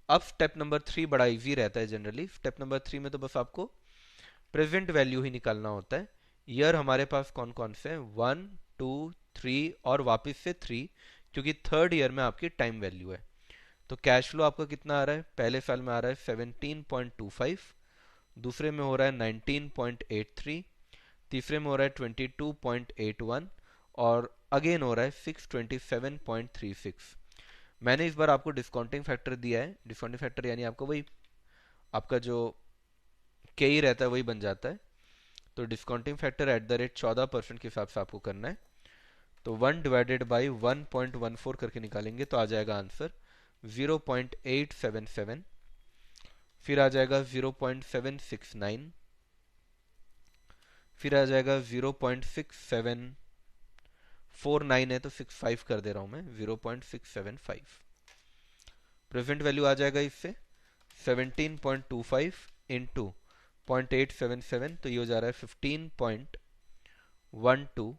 अब स्टेप नंबर 3 बड़ा इजी रहता है जनरली। स्टेप नंबर 3 में तो बस आपको प्रेजेंट वैल्यू ही निकालना होता है। ईयर हमारे पास कौन कौन से हैं? 1 2 3 और वापस से 3, क्योंकि थर्ड ईयर में आपकी टाइम वैल्यू है। तो कैश फ्लो आपका कितना आ रहा है? पहले साल में आ रहा है 17.25, दूसरे में हो रहा है 19.83, तीसरे में हो रहा है 22.81, और अगेन हो रहा है 627.36। मैंने इस बार आपको डिस्काउंटिंग फैक्टर दिया है। डिस्काउंटिंग फैक्टर यानी आपको वही, आपका जो के ही रहता है वही बन जाता है। तो discounting factor at the rate 14% के हिसाब से आपको करना है। तो 1/1.147 करके निकालेंगे तो आ जाएगा आंसर 0.877। फिर आ जाएगा 0.769। फिर आ जाएगा 0.6749 है तो 65 कर दे रहा हूं मैं, 0.675। प्रेजेंट वैल्यू आ जाएगा इससे 17.25 इंटू 0.877, तो ये हो जा रहा है 15.12।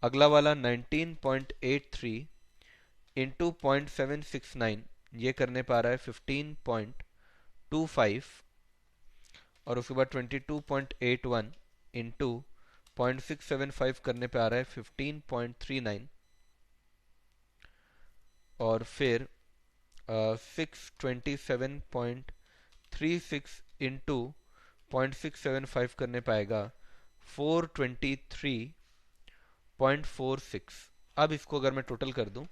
अगला वाला 19.83 इंटू 0.769, ये करने पा रहा है 15.25। और उसके बाद 22.81 इंटू 0.675 करने पे आ रहा है 15.39। और फिर 627.36 इंटू 0.675 करने पाएगा 423.46। अब इसको अगर मैं टोटल कर दूं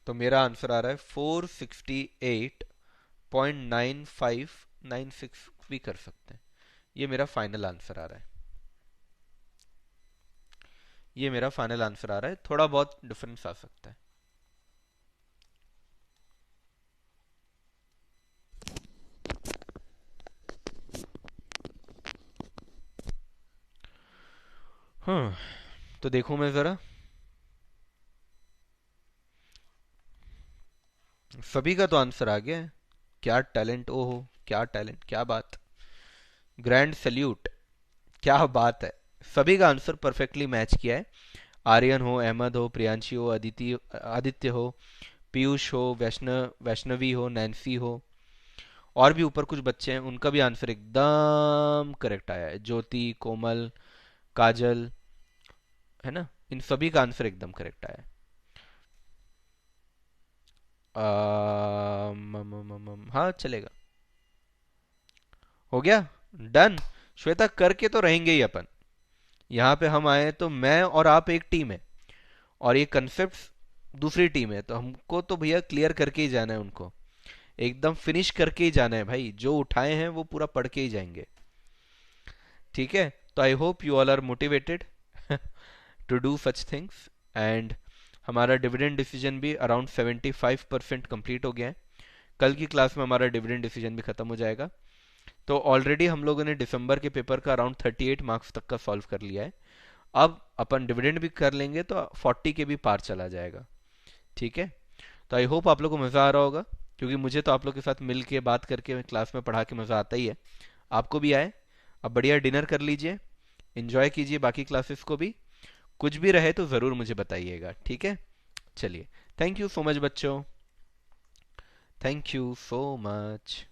तो मेरा आंसर आ रहा है 468.9596 भी कर सकते हैं। ये मेरा फाइनल आंसर आ रहा है। ये मेरा फाइनल आंसर आ रहा है, थोड़ा बहुत डिफरेंस आ सकता है। हाँ, तो देखो मैं जरा, सभी का तो आंसर आ गया है। क्या टैलेंट, ओहो क्या टैलेंट, क्या बात, ग्रैंड सल्यूट, क्या बात है। सभी का आंसर परफेक्टली मैच किया है। आर्यन हो, अहमद हो, प्रियांशी हो, अदिति आदित्य हो, पीयूष हो, वैष्णवी हो, नैन्सी हो, और भी ऊपर कुछ बच्चे हैं, उनका भी आंसर एकदम करेक्ट आया है। ज्योति, कोमल, काजल, है ना, इन सभी का आंसर एकदम करेक्ट आया है। हाँ चलेगा। हो गया, डन। श्वेता, करके तो रहेंगे ही अपन। यहाँ पे हम आए हैं तो मैं और आप एक टीम है, और ये कंसेप्ट दूसरी टीम है, तो हमको तो भैया क्लियर करके ही जाना है उनको, एकदम फिनिश करके ही जाना है भाई। जो उठाए हैं वो पूरा पढ़ के ही जाएंगे। ठीक है, तो I hope you all are motivated to do such things. And हमारा डिविडेंड डिसीजन भी अराउंड 75% कंप्लीट हो गया है। कल की क्लास में हमारा डिविडेंड डिसीजन भी खत्म हो जाएगा। तो ऑलरेडी हम लोगों ने दिसंबर के पेपर का अराउंड 38 मार्क्स तक का सॉल्व कर लिया है। अब अपन डिविडेंड भी कर लेंगे तो 40 के भी पार चला जाएगा। ठीक है, तो आई होप आप लोग को मज़ा आ रहा होगा, क्योंकि मुझे तो आप लोग के साथ मिल के बात करके क्लास में पढ़ा के मज़ा आता ही है। आपको भी आए। अब बढ़िया डिनर कर लीजिए, एंजॉय कीजिए बाकी क्लासेस को भी। कुछ भी रहे तो ज़रूर मुझे बताइएगा, ठीक है। चलिए, थैंक यू सो मच बच्चों, thank you so much.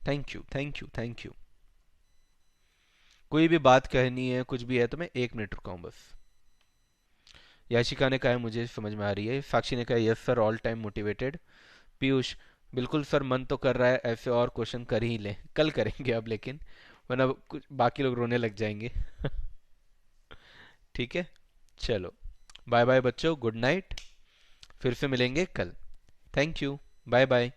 Thank you, thank you, thank you. कोई भी बात कहनी है, कुछ भी है, तो मैं 1 मिनट रुका हूँ बस। याशिका ने कहा है मुझे समझ में आ रही है। साक्षी ने कहा yes sir, all time motivated. Piyush, बिल्कुल सर, मन तो कर रहा है ऐसे और क्वेश्चन कर ही लें, कल करेंगे अब लेकिन, वरना कुछ बाकी लोग रोने लग जाएंगे। ठीक है, चलो, बाय बाय बच्चों, गुड नाइट। फिर से मिलेंगे कल। Thank you, bye bye.